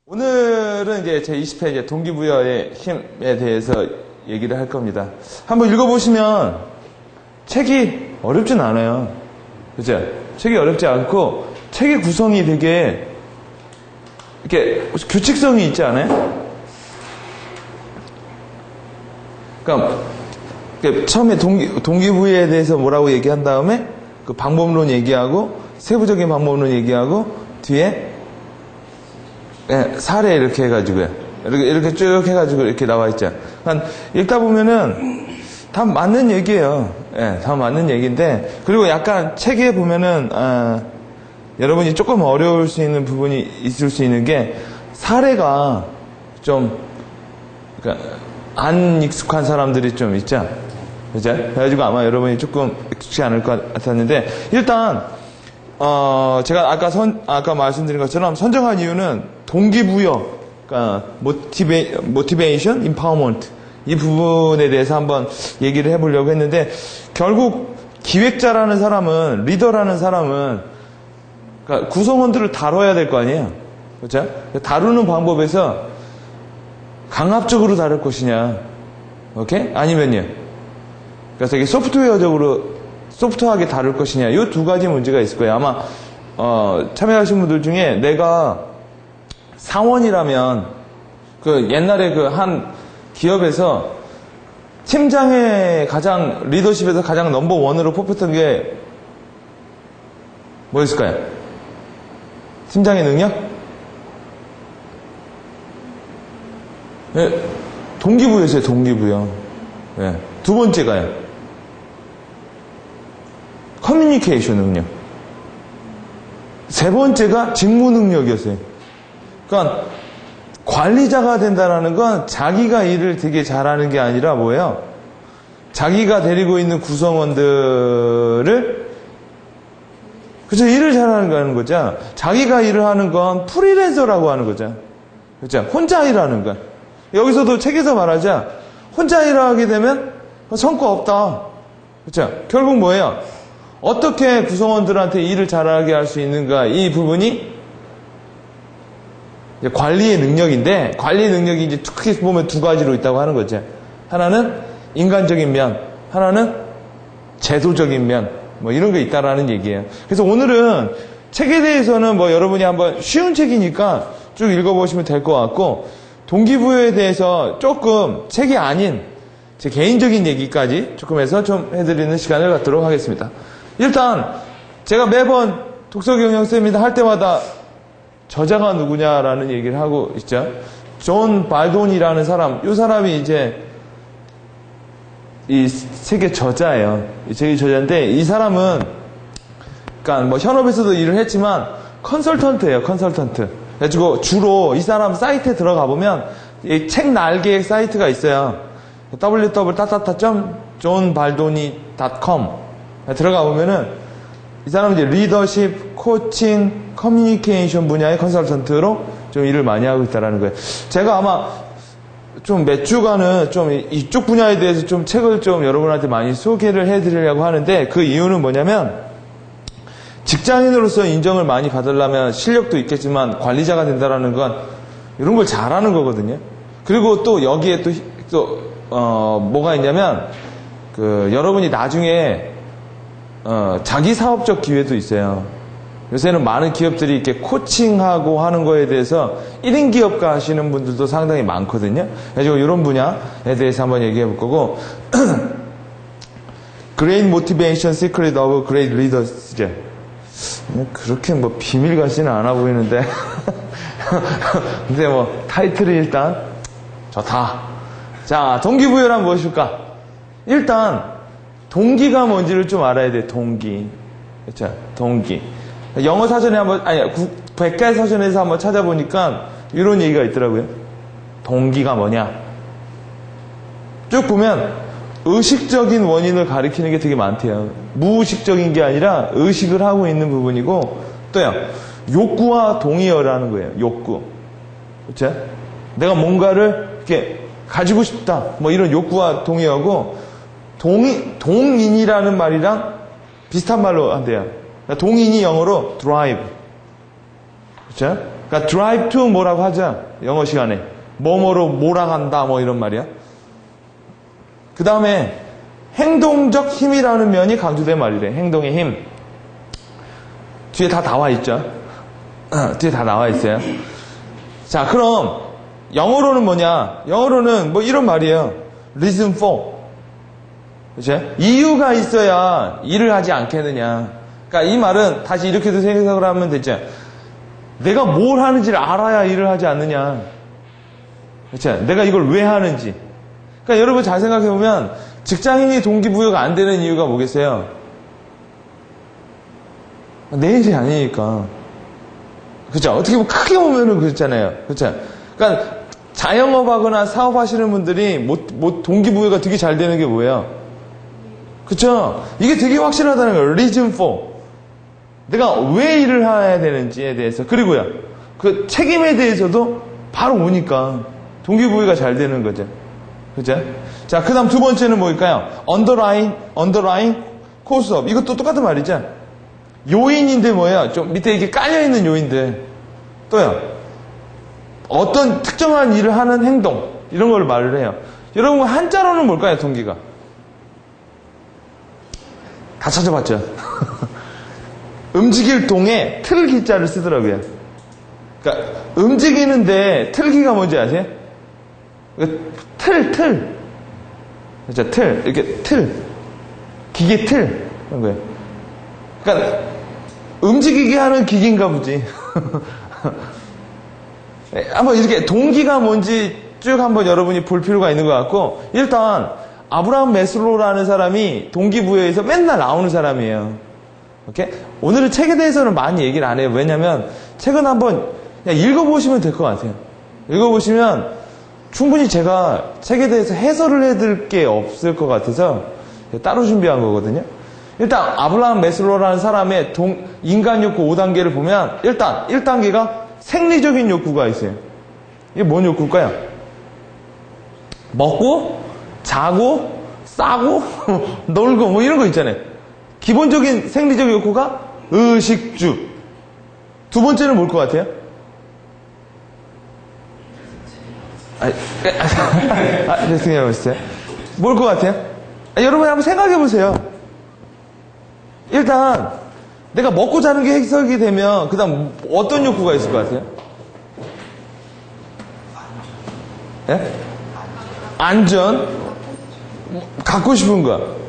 오늘은 이제 제 20회 이제 동기부여의 힘에 대해서 얘기를 할 겁니다. 한번 읽어보시면 책이 어렵진 않아요. 그죠? 책이 어렵지 않고 책의 구성이 되게 이렇게 규칙성이 있지 않아요? 그러니까 처음에 동기부여에 대해서 뭐라고 얘기한 다음에 그 방법론 얘기하고 세부적인 방법론 얘기하고 뒤에 사례 이렇게 해가지고요. 이렇게 쭉 해가지고 이렇게 나와 있죠. 그러니까 읽다 보면은 다 맞는 얘기예요. 다 맞는 얘기인데, 그리고 약간 책에 보면은, 여러분이 조금 어려울 수 있는 부분이 있을 수 있는 게, 사례가 좀, 그러니까 안 익숙한 사람들이 좀 있죠. 그죠? 그래가지고 아마 여러분이 조금 익숙지 않을 것 같았는데, 일단, 제가 아까 말씀드린 것처럼 선정한 이유는 동기부여, 그러니까 motivation, empowerment 이 부분에 대해서 한번 얘기를 해보려고 했는데, 결국 기획자라는 사람은, 리더라는 사람은 그러니까 구성원들을 다뤄야 될 거 아니에요. 그렇죠? 다루는 방법에서 강압적으로 다룰 것이냐, 오케이? 아니면요. 그래서 이게 소프트하게 다룰 것이냐, 이 두 가지 문제가 있을 거예요. 아마 참여하신 분들 중에 내가 사원이라면 그 옛날에 그 한 기업에서 팀장의 가장 리더십에서 가장 넘버 원으로 뽑혔던 게 뭐였을까요? 팀장의 능력? 네, 동기부여였어요. 동기부여. 네. 두 번째가요. 커뮤니케이션 능력. 세 번째가 직무 능력이었어요. 그러니까 관리자가 된다는 건 자기가 일을 되게 잘하는 게 아니라 뭐예요? 자기가 데리고 있는 구성원들을 그죠? 일을 잘하는 거죠. 자기가 일을 하는 건 프리랜서라고 하는 거죠. 그죠? 혼자 일하는 건. 여기서도 책에서 말하자. 혼자 일하게 되면 성과 없다. 그죠? 결국 뭐예요? 어떻게 구성원들한테 일을 잘하게 할 수 있는가, 이 부분이 관리의 능력인데, 관리의 능력이 이제 크게 보면 두 가지로 있다고 하는 거죠. 하나는 인간적인 면, 하나는 제도적인 면, 뭐 이런 게 있다라는 얘기예요. 그래서 오늘은 책에 대해서는 뭐 여러분이 한번 쉬운 책이니까 쭉 읽어보시면 될 것 같고, 동기부여에 대해서 조금 책이 아닌 제 개인적인 얘기까지 조금 해서 좀 해드리는 시간을 갖도록 하겠습니다. 일단 제가 매번 독서경영 세미나 할 때마다 저자가 누구냐라는 얘기를 하고 있죠. 존 발돈이라는 사람, 이 사람이 이제 이 책의 저자예요. 이 책의 저자인데, 이 사람은 그러니까 뭐 현업에서도 일을 했지만 컨설턴트예요. 컨설턴트. 그래가지고 주로 이 사람 사이트에 들어가 보면 이 책 날개 사이트가 있어요. www.johnbaldoni.com 들어가 보면은 이 사람은 이제 리더십, 코칭, 커뮤니케이션 분야의 컨설턴트로 좀 일을 많이 하고 있다라는 거예요. 제가 아마 좀 몇 주간은 좀 이쪽 분야에 대해서 좀 책을 좀 여러분한테 많이 소개를 해드리려고 하는데, 그 이유는 뭐냐면, 직장인으로서 인정을 많이 받으려면 실력도 있겠지만 관리자가 된다라는 건 이런 걸 잘하는 거거든요. 그리고 또 여기에 뭐가 있냐면, 여러분이 나중에 자기 사업적 기회도 있어요. 요새는 많은 기업들이 이렇게 코칭하고 하는 거에 대해서 1인 기업가 하시는 분들도 상당히 많거든요. 그래서 이런 분야에 대해서 한번 얘기해 볼 거고, Great Motivation Secret of Great Leaders. 그렇게 뭐 비밀 같지는 않아 보이는데. 근데 뭐 타이틀이 일단 좋다. 자, 동기부여란 무엇일까? 일단 동기가 뭔지를 좀 알아야 돼. 동기. 그렇죠? 동기. 영어 사전에 백과의 사전에서 한번 찾아보니까 이런 얘기가 있더라고요. 동기가 뭐냐? 쭉 보면 의식적인 원인을 가리키는 게 되게 많대요. 무의식적인 게 아니라 의식을 하고 있는 부분이고, 또요, 욕구와 동의어라는 거예요. 욕구. 그렇죠? 내가 뭔가를 이렇게 가지고 싶다. 뭐 이런 욕구와 동의어고, 동인이라는 말이랑 비슷한 말로 한대요. 동인이 영어로 drive. 그렇죠? 그러니까 drive to 뭐라고 하죠? 영어 시간에. 뭐뭐로 몰아간다 뭐 이런 말이야. 그 다음에 행동적 힘이라는 면이 강조된 말이래. 행동의 힘. 뒤에 다 나와 있죠. 뒤에 다 나와 있어요. 자, 그럼 영어로는 뭐냐? 영어로는 뭐 이런 말이에요. reason for. 그렇죠? 이유가 있어야 일을 하지 않겠느냐. 그러니까 이 말은 다시 이렇게도 생각을 하면 되죠. 내가 뭘 하는지를 알아야 일을 하지 않느냐. 그렇죠? 내가 이걸 왜 하는지. 그러니까 여러분 잘 생각해 보면 직장인이 동기부여가 안 되는 이유가 뭐겠어요? 내 일이 아니니까. 그렇죠? 어떻게 보면 크게 보면은 그렇잖아요. 그렇죠? 그러니까 자영업하거나 사업하시는 분들이 동기부여가 되게 잘 되는 게 뭐예요? 그렇죠? 이게 되게 확실하다는 거예요. reason for. 내가 왜 일을 해야 되는지에 대해서. 그리고요. 그 책임에 대해서도 바로 오니까 동기부여가 잘 되는 거죠. 그죠? 자, 그 다음 두 번째는 뭘까요? underlying cause of. 이것도 똑같은 말이죠. 요인인데 뭐예요? 좀 밑에 이렇게 깔려있는 요인들. 또요. 어떤 특정한 일을 하는 행동. 이런 걸 말을 해요. 여러분, 한자로는 뭘까요? 동기가. 다 찾아봤죠? 움직일 동에 틀기자를 쓰더라고요. 그러니까 움직이는데 틀기가 뭔지 아세요? 틀. 그렇죠? 틀. 이렇게 틀. 기계 틀. 그런 거예요. 그러니까 움직이게 하는 기계인가 보지. 한번 이렇게 동기가 뭔지 쭉 한번 여러분이 볼 필요가 있는 것 같고, 일단 아브라함 메슬로우라는 사람이 동기부여에서 맨날 나오는 사람이에요. 오케이? 오늘은 책에 대해서는 많이 얘기를 안 해요. 왜냐면 책은 한번 그냥 읽어보시면 될 것 같아요. 읽어보시면 충분히 제가 책에 대해서 해설을 해드릴 게 없을 것 같아서 따로 준비한 거거든요. 일단 아브라함 메슬로우라는 사람의 인간 욕구 5단계를 보면 일단 1단계가 생리적인 욕구가 있어요. 이게 뭔 욕구일까요? 먹고 자고 싸고 놀고 뭐 이런 거 있잖아요. 기본적인 생리적 욕구가 의식주. 두 번째는 뭘 것 같아요? 생각해 보세요. 뭘 것 같아요? 여러분 한번 생각해 보세요. 일단 내가 먹고 자는 게 해석이 되면 그 다음 어떤 욕구가 있을 것 같아요? 예? 안전. 갖고 싶은 거.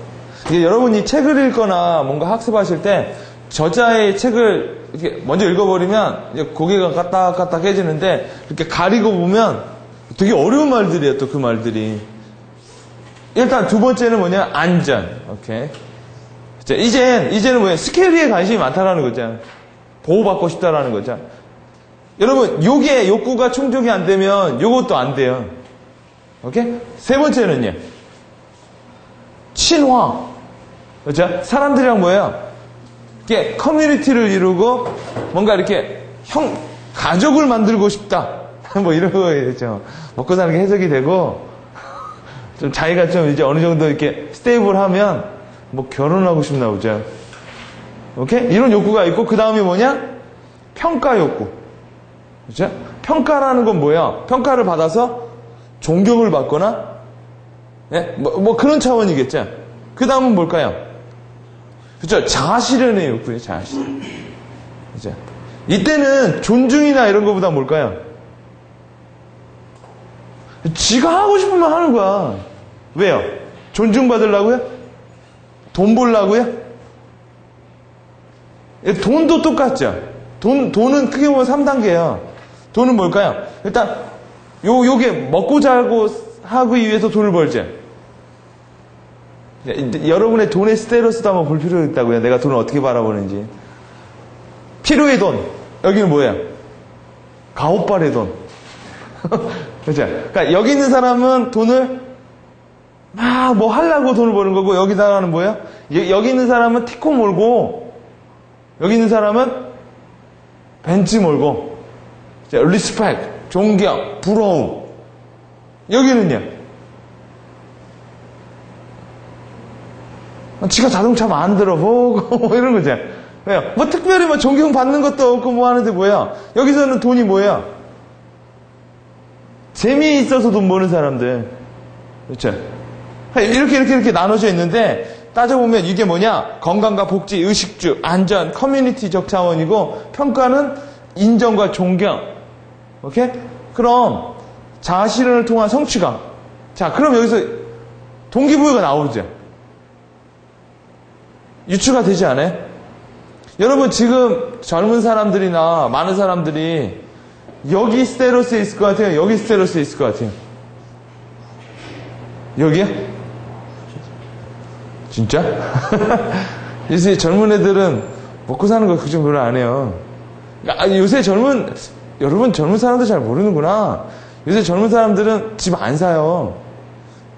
이제 여러분이 책을 읽거나 뭔가 학습하실 때 저자의 책을 이렇게 먼저 읽어버리면 이제 고개가 까딱까딱해지는데 이렇게 가리고 보면 되게 어려운 말들이에요. 또 그 말들이. 일단 두 번째는 뭐냐? 안전. 오케이. 자, 이제는 뭐예요? 스케일에 관심이 많다라는 거죠. 보호받고 싶다라는 거죠. 여러분, 요게 욕구가 충족이 안 되면 요것도 안 돼요. 오케이? 세 번째는요. 친화. 그렇죠? 사람들이랑 뭐예요? 이렇게 커뮤니티를 이루고 뭔가 이렇게 가족을 만들고 싶다. 뭐 이런 거죠. 먹고 사는 게 해석이 되고 좀 자기가 좀 이제 어느 정도 이렇게 스테이블하면 뭐 결혼하고 싶나 보죠. 오케이? 이런 욕구가 있고 그 다음이 뭐냐? 평가 욕구. 그렇죠? 평가라는 건 뭐야? 평가를 받아서 존경을 받거나 예? 뭐 그런 차원이겠죠. 그 다음은 뭘까요? 그렇죠? 자아실현의 욕구예요. 자아실현. 그렇죠? 이때는 존중이나 이런 것보다 뭘까요? 지가 하고 싶으면 하는 거야. 왜요? 존중받으려고요? 돈 벌려고요? 돈도 똑같죠. 돈은 크게 보면 3단계예요. 돈은 뭘까요? 일단 요게 먹고 자고 하기 위해서 돈을 벌죠. 여러분의 돈의 스테러스도 한번 볼 필요가 있다고요. 내가 돈을 어떻게 바라보는지. 필요의 돈. 여기는 뭐예요? 가오빨의 돈. 그렇죠? 그러니까 여기 있는 사람은 돈을 막 뭐 하려고 돈을 버는 거고, 여기다가는 뭐예요? 여기 있는 사람은 티코 몰고, 여기 있는 사람은 벤츠 몰고, 리스펙, 존경, 부러움. 여기는요? 지가 자동차 만들어 보고 뭐 이런 거죠. 왜요? 뭐 특별히 뭐 존경받는 것도 없고 뭐 하는데 뭐야? 여기서는 돈이 뭐야? 재미있어서 돈 버는 사람들. 그렇죠? 이렇게 나눠져 있는데, 따져보면 이게 뭐냐? 건강과 복지, 의식주, 안전, 커뮤니티적 차원이고, 평가는 인정과 존경. 오케이? 그럼, 자아실현을 통한 성취감. 자, 그럼 여기서 동기부여가 나오죠. 유추가 되지 않아요? 여러분, 지금 젊은 사람들이나 많은 사람들이 여기 스테로스에 있을 것 같아요? 여기 스테로스에 있을 것 같아요? 여기요? 진짜? 요새 젊은 애들은 먹고 사는 거 그좀 별로 안 해요. 요새 여러분 젊은 사람들 잘 모르는구나. 요새 젊은 사람들은 집 안 사요.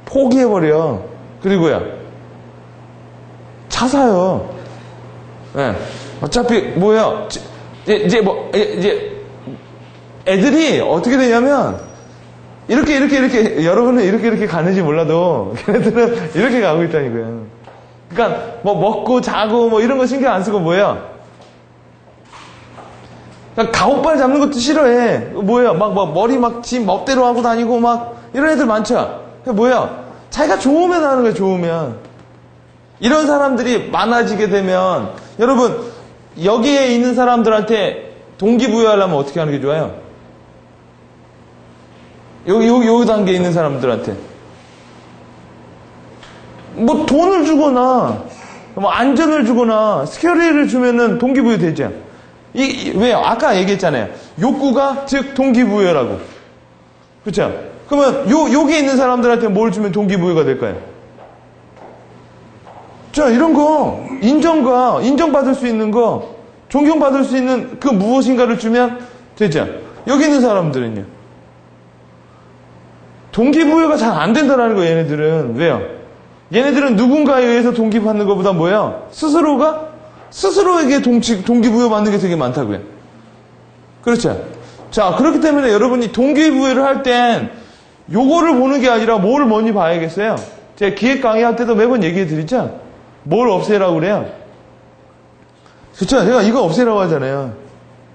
포기해버려. 그리고요, 차 사요. 네. 어차피, 뭐예요? 이제 애들이 어떻게 되냐면, 이렇게, 여러분은 이렇게 가는지 몰라도, 걔네들은 이렇게 가고 있다니까요. 그러니까, 뭐, 먹고, 자고, 뭐, 이런 거 신경 안 쓰고, 뭐예요? 그러니까 가오빨 잡는 것도 싫어해. 뭐예요? 머리 지 멋대로 하고 다니고, 이런 애들 많죠? 뭐예요? 자기가 좋으면 하는 거예요, 좋으면. 이런 사람들이 많아지게 되면, 여러분, 여기에 있는 사람들한테 동기부여하려면 어떻게 하는 게 좋아요? 요 단계에 있는 사람들한테. 뭐 돈을 주거나, 뭐 안전을 주거나, 스케어리를 주면은 동기부여 되죠. 왜요? 아까 얘기했잖아요. 욕구가 즉 동기부여라고. 그렇죠? 그러면 여기에 있는 사람들한테 뭘 주면 동기부여가 될까요? 자, 이런 거, 인정받을 수 있는 거, 존경받을 수 있는 그 무엇인가를 주면 되죠. 여기 있는 사람들은요. 동기부여가 잘 안 된다는 거예요, 얘네들은. 왜요? 얘네들은 누군가에 의해서 동기받는 것보다 뭐예요? 스스로에게 동기부여 받는 게 되게 많다고요. 그렇죠? 자, 그렇기 때문에 여러분이 동기부여를 할 땐 요거를 보는 게 아니라 뭐를 먼저 봐야겠어요? 제가 기획 강의할 때도 매번 얘기해 드리죠? 뭘 없애라고 그래요? 그쵸? 제가 이거 없애라고 하잖아요.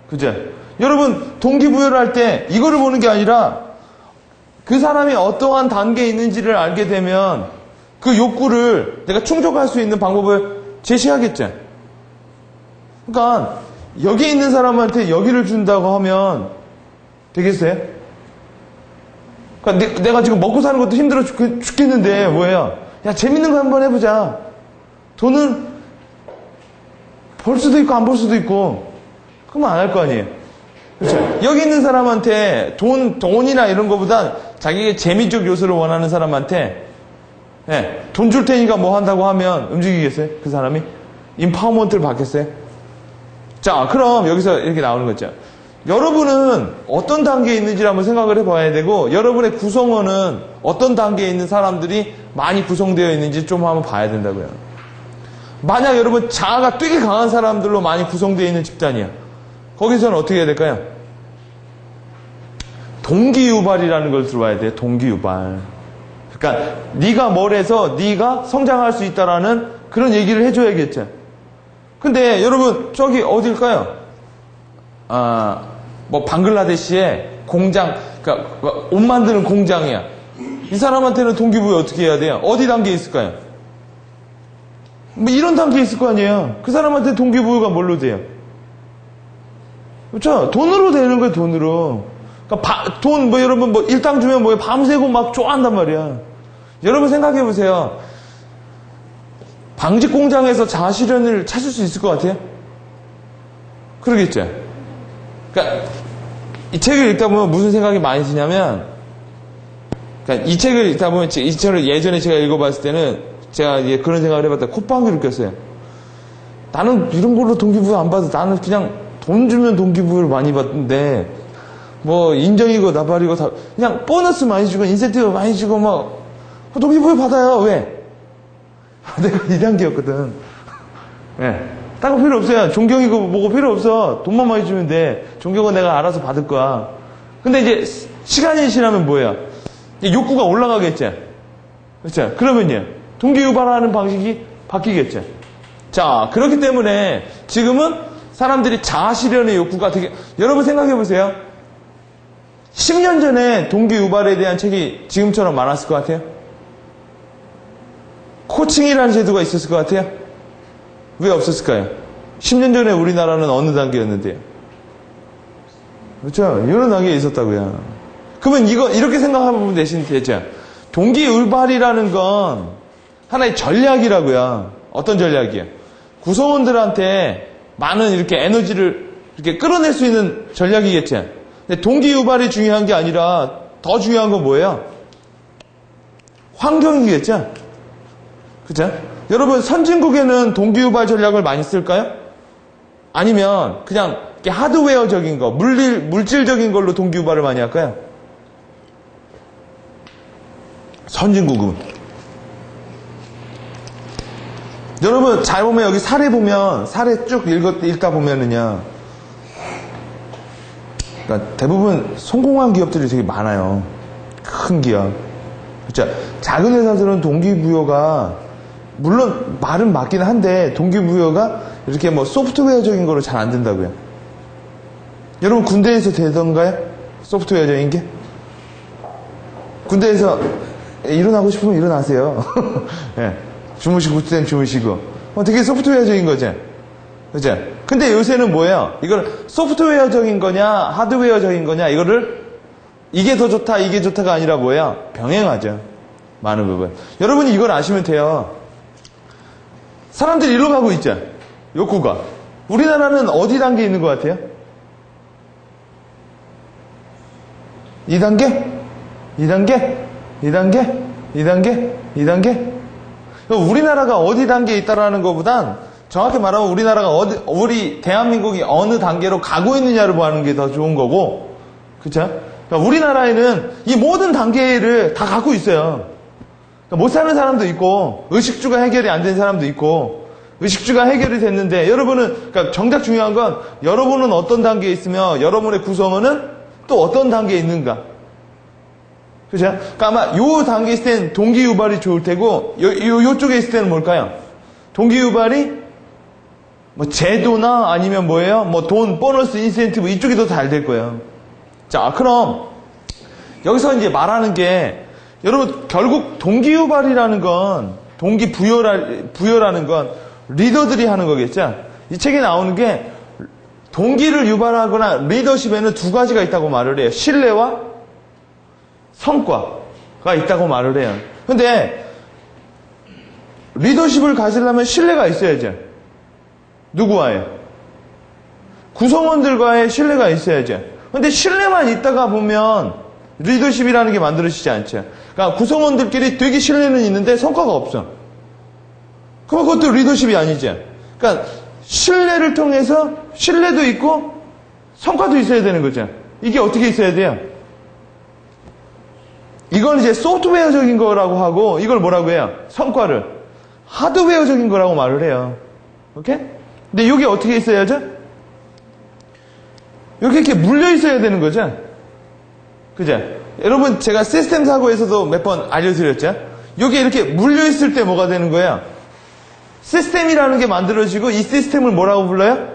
그죠? 여러분, 동기부여를 할 때 이거를 보는 게 아니라 그 사람이 어떠한 단계에 있는지를 알게 되면 그 욕구를 내가 충족할 수 있는 방법을 제시하겠죠? 그러니까 여기 있는 사람한테 여기를 준다고 하면 되겠어요? 그러니까 내가 지금 먹고 사는 것도 힘들어 죽겠는데 뭐예요? 야, 재밌는 거 한번 해보자. 돈은 벌 수도 있고 안 벌 수도 있고 그러면 안 할 거 아니에요. 그렇죠? 여기 있는 사람한테 돈이나 이런 거보단 자기의 재미적 요소를 원하는 사람한테 돈 줄 테니까 뭐 한다고 하면 움직이겠어요? 그 사람이? 임파워먼트를 받겠어요? 자, 그럼 여기서 이렇게 나오는 거죠. 여러분은 어떤 단계에 있는지를 한번 생각을 해봐야 되고, 여러분의 구성원은 어떤 단계에 있는 사람들이 많이 구성되어 있는지 좀 한번 봐야 된다고요. 만약 여러분 자아가 되게 강한 사람들로 많이 구성되어 있는 집단이야. 거기서는 어떻게 해야 될까요? 동기유발이라는 걸 들어와야 돼요. 동기유발. 그러니까 네가 뭘 해서 네가 성장할 수 있다라는 그런 얘기를 해줘야겠죠. 근데 여러분 저기 어딜까요? 뭐 방글라데시에 공장, 그러니까 옷 만드는 공장이야. 이 사람한테는 동기부여 어떻게 해야 돼요? 어디 단계에 있을까요? 뭐 이런 단계에 있을 거 아니에요. 그 사람한테 동기부여가 뭘로 돼요? 그렇죠? 돈으로 되는 거예요, 돈으로. 그러니까 돈, 뭐 여러분 뭐 일당 주면 뭐 밤새고 막 좋아한단 말이야. 여러분 생각해 보세요. 방직 공장에서 자아실현을 찾을 수 있을 것 같아요? 그러겠죠? 그러니까 이 책을 읽다 보면 무슨 생각이 많이 드냐면, 그러니까 이 책을 읽다 보면 이 책을 예전에 제가 읽어봤을 때는 제가 그런 생각을 해봤다. 콧방귀를 꼈어요. 나는 이런 걸로 동기부여 안 받아. 나는 그냥 돈 주면 동기부여를 많이 받는데 뭐 인정이고 나발이고 다 그냥 보너스 많이 주고 인센티브 많이 주고 막 동기부여 받아요. 왜? 내가 2단계였거든. 네. 딴 거 필요 없어요. 존경이고 뭐고 필요 없어. 돈만 많이 주면 돼. 존경은 내가 알아서 받을 거야. 근데 이제 시간이 지나면 뭐예요? 욕구가 올라가겠죠. 그렇죠? 그러면요. 동기유발하는 방식이 바뀌겠죠. 자, 그렇기 때문에 지금은 사람들이 자아실현의 욕구가 되게, 여러분 생각해 보세요. 10년 전에 동기유발에 대한 책이 지금처럼 많았을 것 같아요? 코칭이라는 제도가 있었을 것 같아요? 왜 없었을까요? 10년 전에 우리나라는 어느 단계였는데요? 그렇죠? 이런 단계에 있었다고요. 그러면 이렇게 생각하면 되죠. 동기유발이라는 건 하나의 전략이라고요. 어떤 전략이에요? 구성원들한테 많은 이렇게 에너지를 이렇게 끌어낼 수 있는 전략이겠죠. 근데 동기유발이 중요한 게 아니라 더 중요한 건 뭐예요? 환경이겠죠. 그죠? 여러분 선진국에는 동기유발 전략을 많이 쓸까요? 아니면 그냥 이렇게 하드웨어적인 거, 물질적인 걸로 동기유발을 많이 할까요? 선진국은. 여러분 잘 보면 여기 사례 보면 사례 쭉 읽다 보면은요, 그러니까 대부분 성공한 기업들이 되게 많아요. 큰 기업. 그렇죠? 작은 회사들은 동기부여가 물론 말은 맞긴 한데 동기부여가 이렇게 뭐 소프트웨어적인 거로 잘 안 된다고요. 여러분 군대에서 되던가요? 소프트웨어적인 게? 군대에서 일어나고 싶으면 일어나세요. 네. 주무시고 싶을 땐 주무시고. 되게 소프트웨어적인 거죠. 그죠? 근데 요새는 뭐예요? 이걸 소프트웨어적인 거냐, 하드웨어적인 거냐, 이거를 이게 더 좋다, 이게 좋다가 아니라 뭐예요? 병행하죠. 많은 부분. 여러분이 이걸 아시면 돼요. 사람들이 일로 가고 있죠. 욕구가. 우리나라는 어디 단계에 있는 것 같아요? 2단계? 2단계? 2단계? 2단계? 2단계? 우리나라가 어디 단계에 있다라는 것보단 정확히 말하면 우리나라가 우리 대한민국이 어느 단계로 가고 있느냐를 보는 게 더 좋은 거고, 그쵸? 그러니까 우리나라에는 이 모든 단계를 다 갖고 있어요. 그러니까 못 사는 사람도 있고, 의식주가 해결이 안 된 사람도 있고, 의식주가 해결이 됐는데, 여러분은, 그러니까 정작 중요한 건 여러분은 어떤 단계에 있으며 여러분의 구성원은 또 어떤 단계에 있는가. 그죠? 그러니까 아마 요 단계에 있을 땐 동기유발이 좋을 테고, 요쪽에 있을 때는 뭘까요? 동기유발이 뭐 제도나 아니면 뭐예요? 뭐 돈, 보너스, 인센티브 이쪽이 더 잘 될 거예요. 자, 그럼 여기서 이제 말하는 게 여러분 결국 동기유발이라는 건 부여라는 건 리더들이 하는 거겠죠? 이 책에 나오는 게 동기를 유발하거나 리더십에는 두 가지가 있다고 말을 해요. 신뢰와 성과가 있다고 말을 해요. 근데 리더십을 가지려면 신뢰가 있어야죠. 누구와요? 구성원들과의 신뢰가 있어야죠. 근데 신뢰만 있다가 보면 리더십이라는 게 만들어지지 않죠. 그러니까 구성원들끼리 되게 신뢰는 있는데 성과가 없어. 그럼 그것도 리더십이 아니죠. 그러니까 신뢰를 통해서 신뢰도 있고 성과도 있어야 되는 거죠. 이게 어떻게 있어야 돼요? 이건 이제 소프트웨어적인 거라고 하고, 이걸 뭐라고 해요? 성과를 하드웨어적인 거라고 말을 해요. 오케이? 근데 이게 어떻게 있어야죠? 이렇게 물려 있어야 되는 거죠. 그죠? 여러분 제가 시스템 사고에서도 몇 번 알려드렸죠. 이게 이렇게 물려 있을 때 뭐가 되는 거예요? 시스템이라는 게 만들어지고, 이 시스템을 뭐라고 불러요?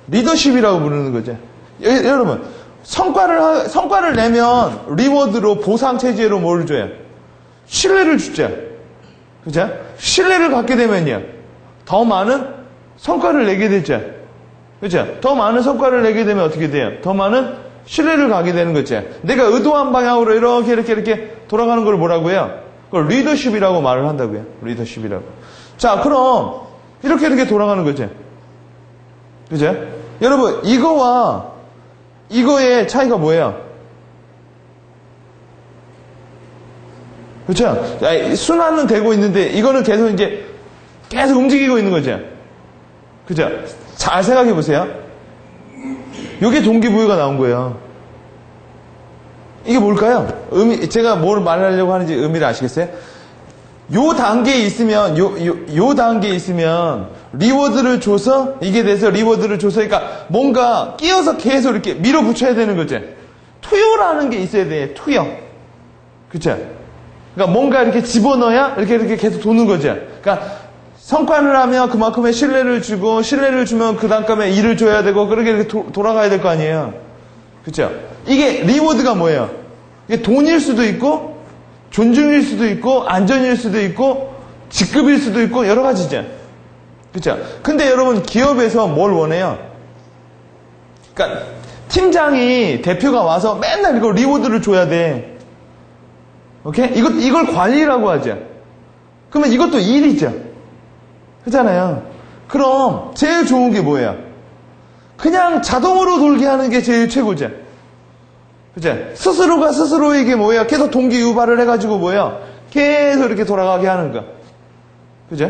리더십이라고 부르는 거죠. 여러분 성과를 내면 리워드로 보상 체제로 뭘 줘요? 신뢰를 주죠. 그죠? 신뢰를 갖게 되면요, 더 많은 성과를 내게 되죠. 그죠? 더 많은 성과를 내게 되면 어떻게 돼요? 더 많은 신뢰를 가게 되는 거죠. 내가 의도한 방향으로 이렇게 돌아가는 걸 뭐라고 해요? 그걸 리더십이라고 말을 한다고요. 리더십이라고. 자, 그럼 이렇게 돌아가는 거죠. 그죠? 여러분 이거와 이거의 차이가 뭐예요? 그렇죠? 순환은 되고 있는데 이거는 계속 움직이고 있는 거죠. 그죠? 잘 생각해 보세요. 이게 동기부여가 나온 거예요. 이게 뭘까요? 제가 뭘 말하려고 하는지 의미를 아시겠어요? 요 단계에 있으면 요 단계에 있으면 리워드를 줘서, 이게 돼서 리워드를 줘서, 그러니까 뭔가 끼어서 계속 이렇게 밀어붙여야 되는 거죠. 투여라는 게 있어야 돼요. 투여. 그쵸? 그러니까 뭔가 이렇게 집어넣어야 이렇게 계속 도는 거죠. 그러니까 성과를 하면 그만큼의 신뢰를 주고, 신뢰를 주면 그 다음에 일을 줘야 되고, 그렇게 이렇게 돌아가야 될 거 아니에요. 그쵸? 이게 리워드가 뭐예요? 이게 돈일 수도 있고, 존중일 수도 있고, 안전일 수도 있고, 직급일 수도 있고, 여러 가지죠. 그쵸? 근데 여러분, 기업에서 뭘 원해요? 그러니까, 팀장이, 대표가 와서 맨날 이거 리워드를 줘야 돼. 오케이? 이걸 관리라고 하죠. 그러면 이것도 일이죠. 그렇잖아요. 그럼 제일 좋은 게 뭐예요? 그냥 자동으로 돌게 하는 게 제일 최고죠. 그죠? 스스로가 스스로에게 뭐예요? 계속 동기 유발을 해가지고 뭐예요? 계속 이렇게 돌아가게 하는 거. 그죠?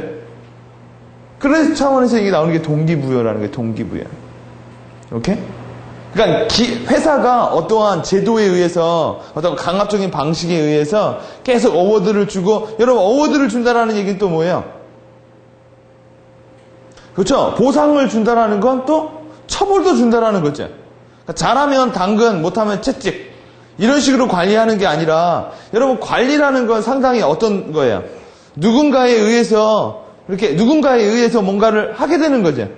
그런 차원에서 이게 나오는 게 동기부여라는 게 동기부여. 오케이? 그러니까 회사가 어떠한 제도에 의해서 어떤 강압적인 방식에 의해서 계속 어워드를 주고, 여러분 어워드를 준다라는 얘기는 또 뭐예요? 그렇죠? 보상을 준다라는 건 또 처벌도 준다라는 거죠. 그러니까 잘하면 당근, 못하면 채찍, 이런 식으로 관리하는 게 아니라, 여러분 관리라는 건 상당히 어떤 거예요? 누군가에 의해서 뭔가를 하게 되는 거죠.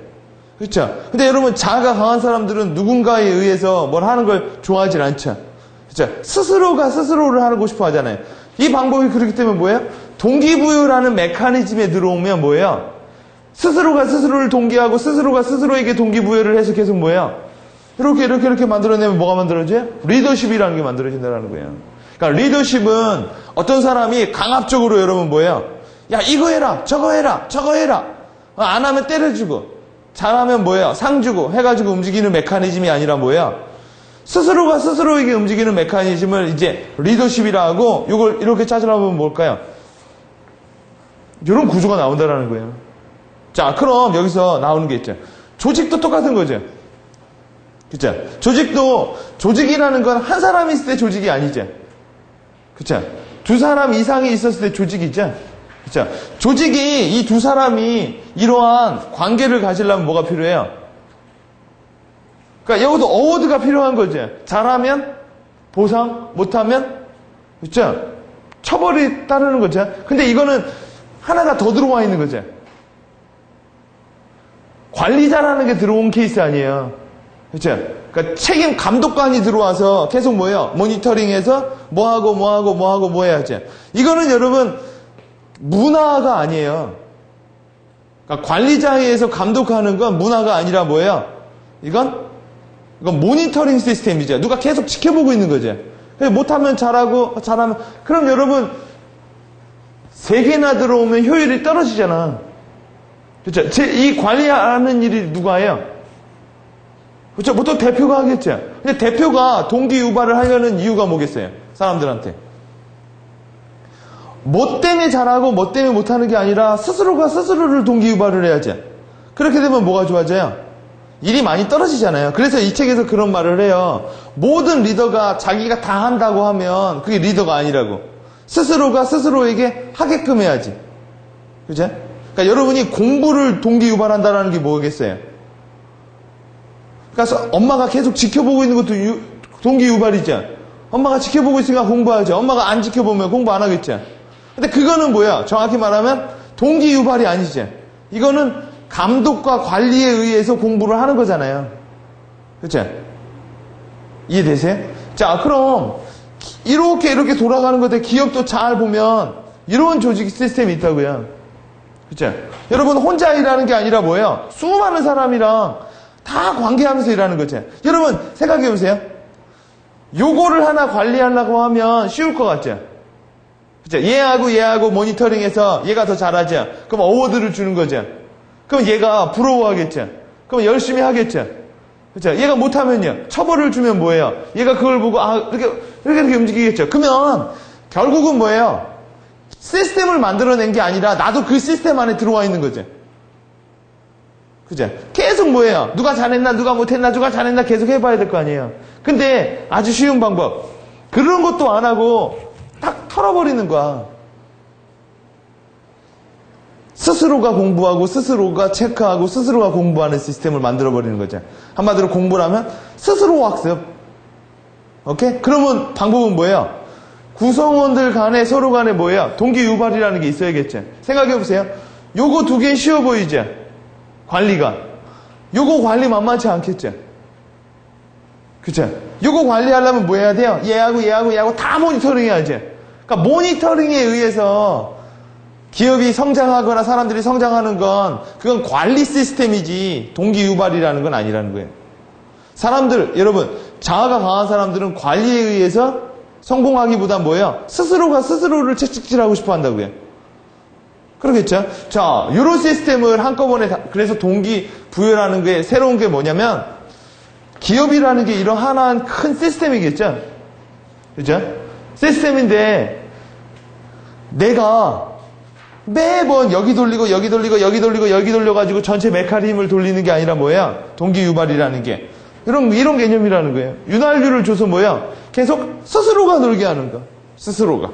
그렇죠? 근데 여러분 자아가 강한 사람들은 누군가에 의해서 뭘 하는 걸 좋아하진 않죠. 그렇죠? 스스로가 스스로를 하고 싶어 하잖아요. 이 방법이 그렇기 때문에 뭐예요? 동기부여라는 메커니즘에 들어오면 뭐예요? 스스로가 스스로를 동기하고 스스로가 스스로에게 동기부여를 해서 계속 뭐예요? 이렇게 만들어내면 뭐가 만들어져요? 리더십이라는 게 만들어진다는 거예요. 그러니까 리더십은 어떤 사람이 강압적으로 여러분 뭐예요? 야, 이거 해라, 저거 해라, 저거 해라. 안 하면 때려주고, 잘하면 뭐예요? 상 주고 해가지고 움직이는 메커니즘이 아니라 뭐예요? 스스로가 스스로에게 움직이는 메커니즘을 이제 리더십이라 하고, 이걸 이렇게 찾으려면 뭘까요? 이런 구조가 나온다는 거예요. 자, 그럼 여기서 나오는 게 있죠. 조직도 똑같은 거죠. 그쵸? 조직이라는 건 한 사람이 있을 때 조직이 아니죠. 그쵸? 두 사람 이상이 있었을 때 조직이죠. 그쵸? 조직이 이 두 사람이 이러한 관계를 가지려면 뭐가 필요해요? 그러니까 여기도 어워드가 필요한 거죠. 잘하면 보상, 못하면 그쵸? 처벌이 따르는 거죠. 근데 이거는 하나가 더 들어와 있는 거죠. 관리자라는 게 들어온 케이스 아니에요. 그렇죠? 그러니까 책임 감독관이 들어와서 계속 뭐예요? 모니터링해서 뭐 해야지. 이거는 여러분 문화가 아니에요. 그러니까 관리자에 의해서 감독하는 건 문화가 아니라 뭐예요? 이건 모니터링 시스템이죠. 누가 계속 지켜보고 있는 거죠. 못하면 잘하면 그럼 여러분 3개나 들어오면 효율이 떨어지잖아. 그렇죠? 이 관리하는 일이 누가 해요? 그렇죠? 보통 대표가 하겠죠. 근데 대표가 동기 유발을 하려는 이유가 뭐겠어요? 사람들한테. 뭐 때문에 잘하고 뭐 때문에 못하는 게 아니라 스스로가 스스로를 동기 유발을 해야지. 그렇게 되면 뭐가 좋아져요? 일이 많이 떨어지잖아요. 그래서 이 책에서 그런 말을 해요. 모든 리더가 자기가 다 한다고 하면 그게 리더가 아니라고. 스스로가 스스로에게 하게끔 해야지. 그죠? 그러니까 여러분이 공부를 동기 유발한다는 게 뭐겠어요? 그러니까 엄마가 계속 지켜보고 있는 것도 동기 유발이죠. 엄마가 지켜보고 있으니까 공부하죠. 엄마가 안 지켜보면 공부 안 하겠죠. 근데 그거는 뭐야? 정확히 말하면 동기 유발이 아니죠. 이거는 감독과 관리에 의해서 공부를 하는 거잖아요. 그렇죠? 이해되세요? 자, 그럼 이렇게 돌아가는 것들 기업도 잘 보면 이런 조직 시스템이 있다고요. 그쵸? 여러분 혼자 일하는 게 아니라 뭐예요? 수많은 사람이랑 다 관계하면서 일하는 거죠. 여러분 생각해 보세요. 요거를 하나 관리하려고 하면 쉬울 것 같죠? 그쵸? 얘하고 모니터링해서 얘가 더 잘하죠. 그럼 어워드를 주는 거죠. 그럼 얘가 부러워하겠죠. 그럼 열심히 하겠죠. 그쵸? 얘가 못하면요. 처벌을 주면 뭐예요? 얘가 그걸 보고 이렇게 움직이겠죠. 그러면 결국은 뭐예요? 시스템을 만들어낸 게 아니라 나도 그 시스템 안에 들어와 있는 거죠. 그죠? 계속 뭐예요? 누가 잘했나, 누가 못했나, 누가 잘했나 계속 해봐야 될 거 아니에요. 근데 아주 쉬운 방법. 그런 것도 안 하고 딱 털어버리는 거야. 스스로가 공부하고 스스로가 체크하고 스스로가 공부하는 시스템을 만들어버리는 거죠. 한마디로 공부를 하면 스스로 학습. 오케이? 그러면 방법은 뭐예요? 구성원들 간에 서로 간에 뭐예요? 동기 유발이라는 게 있어야겠죠. 생각해 보세요. 요거 두 개 쉬워 보이죠? 관리가. 요거 관리 만만치 않겠죠? 그쵸? 요거 관리하려면 뭐 해야 돼요? 얘하고 다 모니터링 해야지. 그러니까 모니터링에 의해서 기업이 성장하거나 사람들이 성장하는 건 그건 관리 시스템이지 동기 유발이라는 건 아니라는 거예요. 사람들, 여러분, 자아가 강한 사람들은 관리에 의해서 성공하기보단 뭐예요? 스스로가 스스로를 채찍질하고 싶어 한다고요. 그러겠죠? 자, 이런 시스템을 한꺼번에 그래서 동기 부여라는 게 새로운 게 뭐냐면 기업이라는 게 이런 하나한 큰 시스템이겠죠? 그죠? 시스템인데 내가 매번 여기 돌리고 여기 돌리고 여기 돌리고 여기 돌려가지고 전체 메카니즘을 돌리는 게 아니라 뭐야? 동기 유발이라는 게 이런 개념이라는 거예요. 윤활유를 줘서 뭐야? 계속 스스로가 놀게 하는 거. 스스로가.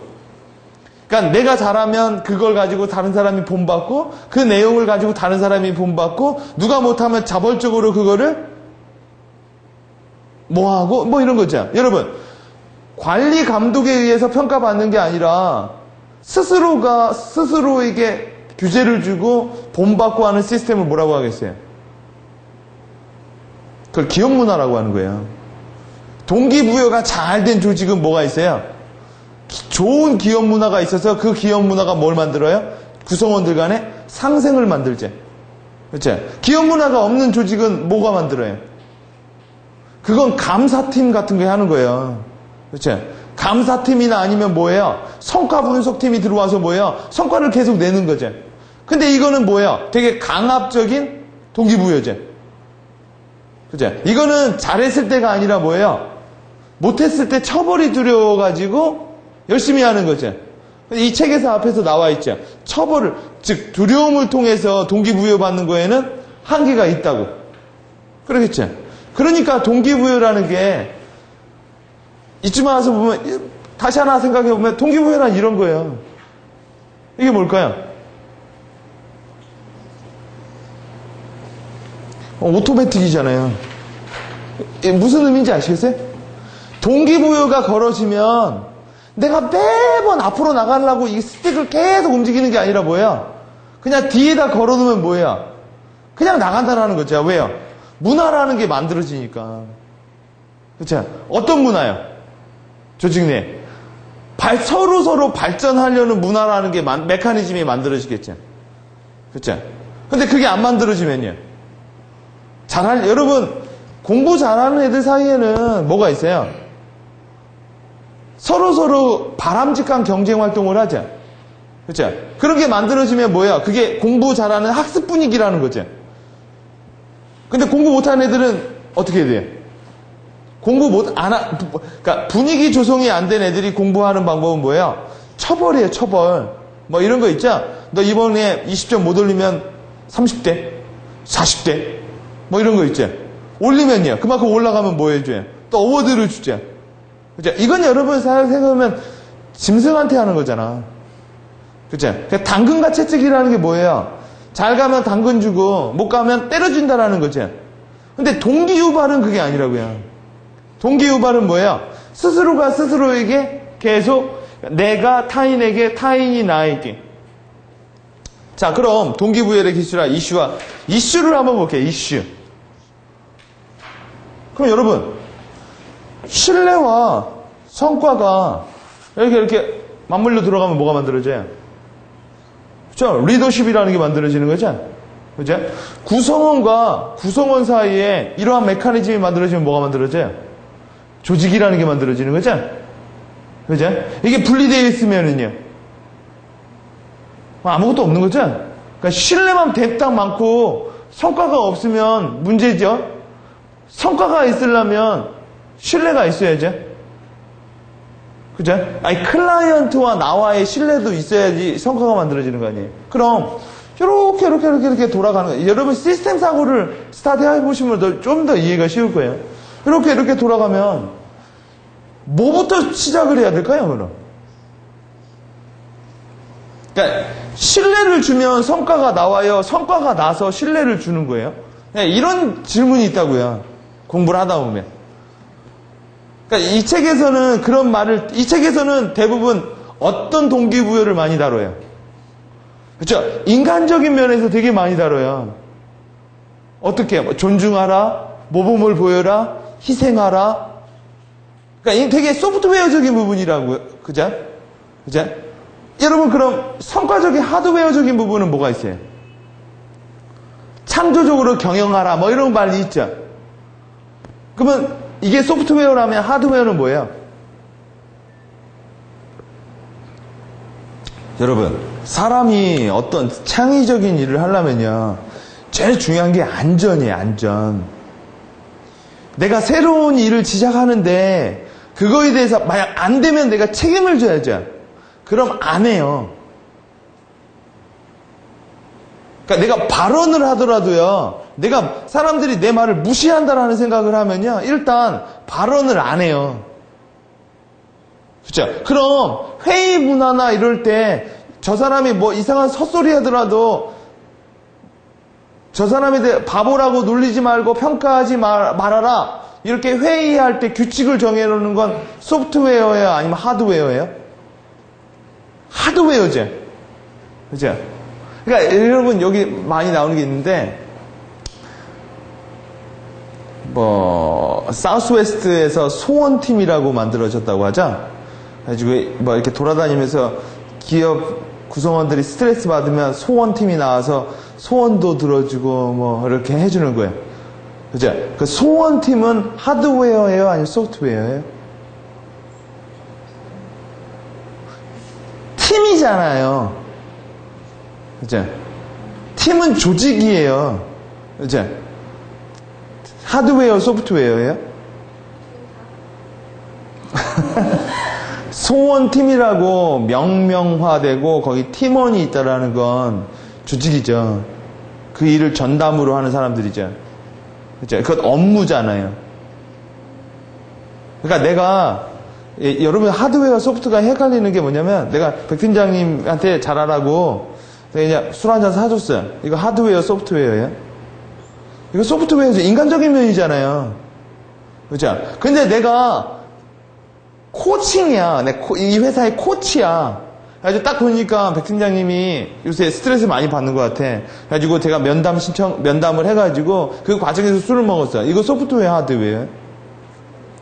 그러니까 내가 잘하면 그걸 가지고 다른 사람이 본받고 그 내용을 가지고 다른 사람이 본받고 누가 못하면 자발적으로 그거를 뭐하고 뭐 이런 거죠. 여러분, 관리 감독에 의해서 평가받는 게 아니라 스스로가 스스로에게 규제를 주고 본받고 하는 시스템을 뭐라고 하겠어요? 그걸 기업 문화라고 하는 거예요. 동기부여가 잘 된 조직은 뭐가 있어요? 좋은 기업 문화가 있어서 그 기업 문화가 뭘 만들어요? 구성원들 간에 상생을 만들지. 그렇죠? 기업 문화가 없는 조직은 뭐가 만들어요? 그건 감사팀 같은 거 하는 거예요. 그렇죠? 감사팀이나 아니면 뭐예요? 성과 분석팀이 들어와서 뭐예요? 성과를 계속 내는 거죠. 근데 이거는 뭐예요? 되게 강압적인 동기부여제. 그죠? 이거는 잘했을 때가 아니라 뭐예요? 못했을 때 처벌이 두려워가지고 열심히 하는 거죠. 이 책에서 앞에서 나와 있죠. 처벌을, 즉 두려움을 통해서 동기부여받는 거에는 한계가 있다고. 그러겠죠? 그러니까 동기부여라는 게 이쯤 와서 보면 다시 하나 생각해 보면 동기부여란 이런 거예요. 이게 뭘까요? 오토매틱이잖아요. 무슨 의미인지 아시겠어요? 동기부여가 걸어지면 내가 매번 앞으로 나가려고 이 스틱을 계속 움직이는 게 아니라 뭐야? 그냥 뒤에다 걸어놓으면 뭐야? 그냥 나간다라는 거죠. 왜요? 문화라는 게 만들어지니까. 그렇죠? 어떤 문화요? 조직 내 서로 발전하려는 문화라는 게 메커니즘이 만들어지겠죠. 그렇죠? 근데 그게 안 만들어지면요. 여러분 공부 잘하는 애들 사이에는 뭐가 있어요? 서로 바람직한 경쟁 활동을 하죠. 그렇죠? 그런 게 만들어지면 뭐야? 그게 공부 잘하는 학습 분위기라는 거죠. 근데 공부 못하는 애들은 어떻게 해야 돼요? 그러니까 분위기 조성이 안 된 애들이 공부하는 방법은 뭐예요? 처벌이에요, 처벌. 뭐 이런 거 있죠? 너 이번에 20점 못 올리면 30대, 40대, 뭐 이런 거 있죠? 올리면요. 그만큼 올라가면 뭐 해줘요? 또 어워드를 주죠. 그죠? 이건 여러분 생각하면 짐승한테 하는 거잖아. 그죠? 그러니까 당근과 채찍이라는 게 뭐예요? 잘 가면 당근 주고 못 가면 때려준다라는 거죠. 근데 동기유발은 그게 아니라고요. 동기유발은 뭐예요? 스스로가 스스로에게 계속 내가 타인에게, 타인이 나에게. 자, 그럼 동기부여의 기술과 이슈를 한번 볼게요. 이슈. 그럼 여러분, 신뢰와 성과가 이렇게 맞물려 들어가면 뭐가 만들어져요? 그렇죠? 리더십이라는 게 만들어지는 거죠? 그죠? 구성원과 구성원 사이에 이러한 메커니즘이 만들어지면 뭐가 만들어져요? 조직이라는 게 만들어지는 거죠? 그죠? 이게 분리되어 있으면은요. 아무것도 없는 거죠? 그러니까 신뢰만 대딱 많고 성과가 없으면 문제죠? 성과가 있으려면 신뢰가 있어야죠. 그죠? 아니, 클라이언트와 나와의 신뢰도 있어야지 성과가 만들어지는 거 아니에요? 그럼, 이렇게 돌아가는 거예요. 여러분, 시스템 사고를 스타트 해보시면 좀 더 이해가 쉬울 거예요. 이렇게 돌아가면, 뭐부터 시작을 해야 될까요, 그럼? 그러니까, 신뢰를 주면 성과가 나와요. 성과가 나서 신뢰를 주는 거예요. 이런 질문이 있다고요. 공부를 하다 보면. 그러니까 이 책에서는 대부분 어떤 동기부여를 많이 다뤄요? 그렇죠? 인간적인 면에서 되게 많이 다뤄요. 어떻게? 뭐 존중하라, 모범을 보여라, 희생하라. 그러니까 되게 소프트웨어적인 부분이라고요. 그죠? 그죠? 여러분, 그럼 성과적인 하드웨어적인 부분은 뭐가 있어요? 창조적으로 경영하라, 뭐 이런 말이 있죠. 그러면 이게 소프트웨어라면 하드웨어는 뭐예요? 여러분, 사람이 어떤 창의적인 일을 하려면요, 제일 중요한 게 안전이에요, 안전. 내가 새로운 일을 시작하는데 그거에 대해서 만약 안 되면 내가 책임을 져야죠. 그럼 안 해요. 그러니까 내가 발언을 하더라도요, 내가 사람들이 내 말을 무시한다라는 생각을 하면요, 일단 발언을 안 해요. 그렇죠? 그럼 회의 문화나 이럴 때 저 사람이 뭐 이상한 헛소리 하더라도 저 사람에 대해 바보라고 놀리지 말고 평가하지 말아라. 이렇게 회의할 때 규칙을 정해놓는 건 소프트웨어예요? 아니면 하드웨어예요? 하드웨어죠. 그죠? 그러니까 여러분 여기 많이 나오는 게 있는데, 뭐 사우스웨스트에서 소원팀이라고 만들어졌다고 하죠. 그래가지고 뭐 이렇게 돌아다니면서 기업 구성원들이 스트레스 받으면 소원팀이 나와서 소원도 들어주고 뭐 이렇게 해주는 거예요. 그죠? 그 소원팀은 하드웨어예요? 아니면 소프트웨어예요? 팀이잖아요. 그죠? 팀은 조직이에요. 그죠? 하드웨어, 소프트웨어예요? 소원팀이라고 명명화되고 거기 팀원이 있다라는 건 조직이죠. 그 일을 전담으로 하는 사람들이죠. 그죠? 그건 업무잖아요. 그러니까 내가, 여러분 하드웨어, 소프트가 헷갈리는 게 뭐냐면, 내가 백 팀장님한테 잘하라고 그냥 술 한잔 사줬어요. 이거 하드웨어, 소프트웨어예요? 이거 소프트웨어죠. 인간적인 면이잖아요. 그죠? 근데 내가 코칭이야. 이 회사의 코치야. 그래가지고 딱 보니까 백 팀장님이 요새 스트레스 많이 받는 것 같아. 그래가지고 제가 면담을 해가지고 그 과정에서 술을 먹었어요. 이거 소프트웨어, 하드웨어?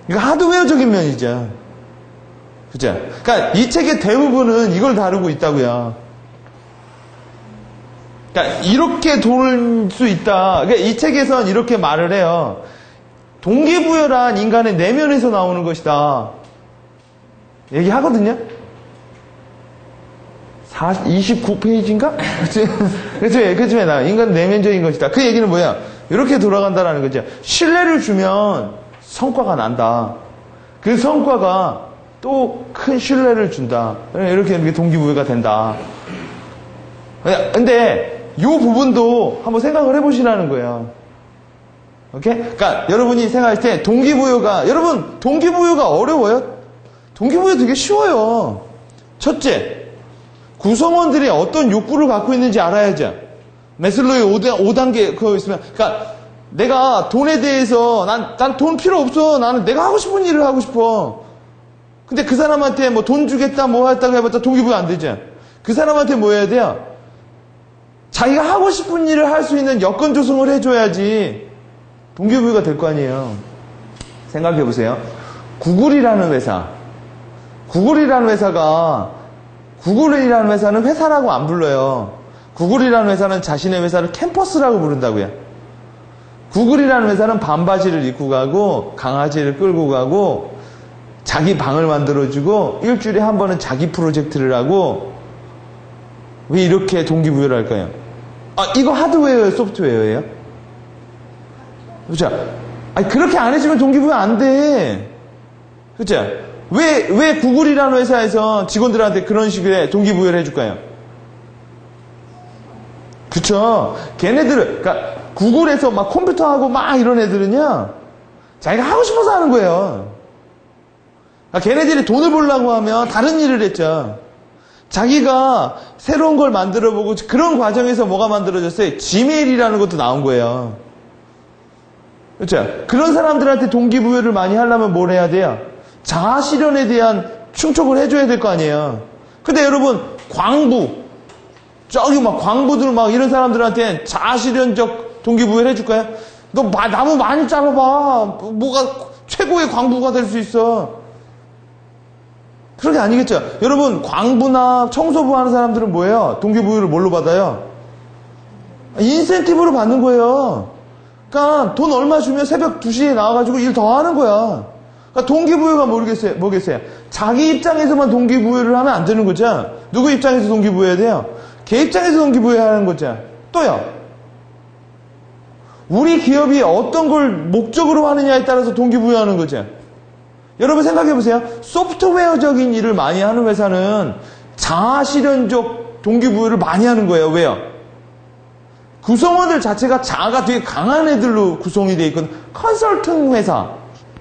이거 하드웨어적인 면이죠. 그죠? 그러니까 이 책의 대부분은 이걸 다루고 있다고요. 그러니까 이렇게 돌 수 있다. 그러니까 이 책에선 이렇게 말을 해요. 동기부여란 인간의 내면에서 나오는 것이다. 얘기하거든요. 29페이지인가? 그쯤에 나 인간 내면적인 것이다. 그 얘기는 뭐야? 이렇게 돌아간다라는 거죠. 신뢰를 주면 성과가 난다. 그 성과가 또 큰 신뢰를 준다. 이렇게 동기부여가 된다. 근데 이 부분도 한번 생각을 해보시라는 거예요. 오케이? 그러니까 여러분이 생각할 때 여러분 동기부여가 어려워요? 동기부여 되게 쉬워요. 첫째, 구성원들이 어떤 욕구를 갖고 있는지 알아야죠. 매슬로의 5단계 그거 있으면, 그러니까 내가 돈에 대해서 난 돈 필요 없어. 나는 내가 하고 싶은 일을 하고 싶어. 근데 그 사람한테 뭐 돈 주겠다 뭐 했다고 해봤자 동기부여 안 되죠. 그 사람한테 뭐 해야 돼요? 자기가 하고 싶은 일을 할 수 있는 여건 조성을 해줘야지 동기부여가 될 거 아니에요. 생각해 보세요. 구글이라는 회사는 회사라고 안 불러요. 구글이라는 회사는 자신의 회사를 캠퍼스라고 부른다고요. 구글이라는 회사는 반바지를 입고 가고 강아지를 끌고 가고 자기 방을 만들어주고 일주일에 한 번은 자기 프로젝트를 하고, 왜 이렇게 동기부여를 할까요? 이거 하드웨어예요, 소프트웨어예요? 그렇죠? 그렇게 안 해주면 동기부여 안 돼. 그렇죠? 왜 구글이라는 회사에서 직원들한테 그런 식의 동기부여를 해줄까요? 그쵸? 그러니까 구글에서 막 컴퓨터하고 막 이런 애들은요, 자기가 하고 싶어서 하는 거예요. 그러니까 걔네들이 돈을 벌려고 하면 다른 일을 했죠. 자기가 새로운 걸 만들어보고 그런 과정에서 뭐가 만들어졌어요? 지메일이라는 것도 나온 거예요. 그렇죠? 그런 사람들한테 동기부여를 많이 하려면 뭘 해야 돼요? 자아실현에 대한 충족을 해줘야 될 거 아니에요. 근데 여러분, 저기 막 광부들 막 이런 사람들한테 자아실현적 동기부여를 해줄까요? 너 나무 많이 잘라봐. 뭐가 최고의 광부가 될 수 있어. 그런 게 아니겠죠. 여러분, 광부나 청소부 하는 사람들은 뭐예요? 동기부여를 뭘로 받아요? 인센티브로 받는 거예요. 그러니까 돈 얼마 주면 새벽 2시에 나와가지고 일 더 하는 거야. 그러니까 동기부여가 뭐겠어요? 자기 입장에서만 동기부여를 하면 안 되는 거죠. 누구 입장에서 동기부여해야 돼요? 걔 입장에서 동기부여하는 거죠. 또요. 우리 기업이 어떤 걸 목적으로 하느냐에 따라서 동기부여하는 거죠. 여러분 생각해 보세요. 소프트웨어적인 일을 많이 하는 회사는 자아실현적 동기부여를 많이 하는 거예요. 왜요? 구성원들 자체가 자아가 되게 강한 애들로 구성이 되어 있거든. 컨설팅 회사,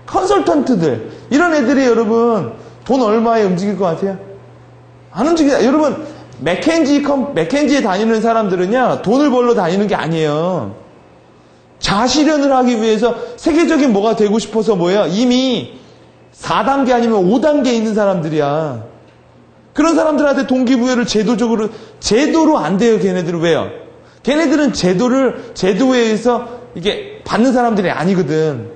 컨설턴트들 이런 애들이 여러분 돈 얼마에 움직일 것 같아요? 안 움직이다. 여러분 맥켄지에 다니는 사람들은요 돈을 벌러 다니는 게 아니에요. 자아실현을 하기 위해서 세계적인 뭐가 되고 싶어서 뭐예요? 이미 4단계 아니면 5단계에 있는 사람들이야. 그런 사람들한테 동기부여를 제도로 안 돼요. 걔네들은 왜요? 걔네들은 제도에 의해서 이게 받는 사람들이 아니거든.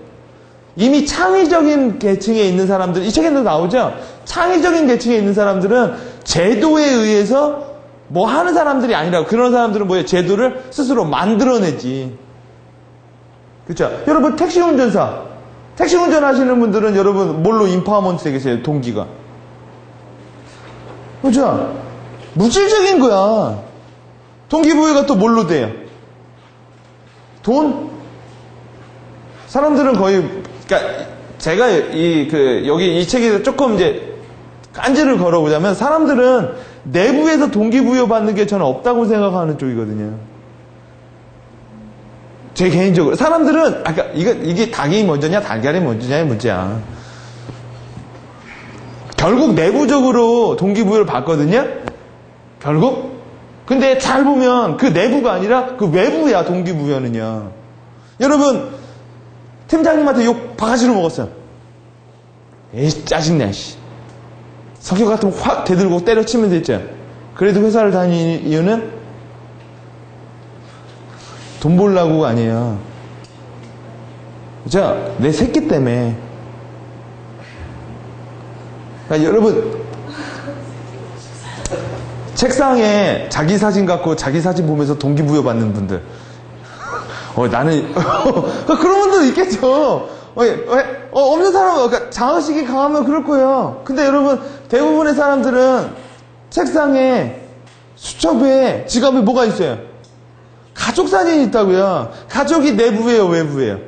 이미 창의적인 계층에 있는 사람들, 이 책에도 나오죠? 창의적인 계층에 있는 사람들은 제도에 의해서 뭐 하는 사람들이 아니라고. 그런 사람들은 뭐예요? 제도를 스스로 만들어내지. 그렇죠? 여러분, 택시 운전 하시는 분들은 여러분, 뭘로 인파워먼트 되겠어요? 동기가. 그렇죠? 물질적인 거야. 동기부여가 또 뭘로 돼요? 돈? 사람들은 거의, 그러니까 제가 여기 이 책에서 조금 이제 깐지를 걸어보자면 사람들은 내부에서 동기부여 받는 게 저는 없다고 생각하는 쪽이거든요. 제 개인적으로. 사람들은, 아까 이게 닭이 먼저냐, 달걀이 먼저냐의 문제야. 결국 내부적으로 동기부여를 받거든요? 결국? 근데 잘 보면 그 내부가 아니라 그 외부야, 동기부여는요. 여러분, 팀장님한테 욕 바가지로 먹었어요. 에이, 짜증나, 씨. 성격 같으면 확 대들고 때려치면 됐죠. 그래도 회사를 다니는 이유는 돈 벌려고가 아니에요. 그죠? 내 새끼 때문에. 그러니까 여러분, 책상에 자기 사진 갖고 자기 사진 보면서 동기부여 받는 분들. 나는, 그런 분도 있겠죠. 없는 사람은, 그러니까 자의식이 강하면 그럴 거예요. 근데 여러분, 대부분의 사람들은 책상에 수첩에 지갑에 뭐가 있어요? 가족 사진이 있다고요. 가족이 내부예요, 외부예요?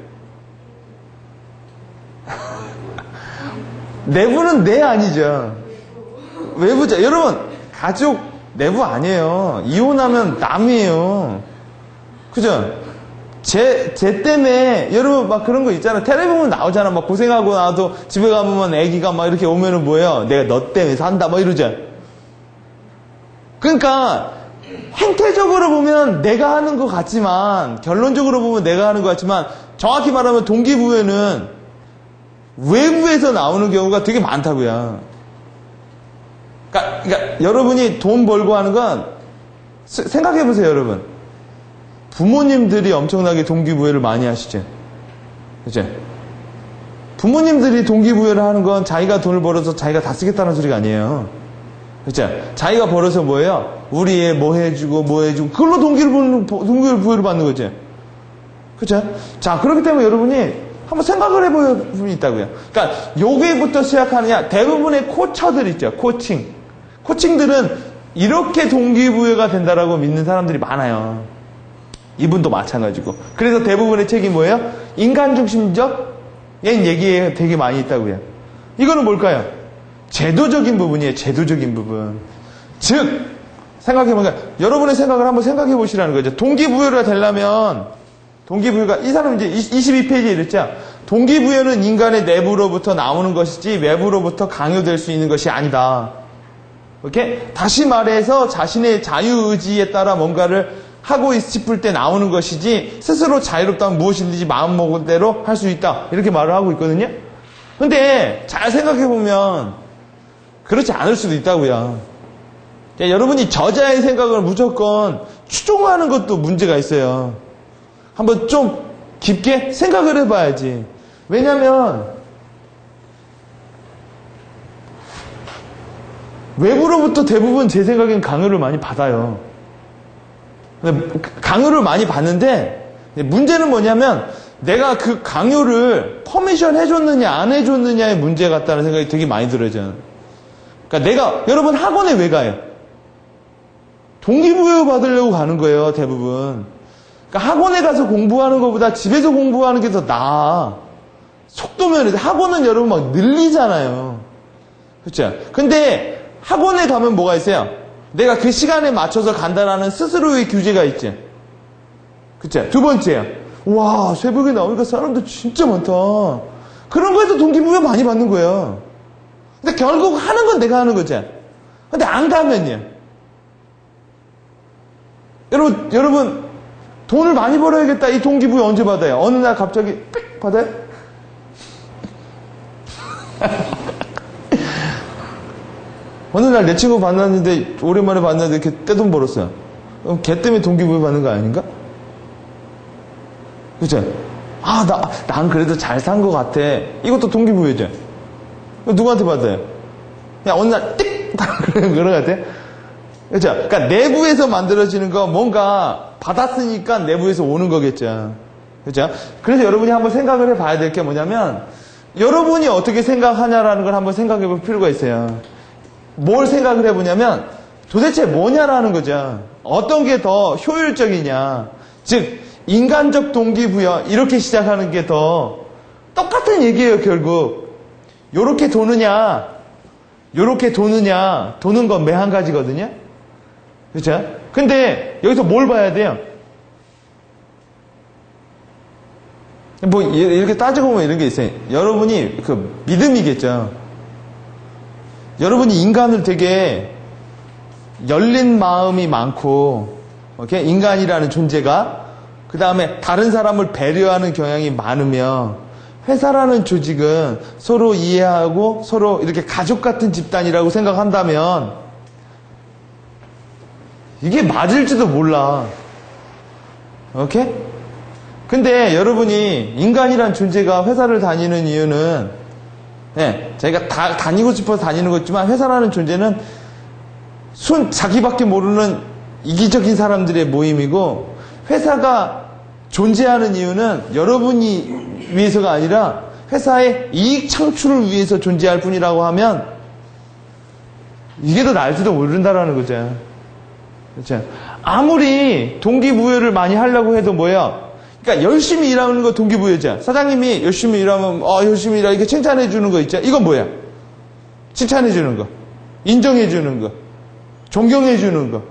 내부는 내 아니죠. 외부죠. 여러분, 가족 내부 아니에요. 이혼하면 남이에요. 그죠? 쟤 때문에, 여러분 막 그런 거 있잖아. 텔레비 보면 나오잖아. 막 고생하고 나도 집에 가보면 애기가 막 이렇게 오면은 뭐예요? 내가 너 때문에 산다. 막 이러죠. 그러니까, 행태적으로 보면 내가 하는 것 같지만, 결론적으로 보면 내가 하는 것 같지만, 정확히 말하면 동기부여는 외부에서 나오는 경우가 되게 많다고요. 그러니까 여러분이 돈 벌고 하는 건, 생각해 보세요, 여러분. 부모님들이 엄청나게 동기부여를 많이 하시죠. 그죠? 부모님들이 동기부여를 하는 건 자기가 돈을 벌어서 자기가 다 쓰겠다는 소리가 아니에요. 그죠? 자기가 벌어서 뭐예요? 우리 애 뭐 해주고, 그걸로 동기부여를 받는 거죠. 그죠? 자, 그렇기 때문에 여러분이 한번 생각을 해볼 분이 있다고요. 그러니까, 여기부터 시작하느냐, 대부분의 코처들 있죠. 코칭들은 이렇게 동기부여가 된다라고 믿는 사람들이 많아요. 이분도 마찬가지고. 그래서 대부분의 책이 뭐예요? 인간중심적 얘기에 되게 많이 있다고요. 이거는 뭘까요? 제도적인 부분이에요. 제도적인 부분. 즉, 생각해보니까 여러분의 생각을 한번 생각해 보시라는 거죠. 동기부여가 되려면 동기부여가 이 사람 이제 22페이지에 이랬죠. 동기부여는 인간의 내부로부터 나오는 것이지 외부로부터 강요될 수 있는 것이 아니다. 이렇게 다시 말해서 자신의 자유의지에 따라 뭔가를 하고 싶을 때 나오는 것이지 스스로 자유롭다면 무엇이든지 마음먹은 대로 할 수 있다. 이렇게 말을 하고 있거든요. 근데 잘 생각해보면 그렇지 않을 수도 있다고요. 자, 여러분이 저자의 생각을 무조건 추종하는 것도 문제가 있어요. 한번 좀 깊게 생각을 해봐야지. 왜냐면 외부로부터 대부분 제 생각엔 강요를 많이 받아요. 강요를 많이 받는데 문제는 뭐냐면 내가 그 강요를 퍼미션 해줬느냐 안 해줬느냐의 문제 같다는 생각이 되게 많이 들어요. 저는. 그러니까 여러분 학원에 왜 가요? 동기부여 받으려고 가는 거예요. 대부분. 그러니까 학원에 가서 공부하는 것보다 집에서 공부하는 게 더 나아. 속도면 학원은 여러분 막 늘리잖아요. 그렇죠? 근데 학원에 가면 뭐가 있어요? 내가 그 시간에 맞춰서 간다라는 스스로의 규제가 있지. 그쵸? 두 번째요. 와, 새벽에 나오니까 사람들 진짜 많다. 그런 거에서 동기부여 많이 받는 거예요. 근데 결국 하는 건 내가 하는 거지. 근데 안 가면요. 여러분, 돈을 많이 벌어야겠다. 이 동기부여 언제 받아요? 어느 날 갑자기 삑 받아요? 어느 날 내 친구 만났는데 오랜만에 봤는데 이렇게 떼돈 벌었어요. 그럼 걔 때문에 동기부여 받는 거 아닌가? 그죠? 아, 난 그래도 잘 산 것 같아. 이것도 동기부여죠. 누구한테 받아요? 그냥 어느 날 띡! 그런 것 같아. 그죠? 그러니까 내부에서 만들어지는 거 뭔가 받았으니까 내부에서 오는 거겠죠. 그죠? 그래서 여러분이 한번 생각을 해봐야 될 게 뭐냐면 여러분이 어떻게 생각하냐라는 걸 한번 생각해 볼 필요가 있어요. 뭘 생각을 해보냐면 도대체 뭐냐라는 거죠. 어떤 게 더 효율적이냐. 즉 인간적 동기부여 이렇게 시작하는 게 더 똑같은 얘기예요. 결국 요렇게 도느냐 요렇게 도느냐 도는 건 매 한 가지거든요. 그렇죠? 근데 여기서 뭘 봐야 돼요? 뭐 이렇게 따지고 보면 이런 게 있어요. 여러분이 그 믿음이겠죠. 여러분이 인간을 되게 열린 마음이 많고, 오케이? 인간이라는 존재가 그 다음에 다른 사람을 배려하는 경향이 많으며 회사라는 조직은 서로 이해하고 서로 이렇게 가족 같은 집단이라고 생각한다면 이게 맞을지도 몰라. 오케이? 근데 여러분이 인간이란 존재가 회사를 다니는 이유는 자기가 다니고 싶어서 다니는 거지만 회사라는 존재는 자기밖에 모르는 이기적인 사람들의 모임이고 회사가 존재하는 이유는 여러분이 위해서가 아니라 회사의 이익 창출을 위해서 존재할 뿐이라고 하면 이게 더 나을지도 모른다라는 거죠. 그렇죠? 아무리 동기부여를 많이 하려고 해도 뭐야? 그러니까 열심히 일하는 거 동기부여죠. 사장님이 열심히 일하면 열심히 일하 이렇게 칭찬해 주는 거 있죠. 이건 뭐야? 칭찬해 주는 거, 인정해 주는 거, 존경해 주는 거.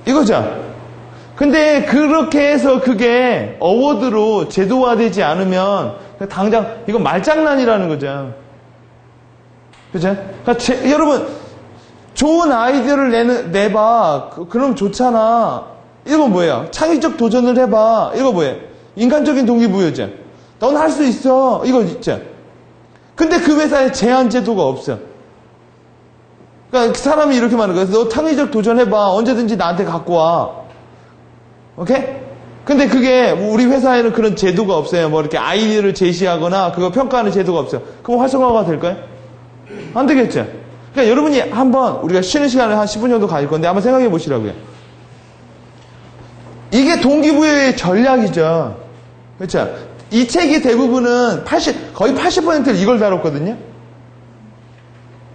이거죠. 근데 그렇게 해서 그게 어워드로 제도화되지 않으면 당장 이건 말장난이라는 거죠. 그죠? 그러니까 여러분 좋은 아이디어를 내봐. 그럼 좋잖아. 이건 뭐예요? 창의적 도전을 해봐. 이거 뭐예요? 인간적인 동기부여죠. 넌 할 수 있어. 이거 있죠. 근데 그 회사에 제한 제도가 없어. 그러니까 사람이 이렇게 말하는 거예요. 너 창의적 도전해봐. 언제든지 나한테 갖고 와. 오케이? 근데 그게 우리 회사에는 그런 제도가 없어요. 뭐 이렇게 아이디어를 제시하거나 그거 평가하는 제도가 없어요. 그럼 활성화가 될까요? 안 되겠죠. 그러니까 여러분이 한번 우리가 쉬는 시간을 한 10분 정도 가질 건데 한번 생각해 보시라고요. 이게 동기부여의 전략이죠. 그렇죠? 이 책의 대부분은 거의 80%를 이걸 다뤘거든요.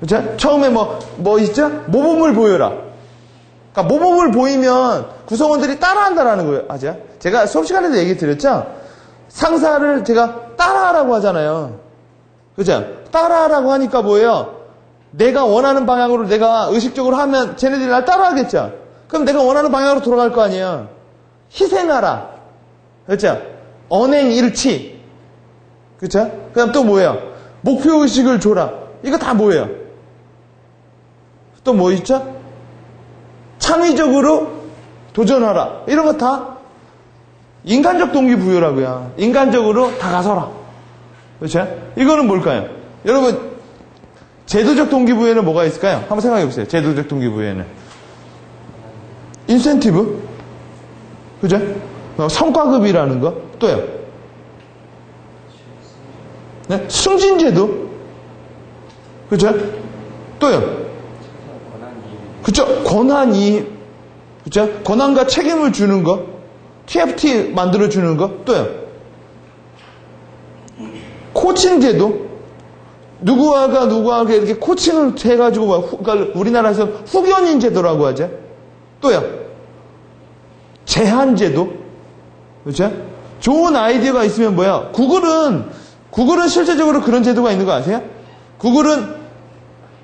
그렇죠? 처음에 뭐 있죠? 모범을 보여라. 그러니까 모범을 보이면 구성원들이 따라한다라는 거예요. 아죠? 제가 수업 시간에도 얘기 드렸죠? 상사를 제가 따라하라고 하잖아요. 그죠? 따라하라고 하니까 뭐예요? 내가 원하는 방향으로 내가 의식적으로 하면 쟤네들이 날 따라하겠죠? 그럼 내가 원하는 방향으로 돌아갈 거 아니에요. 희생하라. 그렇죠? 언행일치. 그렇죠? 그 다음 또 뭐예요? 목표의식을 줘라. 이거 다 뭐예요? 또 뭐 있죠? 창의적으로 도전하라. 이런 거 다 인간적 동기부여라고요. 인간적으로 다가서라. 그렇죠? 이거는 뭘까요? 여러분 제도적 동기부여는 뭐가 있을까요? 한번 생각해 보세요. 제도적 동기부여는. 인센티브? 그죠? 성과급이라는 거. 또요. 네? 승진제도? 그죠? 또요. 그죠? 권한이입. 그죠? 권한과 책임을 주는 거. TFT 만들어주는 거. 또요. 코칭제도. 누구와 이렇게 코칭을 해가지고, 그러니까 우리나라에서 후견인 제도라고 하죠. 또요. 제한제도. 그죠? 좋은 아이디어가 있으면 뭐야? 구글은 실제적으로 그런 제도가 있는 거 아세요? 구글은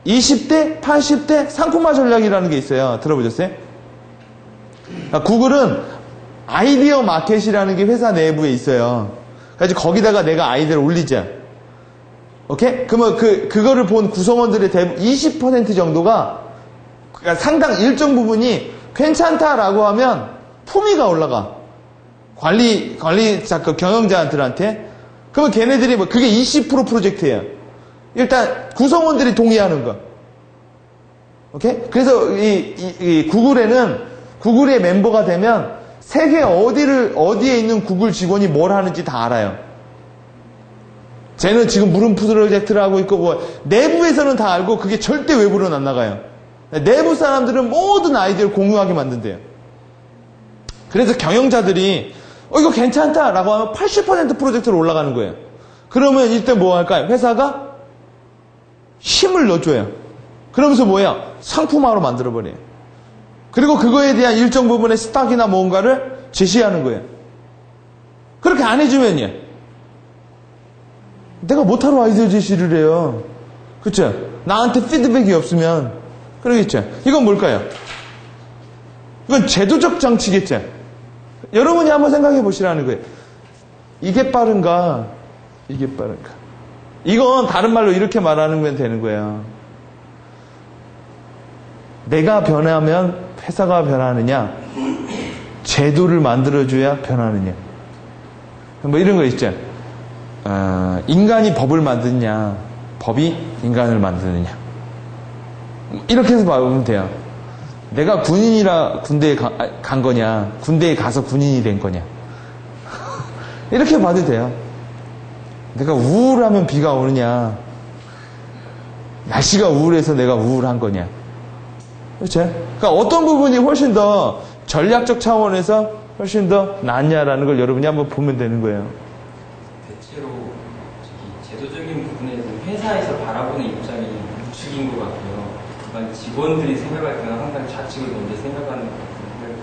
20대, 80대 상품화 전략이라는 게 있어요. 들어보셨어요? 그러니까 구글은 아이디어 마켓이라는 게 회사 내부에 있어요. 그래서 거기다가 내가 아이디어를 올리자. 오케이? 그러면 그거를 본 구성원들의 대부분 20% 정도가 그러니까 상당 일정 부분이 괜찮다라고 하면 품위가 올라가. 관리자, 경영자들한테. 그러면 걔네들이 그게 20% 프로젝트예요. 일단 구성원들이 동의하는 거. 오케이? 그래서 이 구글의 멤버가 되면 세계 어디에 있는 구글 직원이 뭘 하는지 다 알아요. 쟤는 지금 무슨 프로젝트를 하고 있고 내부에서는 다 알고 그게 절대 외부로는 안 나가요. 내부 사람들은 모든 아이디어를 공유하게 만든대요. 그래서 경영자들이 이거 괜찮다라고 하면 80% 프로젝트로 올라가는 거예요. 그러면 이때 뭐 할까요? 회사가 힘을 넣어줘요. 그러면서 뭐야? 상품화로 만들어버려요. 그리고 그거에 대한 일정 부분의 스탁이나 뭔가를 제시하는 거예요. 그렇게 안 해주면요. 내가 못하러 아이디어 제시를 해요. 그쵸? 나한테 피드백이 없으면. 그러겠죠? 이건 뭘까요? 이건 제도적 장치겠죠? 여러분이 한번 생각해 보시라는 거예요. 이게 빠른가? 이게 빠른가? 이건 다른 말로 이렇게 말하면 되는 거예요. 내가 변하면 회사가 변하느냐? 제도를 만들어줘야 변하느냐? 뭐 이런 거 있죠? 인간이 법을 만드느냐? 법이 인간을 만드느냐? 이렇게 해서 봐보면 돼요. 내가 군인이라 군대에 간 거냐? 군대에 가서 군인이 된 거냐? 이렇게 봐도 돼요. 내가 우울하면 비가 오느냐? 날씨가 우울해서 내가 우울한 거냐? 그렇죠? 그러니까 어떤 부분이 훨씬 더 전략적 차원에서 훨씬 더 낫냐라는 걸 여러분이 한번 보면 되는 거예요. 대체로 제도적인 부분에서 회사에서 바라보는 입장이 우측인 것 같고요. 직원들이 생각할 때는 항상 좌측을 먼저 생각하는 것 같은데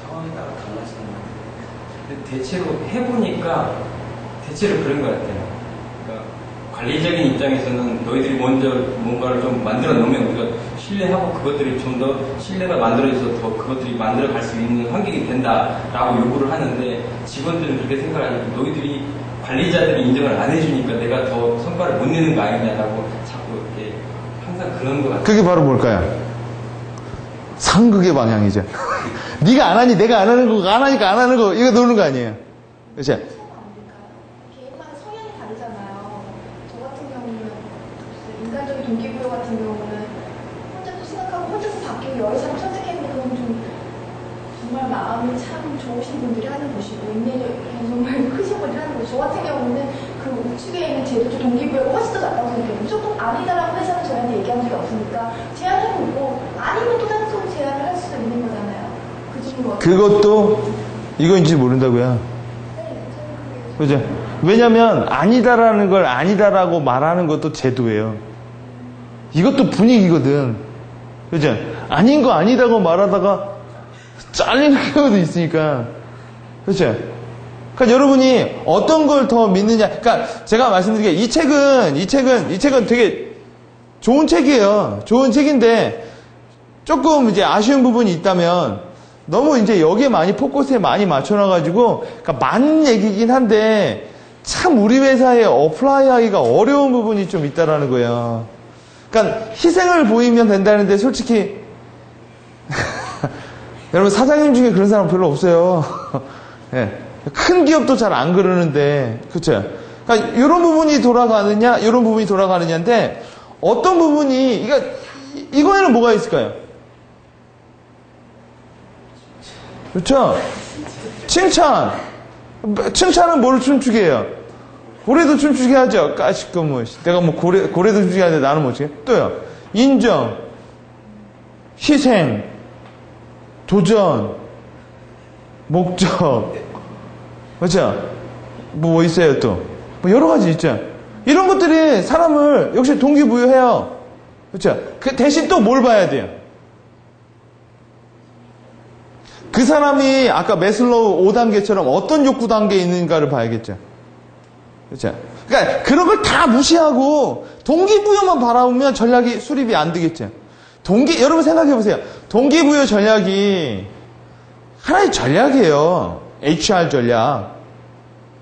상황에 따라 달라지는 것 같아요. 근데 대체로 해보니까 대체로 그런 것 같아요. 그러니까 관리적인 입장에서는 너희들이 먼저 뭔가를 좀 만들어 놓으면 우리가 신뢰하고 그것들이 좀 더 신뢰가 만들어져서 더 그것들이 만들어갈 수 있는 환경이 된다라고 요구를 하는데 직원들은 그렇게 생각하니까 너희들이 관리자들이 인정을 안 해주니까 내가 더 성과를 못 내는 거 아니냐라고 자꾸 이렇게 항상 그런 것 같아요. 그게 바로 뭘까요? 상극의 방향이죠. 네가 안 하니 내가 안 하는 거, 안 하니까 안 하는 거 이거 노는 거 아니에요. 그렇죠? 개인마다 성향이 다르잖아요. 저 같은 경우는 인간적인 동기부여 같은 경우는 혼자서 생각하고 혼자서 바뀌고 여러 사람 선택했는데 그건 좀 정말 마음이 참 좋으신 분들이 하는 것이고 인내력이 정말 크신 분들이 하는 것이고 저 같은 경우는 그 우측에 있는 제도적 동기부여가 훨씬 더 낫다고 생각해요. 무조건 아니다라고 회사는 저희한테 얘기한 적이 없으니까 제안해보고 아니면 또 다른 쪽 제안을 할 수도 있는 거잖아요. 그 중에 그것도 이건지 모른다고요. 그죠? 왜냐면 아니다라는 걸 아니다라고 말하는 것도 제도예요. 이것도 분위기거든. 그죠? 아닌 거 아니다고 말하다가 잘리는 경우도 있으니까. 그렇죠? 그러니까 여러분이 어떤 걸 더 믿느냐. 그러니까 제가 말씀드린 게 이 책은 되게 좋은 책이에요. 좋은 책인데 조금 이제 아쉬운 부분이 있다면 너무 이제 여기에 많이 포커스에 많이 맞춰놔가지고 그러니까 맞는 얘기긴 한데 참 우리 회사에 어플라이하기가 어려운 부분이 좀 있다라는 거예요. 그러니까 희생을 보이면 된다는데 솔직히 여러분 사장님 중에 그런 사람 별로 없어요. 네. 큰 기업도 잘 안 그러는데 그렇죠? 그러니까 이런 부분이 돌아가느냐 이런 부분이 돌아가느냐인데 어떤 부분이, 이거에는 뭐가 있을까요? 그렇죠? 칭찬. 칭찬은 뭘 춤추게 해요? 고래도 춤추게 하죠. 까짓거 뭐. 내가 뭐 고래도 춤추게 하는데 나는 뭐 어떻게? 또요. 인정. 희생. 도전. 목적. 그렇죠? 뭐 있어요 또? 뭐 여러 가지 있죠. 이런 것들이 사람을 역시 동기부여해요. 그렇죠? 그 대신 또 뭘 봐야 돼요? 그 사람이 아까 매슬로우 5단계처럼 어떤 욕구 단계에 있는가를 봐야겠죠. 그렇죠? 그러니까 그런 걸 다 무시하고 동기부여만 바라보면 전략이 수립이 안 되겠죠. 여러분 생각해 보세요. 동기부여 전략이 하나의 전략이에요. HR 전략.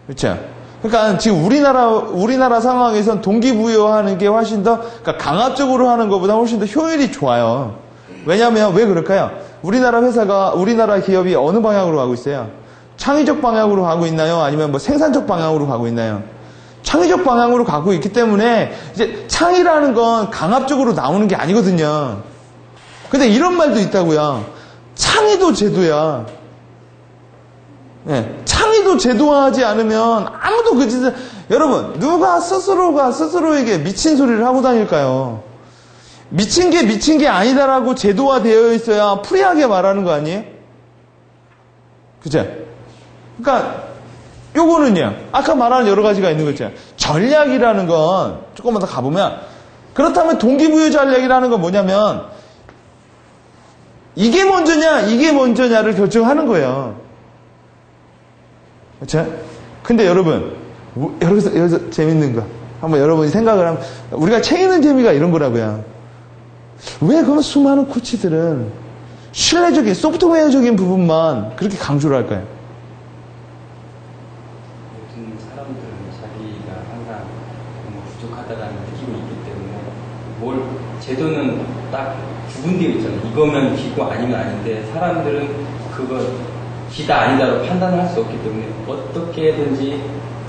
그렇죠? 그러니까 지금 우리나라 상황에선 동기부여하는 게 훨씬 더, 그러니까 강압적으로 하는 것보다 훨씬 더 효율이 좋아요. 왜냐하면 왜 그럴까요? 우리나라 기업이 어느 방향으로 가고 있어요? 창의적 방향으로 가고 있나요? 아니면 뭐 생산적 방향으로 가고 있나요? 창의적 방향으로 가고 있기 때문에 이제 창의라는 건 강압적으로 나오는 게 아니거든요. 근데 이런 말도 있다고요. 창의도 제도야. 네, 창의도 제도화하지 않으면 아무도 그 짓을, 여러분, 누가 스스로에게 미친 소리를 하고 다닐까요? 미친 게 아니다라고 제도화되어 있어야 프리하게 말하는 거 아니에요? 그죠? 그러니까 요거는요, 아까 말하는 여러 가지가 있는 거죠. 전략이라는 건 조금만 더 가보면, 그렇다면 동기부여 전략이라는 건 뭐냐면 이게 먼저냐를 결정하는 거예요. 그렇죠? 근데 여러분, 여기서 재밌는 거 한번 여러분이 생각을 하면, 우리가 책 읽는 재미가 이런 거라고요. 왜 그러면 수많은 코치들은 신뢰적인 소프트웨어적인 부분만 그렇게 강조를 할까요? 모든 사람들은 자기가 항상 뭔가 부족하다는 느낌이 있기 때문에 뭘 제도는 딱 구분되어 있잖아요. 이거면 기고 아니면 아닌데 사람들은 그거 기다 아니다로 판단을 할 수 없기 때문에 어떻게든지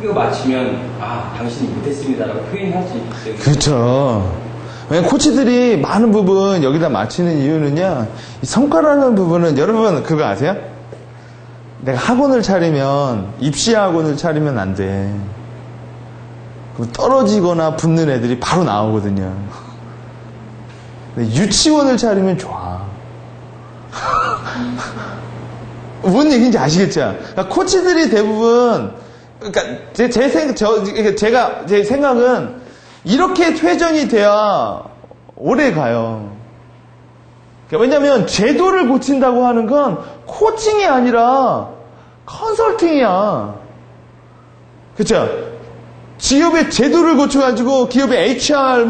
이거 맞추면 당신이 못했습니다라고 표현할 수 있기 때문에. 그렇죠. 왜냐면 코치들이 많은 부분 여기다 맞추는 이유는요, 이 성과라는 부분은, 여러분 그거 아세요? 내가 학원을 차리면, 입시 학원을 차리면 안 돼. 그럼 떨어지거나 붙는 애들이 바로 나오거든요. 근데 유치원을 차리면 좋아. 뭔 얘기인지 아시겠죠? 그러니까 코치들이 대부분, 그러니까 제 생각은 이렇게 회전이 돼야 오래 가요. 왜냐면 제도를 고친다고 하는 건 코칭이 아니라 컨설팅이야. 그렇죠? 기업의 제도를 고쳐가지고 기업의 HR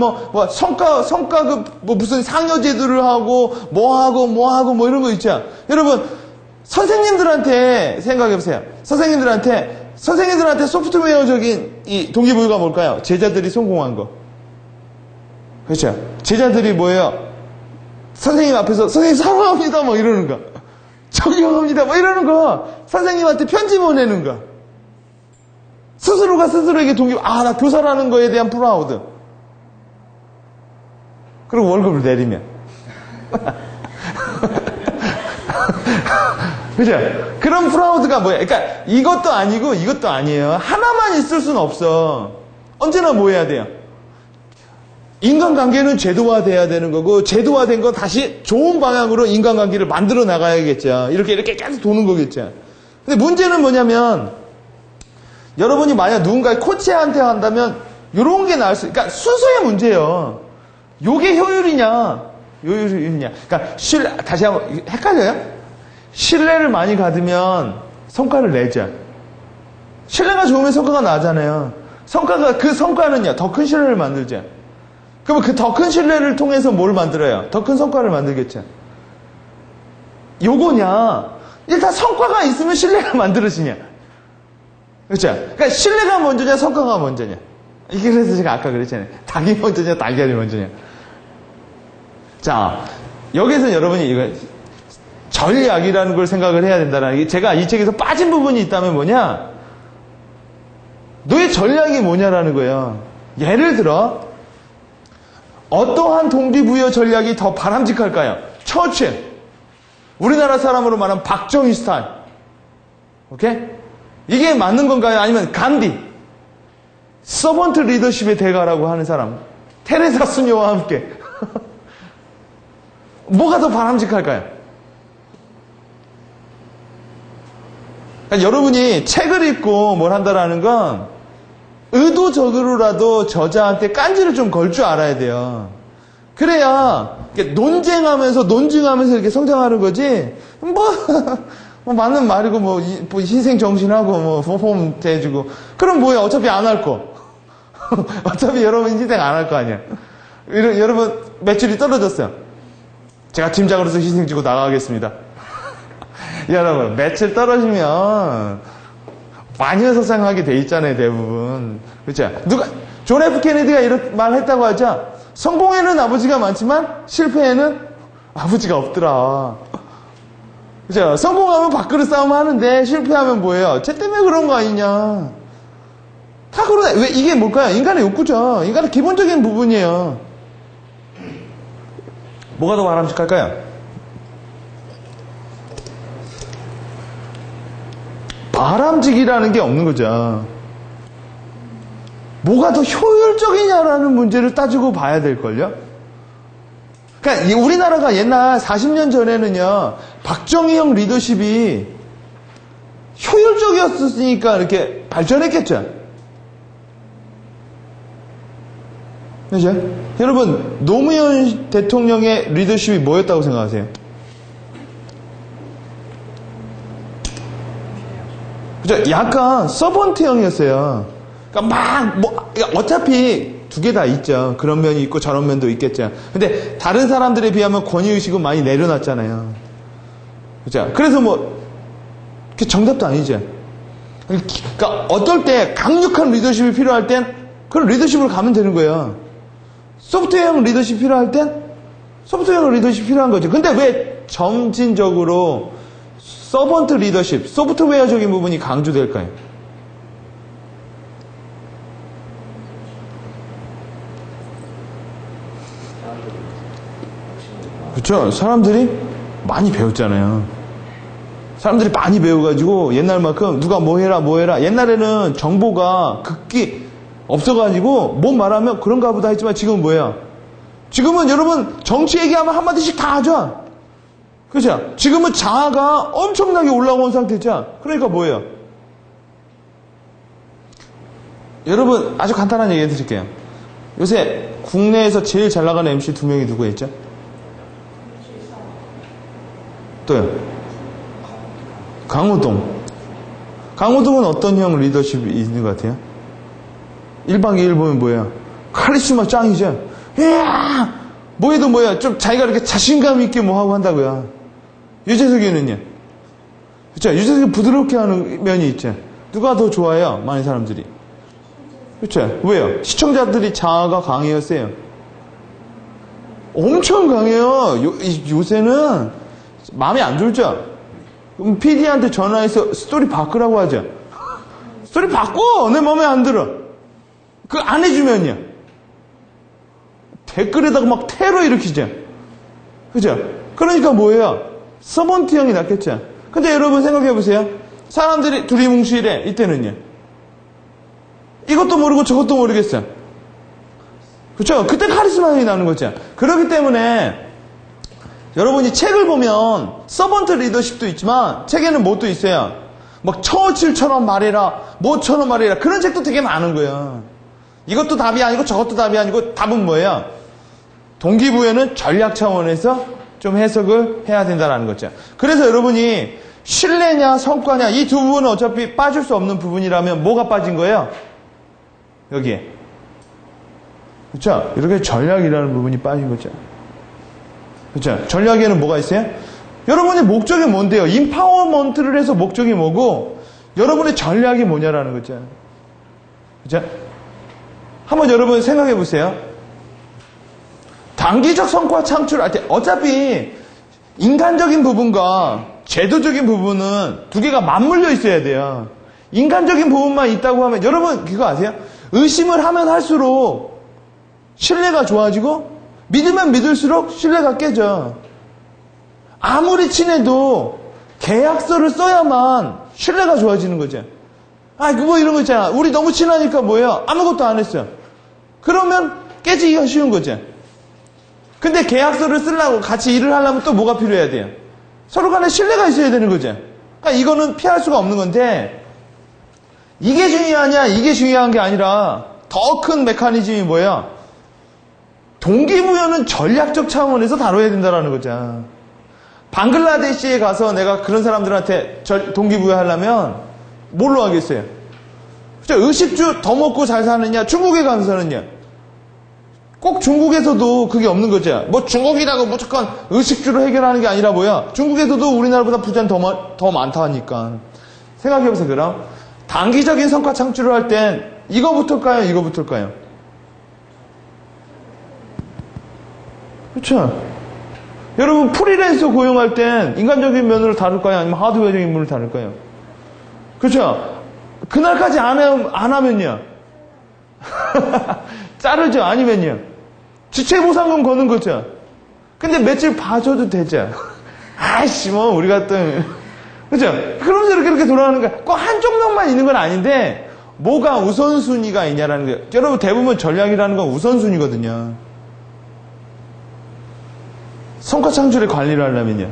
성과급 무슨 상여 제도를 하고 뭐 이런 거 있죠. 여러분, 선생님들한테 생각해보세요. 선생님들한테 소프트웨어적인 이 동기부여가 뭘까요? 제자들이 성공한 거. 그렇죠? 제자들이 뭐예요? 선생님 앞에서 선생님 사랑합니다 뭐 이러는 거. 존경합니다 뭐 이러는 거. 선생님한테 편지 보내는 거. 스스로가 스스로에게 나 교사라는 거에 대한 프라우드. 그리고 월급을 내리면. 그죠? 그런 프라우드가 뭐야? 그러니까 이것도 아니고 이것도 아니에요. 하나만 있을 수는 없어. 언제나 뭐 해야 돼요? 인간관계는 제도화돼야 되는 거고, 제도화된 거 다시 좋은 방향으로 인간관계를 만들어 나가야겠죠. 이렇게 계속 도는 거겠죠. 근데 문제는 뭐냐면, 여러분이 만약 누군가의 코치한테 한다면 이런 게 나을 수, 그러니까 순서의 문제예요. 요게 효율이냐? 그러니까 다시 한번 헷갈려요? 신뢰를 많이 받으면 성과를 내죠. 신뢰가 좋으면 성과가 나잖아요. 그 성과는요, 더 큰 신뢰를 만들죠. 그러면 그 더 큰 신뢰를 통해서 뭘 만들어요? 더 큰 성과를 만들겠죠. 요거냐? 일단 성과가 있으면 신뢰가 만들어지냐? 그렇죠? 그러니까 신뢰가 먼저냐, 성과가 먼저냐? 이게 그래서 제가 아까 그랬잖아요. 닭이 먼저냐, 달걀이 먼저냐? 자, 여기서 여러분이 이거 전략이라는 걸 생각을 해야 된다는 게, 제가 이 책에서 빠진 부분이 있다면 뭐냐? 너의 전략이 뭐냐라는 거예요. 예를 들어 어떠한 동기부여 전략이 더 바람직할까요? 처칠. 우리나라 사람으로 말하면 박정희 스타일. 오케이? 이게 맞는 건가요? 아니면 간디. 서번트 리더십의 대가라고 하는 사람. 테레사 수녀와 함께. 뭐가 더 바람직할까요? 그러니까 여러분이 책을 읽고 뭘 한다라는 건 의도적으로라도 저자한테 깐지를 좀 걸 줄 알아야 돼요. 그래야 논쟁하면서 논증하면서 이렇게 성장하는 거지. 뭐 맞는 말이고 뭐 희생 정신하고 뭐 보험 대주고 그럼 뭐야? 어차피 안 할 거. 어차피 여러분 희생 안 할 거 아니야. 여러분 매출이 떨어졌어요. 제가 팀장으로서 희생지고 나가겠습니다. 여러분 매출 떨어지면 마녀서상하게 돼 있잖아요, 대부분. 그렇죠? 존 F 케네디가 이런 말 했다고 하죠. 성공에는 아버지가 많지만 실패에는 아버지가 없더라. 그렇죠? 성공하면 밥그릇 싸움 하는데 실패하면 뭐예요? 쟤 때문에 그런 거 아니냐. 다 그러네. 왜 이게 뭘까요? 인간의 욕구죠. 인간의 기본적인 부분이에요. 뭐가 더 바람직할까요? 바람직이라는 게 없는 거죠. 뭐가 더 효율적이냐라는 문제를 따지고 봐야 될걸요? 그러니까 우리나라가 옛날 40년 전에는요, 박정희 형 리더십이 효율적이었으니까 이렇게 발전했겠죠. 그죠? 여러분, 노무현 대통령의 리더십이 뭐였다고 생각하세요? 그죠? 약간 서번트형이었어요. 그러니까 어차피 두 개 다 있죠. 그런 면이 있고 저런 면도 있겠죠. 근데 다른 사람들에 비하면 권위의식은 많이 내려놨잖아요. 그죠? 그래서 그 정답도 아니죠. 그러니까 어떨 때 강력한 리더십이 필요할 땐 그런 리더십으로 가면 되는 거예요. 소프트웨어형 리더십 필요할 땐 소프트웨어형 리더십 필요한 거죠. 근데 왜 점진적으로 서번트 리더십, 소프트웨어적인 부분이 강조될까요? 그렇죠. 사람들이 많이 배웠잖아요. 사람들이 많이 배워가지고 옛날만큼 누가 뭐 해라 옛날에는 정보가 극히 없어가지고 뭐 말하면 그런가 보다 했지만 지금은 뭐예요? 지금은 여러분 정치 얘기하면 한마디씩 다 하죠. 그렇죠? 지금은 자아가 엄청나게 올라온 상태죠. 그러니까 뭐예요? 여러분 아주 간단한 얘기 해드릴게요. 요새 국내에서 제일 잘 나가는 MC 2명이 누구였죠? 또요? 강호동. 강호동은 어떤 형 리더십이 있는 것 같아요? 1박 2일 보면 뭐예요? 카리스마 짱이죠? 이야! 뭐해도 뭐야? 좀 자기가 이렇게 자신감 있게 뭐 하고 한다고요. 유재석이는요? 그쵸? 유재석이 부드럽게 하는 면이 있죠. 누가 더 좋아해요? 많은 사람들이. 그쵸? 왜요? 시청자들이 자아가 강해였어요. 엄청 강해요. 요새는 마음에 안 들죠? 그럼 PD한테 전화해서 스토리 바꾸라고 하죠. 스토리 바꿔! 내 마음에 안 들어. 그거 안 해주면요. 댓글에다가 막 테러 일으키죠. 그죠? 그러니까 뭐예요? 서번트 형이 낫겠죠. 근데 여러분 생각해보세요. 사람들이 두리뭉실해. 이때는요. 이것도 모르고 저것도 모르겠어요. 그렇죠? 그때 카리스마 형이 나는 거죠. 그렇기 때문에 여러분이 책을 보면 서번트 리더십도 있지만 책에는 뭣도 있어요. 막 처칠처럼 말해라, 뭐처럼 말해라. 그런 책도 되게 많은 거예요. 이것도 답이 아니고 저것도 답이 아니고 답은 뭐예요? 동기부여는 전략 차원에서 좀 해석을 해야 된다는 거죠. 그래서 여러분이 신뢰냐 성과냐 이 두 부분은 어차피 빠질 수 없는 부분이라면 뭐가 빠진 거예요? 여기에. 그렇죠? 이렇게 전략이라는 부분이 빠진 거죠. 그렇죠? 전략에는 뭐가 있어요? 여러분의 목적이 뭔데요? 임파워먼트를 해서 목적이 뭐고 여러분의 전략이 뭐냐라는 거죠. 그렇죠? 한번 여러분 생각해 보세요. 단기적 성과 창출할 때 어차피 인간적인 부분과 제도적인 부분은 두 개가 맞물려 있어야 돼요. 인간적인 부분만 있다고 하면 여러분 그거 아세요? 의심을 하면 할수록 신뢰가 좋아지고 믿으면 믿을수록 신뢰가 깨져. 아무리 친해도 계약서를 써야만 신뢰가 좋아지는 거지. 뭐 이런 거 있잖아. 우리 너무 친하니까 뭐야? 아무것도 안 했어. 그러면 깨지기가 쉬운 거지. 근데 계약서를 쓰려고 같이 일을 하려면 또 뭐가 필요해야 돼요? 서로 간에 신뢰가 있어야 되는 거지. 그러니까 이거는 피할 수가 없는 건데, 이게 중요하냐, 이게 중요한 게 아니라 더 큰 메커니즘이 뭐야? 동기부여는 전략적 차원에서 다뤄야 된다는 거죠. 방글라데시에 가서 내가 그런 사람들한테 동기부여하려면 뭘로 하겠어요? 의식주 더 먹고 잘 사느냐, 중국에 가서는요? 꼭 중국에서도 그게 없는 거죠. 뭐 중국이라고 무조건 의식주로 해결하는 게 아니라 뭐야? 중국에서도 우리나라보다 부자는 더 많다 하니까. 생각해보세요, 그럼. 단기적인 성과 창출을 할 땐 이거 붙을까요? 이거 붙을까요? 그렇죠? 여러분 프리랜서 고용할 땐 인간적인 면으로 다룰까요? 아니면 하드웨어적인 면으로 다룰까요? 그렇죠? 그날까지 안 하면요. 자르죠. 아니면요. 지체보상금 거는 거죠. 근데 며칠 봐줘도 되죠. 아이씨 뭐 우리가 또 그죠? 그러면서 이렇게 돌아가는 거야. 꼭 한쪽 면만 있는 건 아닌데 뭐가 우선순위가 있냐라는 거예요. 여러분 대부분 전략이라는 건 우선순위거든요. 성과 창출의 관리를 하려면요.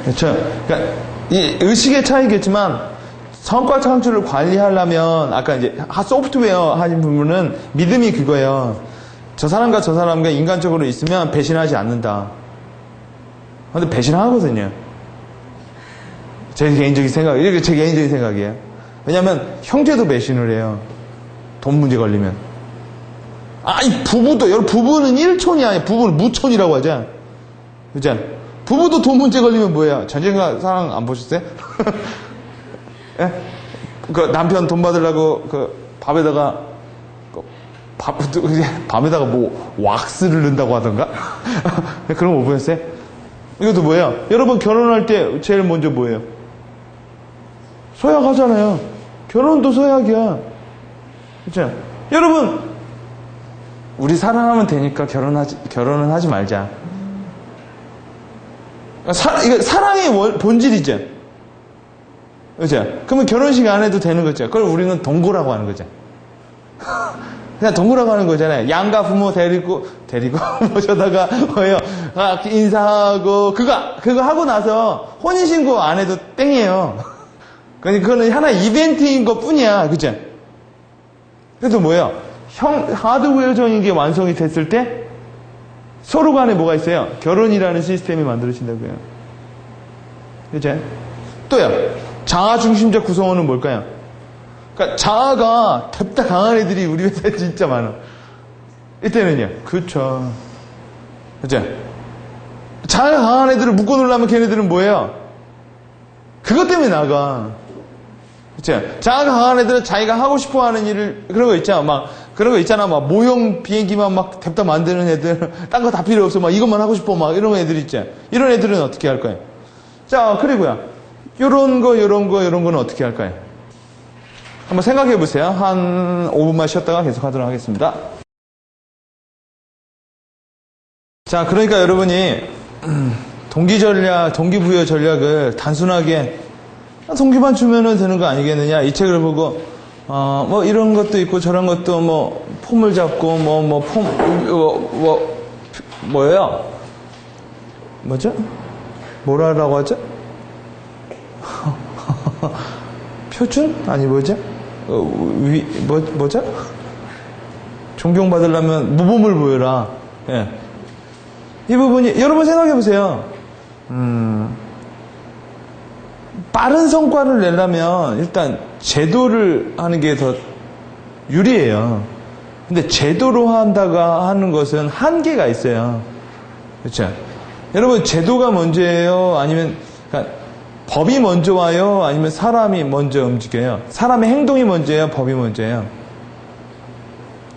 그렇죠. 그러니까 이 의식의 차이겠지만 성과 창출을 관리하려면 아까 이제 소프트웨어 하신 부분은 믿음이 그거예요. 저 사람과 저 사람과 인간적으로 있으면 배신하지 않는다. 근데 배신하거든요. 제 개인적인 생각, 이게 제 개인적인 생각이에요. 왜냐면 형제도 배신을 해요. 돈 문제 걸리면. 이 부부도, 여러분 부부는 일촌이 부부는 무촌이라고 하죠. 그죠? 부부도 돈 문제 걸리면 뭐예요? 전쟁과 사랑 안 보셨어요? 예? 그 남편 돈 받으려고 그 밥에다가 밤에다가 뭐 왁스를 넣는다고 하던가? 그런 거 못 보셨어요? 이것도 뭐예요? 여러분 결혼할 때 제일 먼저 뭐예요? 서약하잖아요. 결혼도 서약이야. 그렇죠? 여러분 우리 사랑하면 되니까 결혼은 하지 말자. 이거 사랑의 본질이죠. 그죠? 그러면 결혼식 안 해도 되는 거죠. 그걸 우리는 동거라고 하는 거죠. 그냥 동거라고 하는 거잖아요. 양가 부모 데리고 모셔다가 뭐예요? 인사하고 그거 하고 나서 혼인신고 안 해도 땡이에요. 그거는 하나의 이벤트인 것 뿐이야. 그죠? 그래서 뭐예요? 하드웨어적인 게 완성이 됐을 때 서로 간에 뭐가 있어요? 결혼이라는 시스템이 만들어진다고요. 그죠? 또요. 자아 중심적 구성원은 뭘까요? 그러니까 자아가 덥다 강한 애들이 우리 회사에 진짜 많아. 이때는요. 그렇죠. 그죠? 자아가 강한 애들을 묶어놓으려면 걔네들은 뭐예요? 그것 때문에 나가. 그쵸? 자아가 강한 애들은 자기가 하고 싶어 하는 일을, 그런 거 있잖아. 막 모형 비행기만 막 냅다 만드는 애들, 딴 거 다 필요 없어. 막 이것만 하고 싶어. 막 이런 애들 있죠. 이런 애들은 어떻게 할까요? 자, 그리고요. 요런 거는 어떻게 할까요? 한번 생각해 보세요. 한 5분만 쉬었다가 계속 하도록 하겠습니다. 자, 그러니까 여러분이 동기부여 전략을 단순하게 동기만 주면은 되는 거 아니겠느냐. 이 책을 보고 뭐 이런 것도 있고 저런 것도 뭐 폼을 잡고 뭐예요? 뭐죠? 뭐라고 하죠? 표준? 아니 뭐죠? 뭐죠? 존경받으려면 모범을 보여라. 예. 이 부분이 여러분 생각해 보세요. 빠른 성과를 내려면 일단 제도를 하는 게 더 유리해요. 근데 제도로 한다가 하는 것은 한계가 있어요. 그렇죠? 여러분 제도가 먼저예요? 아니면 그러니까 법이 먼저 와요? 아니면 사람이 먼저 움직여요? 사람의 행동이 먼저예요? 법이 먼저예요?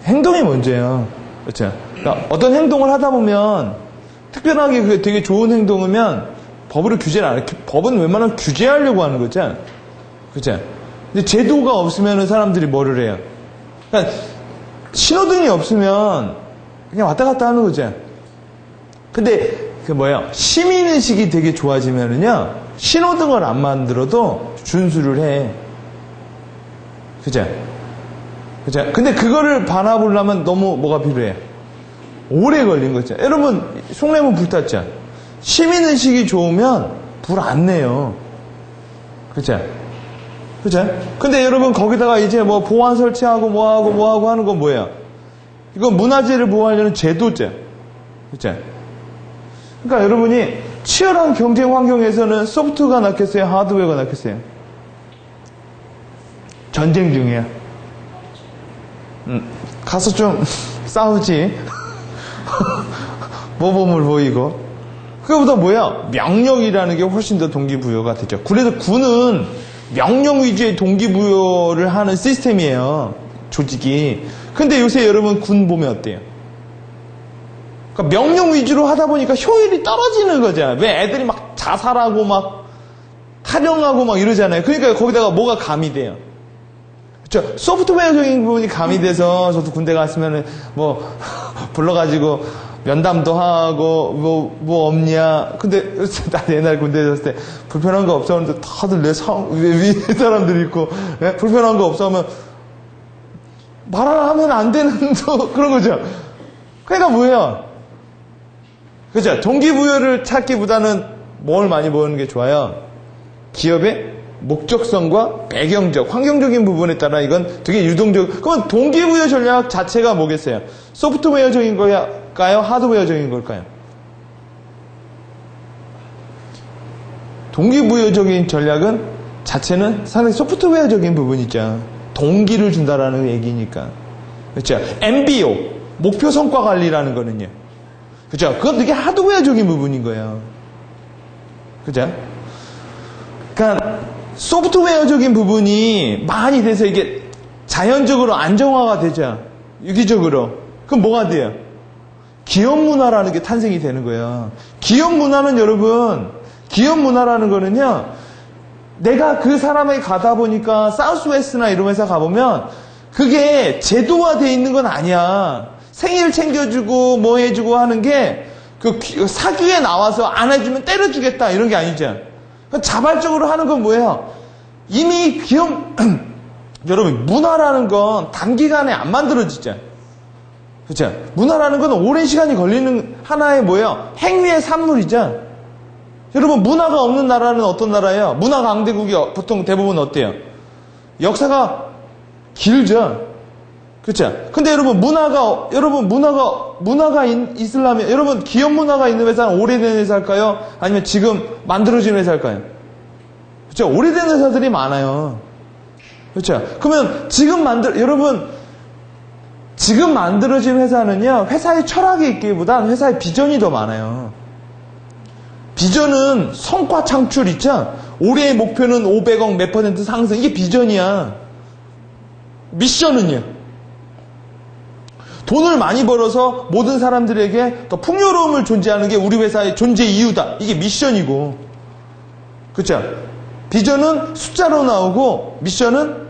행동이 먼저예요. 그렇죠? 그러니까 어떤 행동을 하다 보면 특별하게 그게 되게 좋은 행동이면 법으로 규제를 안 해. 법은 웬만하면 규제하려고 하는 거죠. 그죠? 근데 제도가 없으면 사람들이 뭐를 해요? 그러니까 신호등이 없으면 그냥 왔다 갔다 하는 거죠. 근데 시민의식이 되게 좋아지면은요, 신호등을 안 만들어도 준수를 해. 그죠? 그죠? 근데 그거를 바라보려면 너무 뭐가 필요해? 오래 걸린 거죠. 여러분, 숭례문 불탔죠? 시민의식이 좋으면 불 안 내요. 그죠? 그죠? 근데 여러분, 거기다가 이제 뭐 보안 설치하고 뭐하고 하는 건 뭐예요? 이건 문화재를 보호하려는 제도죠. 그죠? 그러니까 여러분이 치열한 경쟁 환경에서는 소프트웨어가 낫겠어요? 하드웨어가 낫겠어요? 전쟁 중이야. 가서 좀 싸우지. 모범을 보이고. 그거보다 뭐야? 명령이라는 게 훨씬 더 동기부여가 되죠. 그래서 군은 명령 위주의 동기부여를 하는 시스템이에요. 조직이. 근데 요새 여러분 군 보면 어때요? 그러니까 명령 위주로 하다 보니까 효율이 떨어지는 거죠. 왜 애들이 막 자살하고 막 탈영하고 막 이러잖아요. 그러니까 거기다가 뭐가 가미돼요? 그렇죠? 소프트웨어적인 부분이 가미돼서 저도 군대 갔으면은 뭐 불러가지고 면담도 하고 뭐 없냐. 근데 나 옛날 군대에 있었을 때 불편한 거 없어 하는데 다들 위에 사람들이 있고 불편한 거 없어 하면 말하면 안 되는 그런 거죠. 그러니까 뭐예요? 그죠? 동기부여를 찾기보다는 뭘 많이 보는 게 좋아요? 기업의 목적성과 배경적, 환경적인 부분에 따라 이건 되게 유동적. 그러면 동기부여 전략 자체가 뭐겠어요? 소프트웨어적인 걸까요? 하드웨어적인 걸까요? 동기부여적인 전략은 자체는 상당히 소프트웨어적인 부분이죠. 동기를 준다라는 얘기니까. 그렇죠? MBO, 목표 성과 관리라는 거는요. 그죠? 그건 되게 하드웨어적인 부분인 거예요. 그죠? 그러니까 소프트웨어적인 부분이 많이 돼서 이게 자연적으로 안정화가 되죠. 유기적으로. 그럼 뭐가 돼요? 기업 문화라는 게 탄생이 되는 거예요. 기업 문화는 여러분, 기업 문화라는 거는요, 내가 그 사람에게 가다 보니까 사우스웨스트나 이런 회사 가보면 그게 제도화되어 있는 건 아니야. 생일 챙겨주고 뭐 해주고 하는 게 그 사규에 나와서 안 해주면 때려주겠다 이런 게 아니죠. 자발적으로 하는 건 뭐예요? 이미 기업 여러분 문화라는 건 단기간에 안 만들어지죠. 그렇죠? 문화라는 건 오랜 시간이 걸리는 하나의 뭐예요? 행위의 산물이죠. 여러분 문화가 없는 나라는 어떤 나라예요? 문화 강대국이 보통 대부분 어때요? 역사가 길죠. 그렇죠? 근데 여러분 문화가 있으려면 여러분 기업 문화가 있는 회사는 오래된 회사일까요? 아니면 지금 만들어진 회사일까요? 그렇죠? 오래된 회사들이 많아요. 그렇죠? 그러면 지금 만들어진 회사는요, 회사의 철학이 있기보단 회사의 비전이 더 많아요. 비전은 성과 창출 있죠? 올해의 목표는 500억 몇 % 상승. 이게 비전이야. 미션은요? 돈을 많이 벌어서 모든 사람들에게 더 풍요로움을 존재하는 게 우리 회사의 존재 이유다. 이게 미션이고. 그렇죠? 비전은 숫자로 나오고 미션은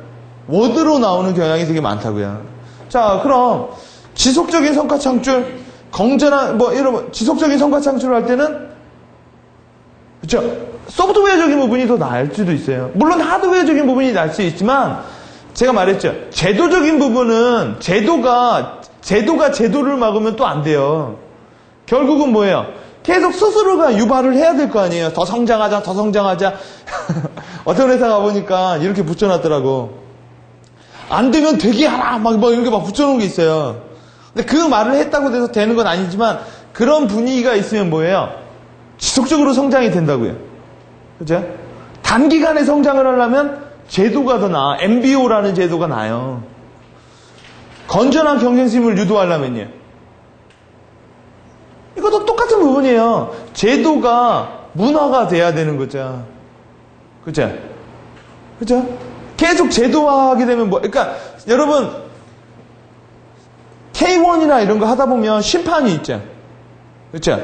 워드로 나오는 경향이 되게 많다고요. 자, 그럼 지속적인 성과 창출, 건전한 이런 지속적인 성과 창출을 할 때는 그렇죠? 소프트웨어적인 부분이 더 나을 수도 있어요. 물론 하드웨어적인 부분이 나을 수 있지만 제가 말했죠. 제도적인 부분은 제도가 제도를 막으면 또 안 돼요. 결국은 뭐예요? 계속 스스로가 유발을 해야 될 거 아니에요. 더 성장하자. 어떤 회사 가보니까 이렇게 붙여놨더라고. 안 되면 되게 하라. 막 이렇게 막 붙여놓은 게 있어요. 근데 그 말을 했다고 해서 되는 건 아니지만 그런 분위기가 있으면 뭐예요? 지속적으로 성장이 된다고요. 그죠? 단기간에 성장을 하려면 제도가 더 나아. MBO라는 제도가 나아요. 건전한 경쟁심을 유도하려면요. 이것도 똑같은 부분이에요. 제도가 문화가 돼야 되는 거죠. 그죠? 그죠? 계속 제도화하게 되면 그러니까 여러분 K1이나 이런 거 하다 보면 심판이 있죠. 그렇죠?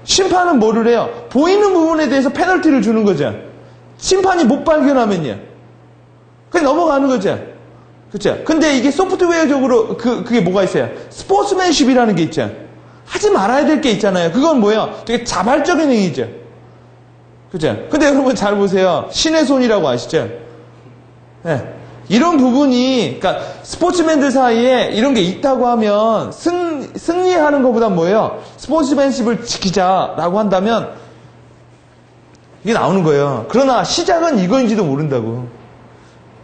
심판은 뭐를 해요? 보이는 부분에 대해서 페널티를 주는 거죠. 심판이 못 발견하면요. 그냥 넘어가는 거죠. 그렇죠? 근데 이게 소프트웨어적으로 그게 뭐가 있어요? 스포츠맨십이라는 게 있죠. 하지 말아야 될 게 있잖아요. 그건 뭐예요? 되게 자발적인 행위죠. 그죠? 근데 여러분 잘 보세요. 신의 손이라고 아시죠? 네. 이런 부분이, 그러니까 스포츠맨들 사이에 이런 게 있다고 하면 승리하는 것보다 뭐예요? 스포츠맨십을 지키자라고 한다면 이게 나오는 거예요. 그러나 시작은 이거인지도 모른다고.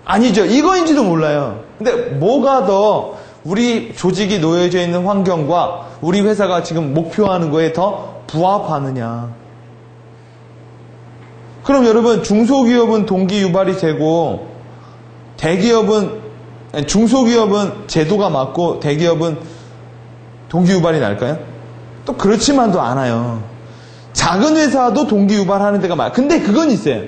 아니죠. 이거인지도 몰라요. 근데 뭐가 더 우리 조직이 놓여져 있는 환경과 우리 회사가 지금 목표하는 거에 더 부합하느냐. 그럼 여러분 중소기업은 동기 유발이 되고 중소기업은 제도가 맞고 대기업은 동기 유발이 날까요? 또 그렇지만도 않아요. 작은 회사도 동기 유발하는 데가 많아요. 근데 그건 있어요.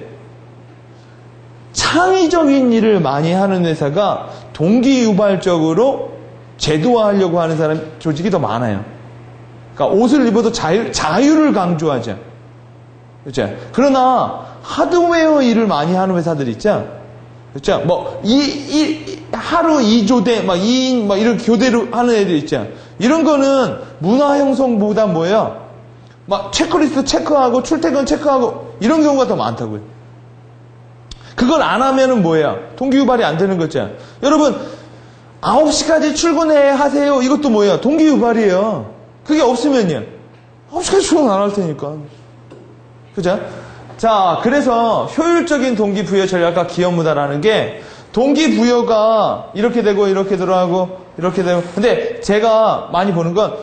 창의적인 일을 많이 하는 회사가 동기 유발적으로 제도화하려고 하는 사람 조직이 더 많아요. 그러니까 옷을 입어도 자유를 강조하죠. 그렇죠? 그러나 하드웨어 일을 많이 하는 회사들 있죠. 그렇죠? 뭐 하루 2조대 막 2인 막 이런 교대로 하는 애들 있죠. 이런 거는 문화 형성보다 뭐예요? 막 체크리스트 체크하고 출퇴근 체크하고 이런 경우가 더 많다고요. 그걸 안 하면은 뭐예요? 동기 유발이 안 되는 거죠. 여러분 9시까지 출근해야 하세요. 이것도 뭐예요? 동기 유발이에요. 그게 없으면요. 9시까지 출근 안 할 테니까. 그죠? 자, 그래서 효율적인 동기부여 전략과 기업문화라는 게 동기부여가 이렇게 되고 이렇게 들어가고 이렇게 되고 근데 제가 많이 보는 건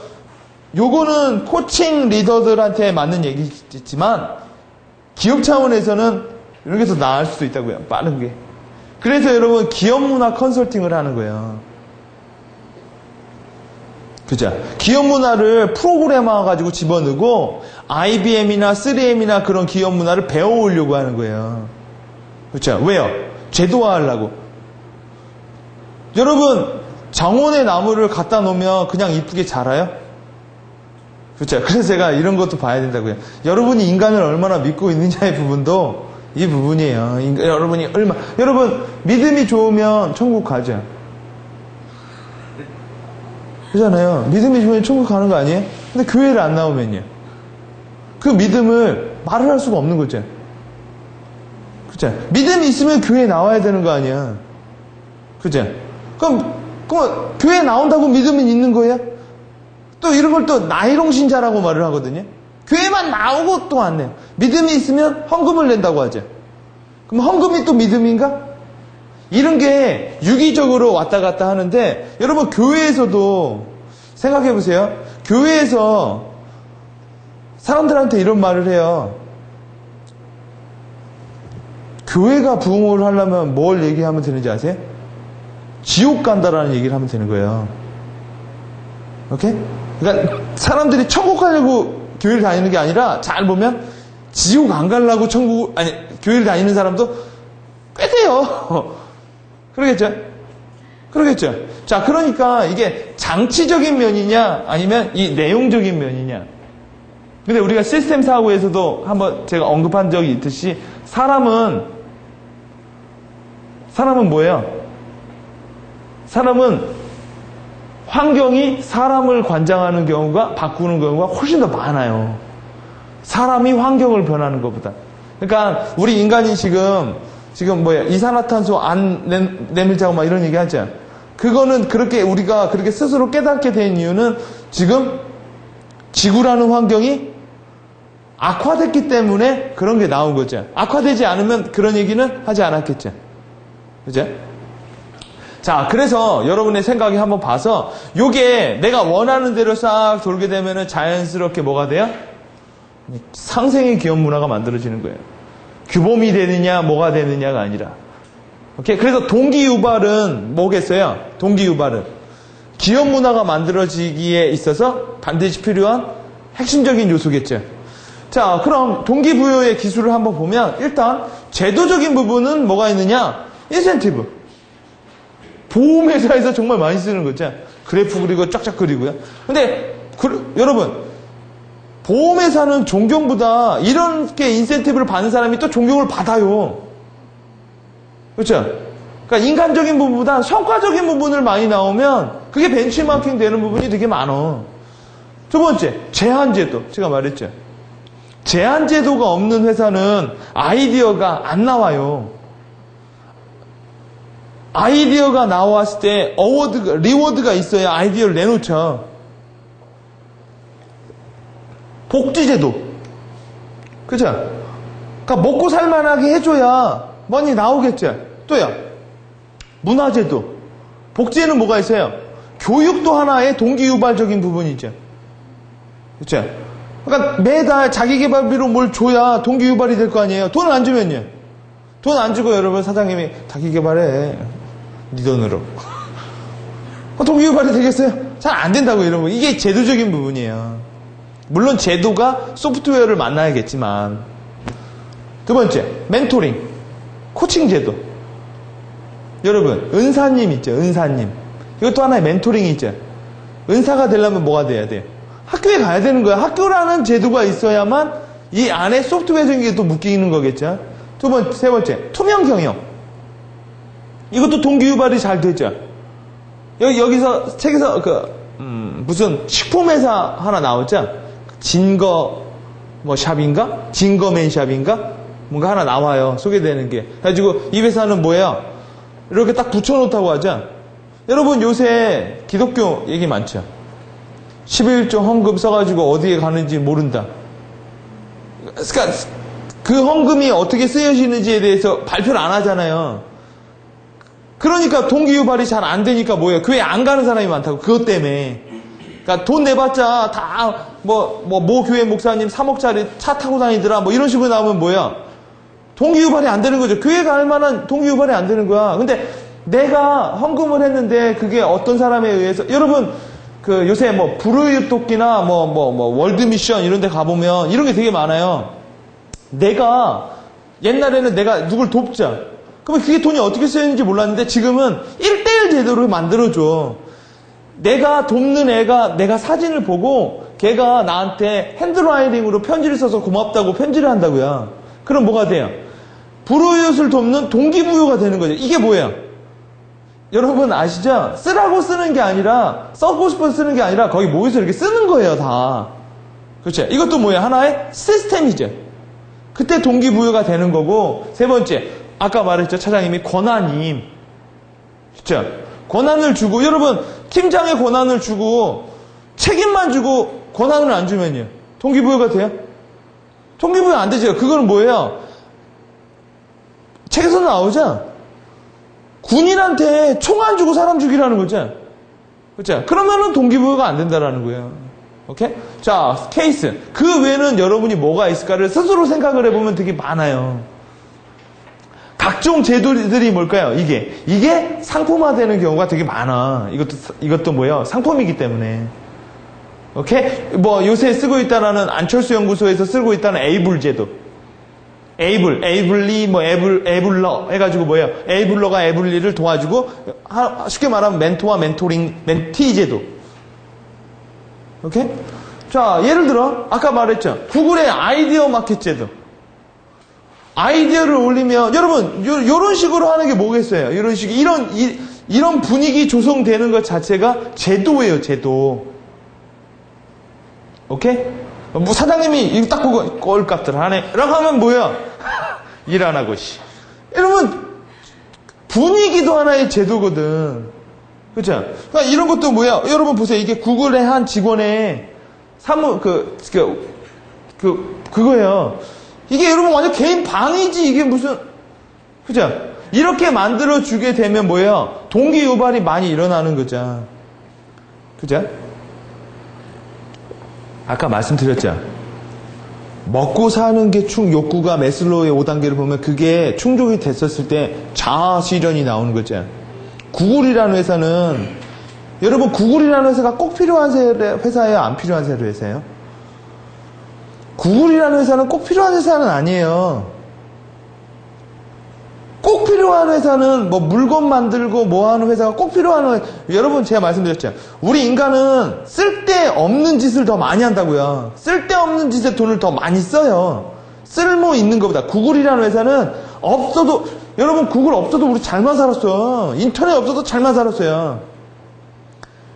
요거는 코칭 리더들한테 맞는 얘기지만 기업 차원에서는 이런 게 더 나을 수도 있다고요. 빠른 게. 그래서 여러분 기업문화 컨설팅을 하는 거예요. 그죠? 기업문화를 프로그래머 가지고 집어넣고 IBM이나 3M이나 그런 기업문화를 배워오려고 하는 거예요. 그렇죠? 왜요? 제도화하려고. 여러분 정원의 나무를 갖다 놓으면 그냥 이쁘게 자라요? 그렇죠? 그래서 제가 이런 것도 봐야 된다고요. 여러분이 인간을 얼마나 믿고 있느냐의 부분도 이 부분이에요. 여러분 믿음이 좋으면 천국 가죠. 그잖아요. 믿음이 좋으면 천국 가는 거 아니에요? 근데 교회를 안 나오면요. 그 믿음을 말을 할 수가 없는 거죠. 그죠? 믿음이 있으면 교회에 나와야 되는 거 아니야. 그죠? 그럼 교회에 나온다고 믿음은 있는 거예요? 또 이런 걸 또 나이롱 신자라고 말을 하거든요. 교회만 나오고 또 안 내요. 믿음이 있으면 헌금을 낸다고 하죠. 그럼 헌금이 또 믿음인가? 이런 게 유기적으로 왔다 갔다 하는데 여러분 교회에서도 생각해 보세요. 교회에서 사람들한테 이런 말을 해요. 교회가 부흥을 하려면 뭘 얘기하면 되는지 아세요? 지옥 간다라는 얘기를 하면 되는 거예요. 오케이? 그러니까 사람들이 천국 가려고 교회를 다니는 게 아니라 잘 보면 지옥 안 가려고 교회를 다니는 사람도 꽤 돼요. 그러겠죠? 자, 그러니까 이게 장치적인 면이냐 아니면 이 내용적인 면이냐. 근데 우리가 시스템 사고에서도 한번 제가 언급한 적이 있듯이 사람은 뭐예요? 사람은 환경이 사람을 관장하는 경우가 바꾸는 경우가 훨씬 더 많아요. 사람이 환경을 변하는 것보다. 그러니까 우리 인간이 지금 이산화탄소 안 내밀자고 막 이런 얘기 하죠. 그거는 우리가 그렇게 스스로 깨닫게 된 이유는 지금 지구라는 환경이 악화됐기 때문에 그런 게 나온 거죠. 악화되지 않으면 그런 얘기는 하지 않았겠죠. 그죠? 자, 그래서 여러분의 생각이 한번 봐서 요게 내가 원하는 대로 싹 돌게 되면은 자연스럽게 뭐가 돼요? 상생의 기업 문화가 만들어지는 거예요. 규범이 되느냐 뭐가 되느냐가 아니라. 오케이? 그래서 동기 유발은 뭐겠어요? 동기 유발은 기업 문화가 만들어지기에 있어서 반드시 필요한 핵심적인 요소겠죠. 자, 그럼 동기부여의 기술을 한번 보면 일단 제도적인 부분은 뭐가 있느냐? 인센티브. 보험회사에서 정말 많이 쓰는 거죠. 그래프 그리고 쫙쫙 그리고요. 근데 여러분 보험회사는 존경보다 이렇게 인센티브를 받는 사람이 또 존경을 받아요. 그렇죠? 그러니까 인간적인 부분보다 성과적인 부분을 많이 나오면 그게 벤치마킹 되는 부분이 되게 많아. 두 번째, 제한제도. 제가 말했죠. 제한제도가 없는 회사는 아이디어가 안 나와요. 아이디어가 나왔을 때 리워드가 있어야 아이디어를 내놓죠. 복지제도. 그죠? 그러니까 먹고 살만하게 해줘야 많이 나오겠죠. 또요. 문화제도. 복지에는 뭐가 있어요? 교육도 하나의 동기유발적인 부분이죠. 그렇죠? 그러니까 매달 자기개발비로 뭘 줘야 동기유발이 될 거 아니에요. 돈을 안 주면요. 돈 안 주고 여러분 사장님이 자기개발해. 네 돈으로. 동기유발이 되겠어요? 잘 안 된다고 이런 거. 이게 제도적인 부분이에요. 물론 제도가 소프트웨어를 만나야겠지만. 두 번째, 멘토링. 코칭 제도. 여러분, 은사님 있죠? 은사님. 이것도 하나의 멘토링이 있죠? 은사가 되려면 뭐가 돼야 돼요? 학교에 가야 되는 거야. 학교라는 제도가 있어야만 이 안에 소프트웨어적인 게 또 묶이는 거겠죠? 세 번째, 투명 경영. 이것도 동기유발이 잘 되죠? 여기서, 책에서, 무슨 식품회사 하나 나왔죠? 샵인가? 진거맨샵인가? 뭔가 하나 나와요. 소개되는 게. 그래가지고, 이 회사는 뭐예요? 이렇게 딱 붙여놓다고 하죠? 여러분, 요새 기독교 얘기 많죠? 11조 헌금 써가지고 어디에 가는지 모른다. 그러니까 그 헌금이 어떻게 쓰여지는지에 대해서 발표를 안 하잖아요. 그러니까 동기유발이 잘 안 되니까 뭐예요? 교회 안 가는 사람이 많다고. 그것 때문에. 그러니까 돈 내봤자 다 모 교회 목사님 3억짜리 차 타고 다니더라. 뭐 이런 식으로 나오면 뭐야? 동기유발이 안 되는 거죠. 교회 갈 만한 동기유발이 안 되는 거야. 근데 내가 헌금을 했는데 그게 어떤 사람에 의해서 여러분 요새 불우유 토끼나 월드미션 이런 데 가보면 이런 게 되게 많아요. 옛날에는 내가 누굴 돕자. 그러면 그게 돈이 어떻게 쓰였는지 몰랐는데 지금은 1:1 제도를 만들어줘. 내가 돕는 애가 내가 사진을 보고 걔가 나한테 핸드라이팅으로 편지를 써서 고맙다고 편지를 한다고요. 그럼 뭐가 돼요? 불우이웃을 돕는 동기부여가 되는 거죠. 이게 뭐예요? 여러분 아시죠? 쓰라고 쓰는 게 아니라 써고 싶어서 쓰는 게 아니라 거기 모여서 이렇게 쓰는 거예요 다. 그렇죠? 이것도 뭐예요? 하나의 시스템이죠. 그때 동기부여가 되는 거고. 세 번째, 아까 말했죠? 차장님이 권한임. 그렇죠? 권한을 주고 여러분 팀장의 권한을 주고 책임만 주고 권한을 안 주면요 동기부여가 돼요? 동기부여 안 되죠. 그거는 뭐예요? 책에서 나오죠? 군인한테 총 안 주고 사람 죽이라는 거죠. 그렇죠? 그러면은 동기부여가 안 된다라는 거예요. 오케이? 자, 케이스. 그 외에는 여러분이 뭐가 있을까를 스스로 생각을 해보면 되게 많아요. 각종 제도들이 뭘까요? 이게 상품화되는 경우가 되게 많아. 이것도 뭐예요? 상품이기 때문에. 오케이? 요새 쓰고 있다라는 안철수 연구소에서 쓰고 있다는 에이블 제도. 에이블러 해가지고 뭐예요? 에이블러가 에이블리를 도와주고 쉽게 말하면 멘토와 멘티 제도. 오케이? 자, 예를 들어 아까 말했죠. 구글의 아이디어 마켓 제도. 아이디어를 올리면 여러분 요런 식으로 하는 게 뭐겠어요? 이런 분위기 조성되는 것 자체가 제도예요, 제도. 오케이? 사장님이 이거 딱 보고 꼴값들 하네. 라고 하면 뭐야? 일 안 하고 씨. 여러분 분위기도 하나의 제도거든. 그렇죠? 그러니까 이런 것도 뭐야? 여러분 보세요. 이게 구글의 한 직원의 그거예요. 이게 여러분 완전 개인 방이지. 이게 무슨 그죠? 이렇게 만들어 주게 되면 뭐예요? 동기 유발이 많이 일어나는 거죠. 그죠? 아까 말씀드렸죠. 먹고 사는 게 욕구가 매슬로우의 5단계를 보면 그게 충족이 됐었을 때 자아 실현이 나오는 거죠. 구글이라는 회사는 여러분 구글이라는 회사가 꼭 필요한 회사예요? 안 필요한 회사예요? 구글이라는 회사는 꼭 필요한 회사는 아니에요. 꼭 필요한 필요한 회사는 뭐 물건 만들고 뭐 하는 회사가 꼭 필요한 회사. 여러분 제가 말씀드렸죠. 우리 인간은 쓸데없는 짓을 더 많이 한다고요. 쓸데없는 짓에 돈을 더 많이 써요. 쓸모 있는 것보다. 구글이라는 회사는 없어도, 여러분 구글 없어도 우리 잘만 살았어요. 인터넷 없어도 잘만 살았어요.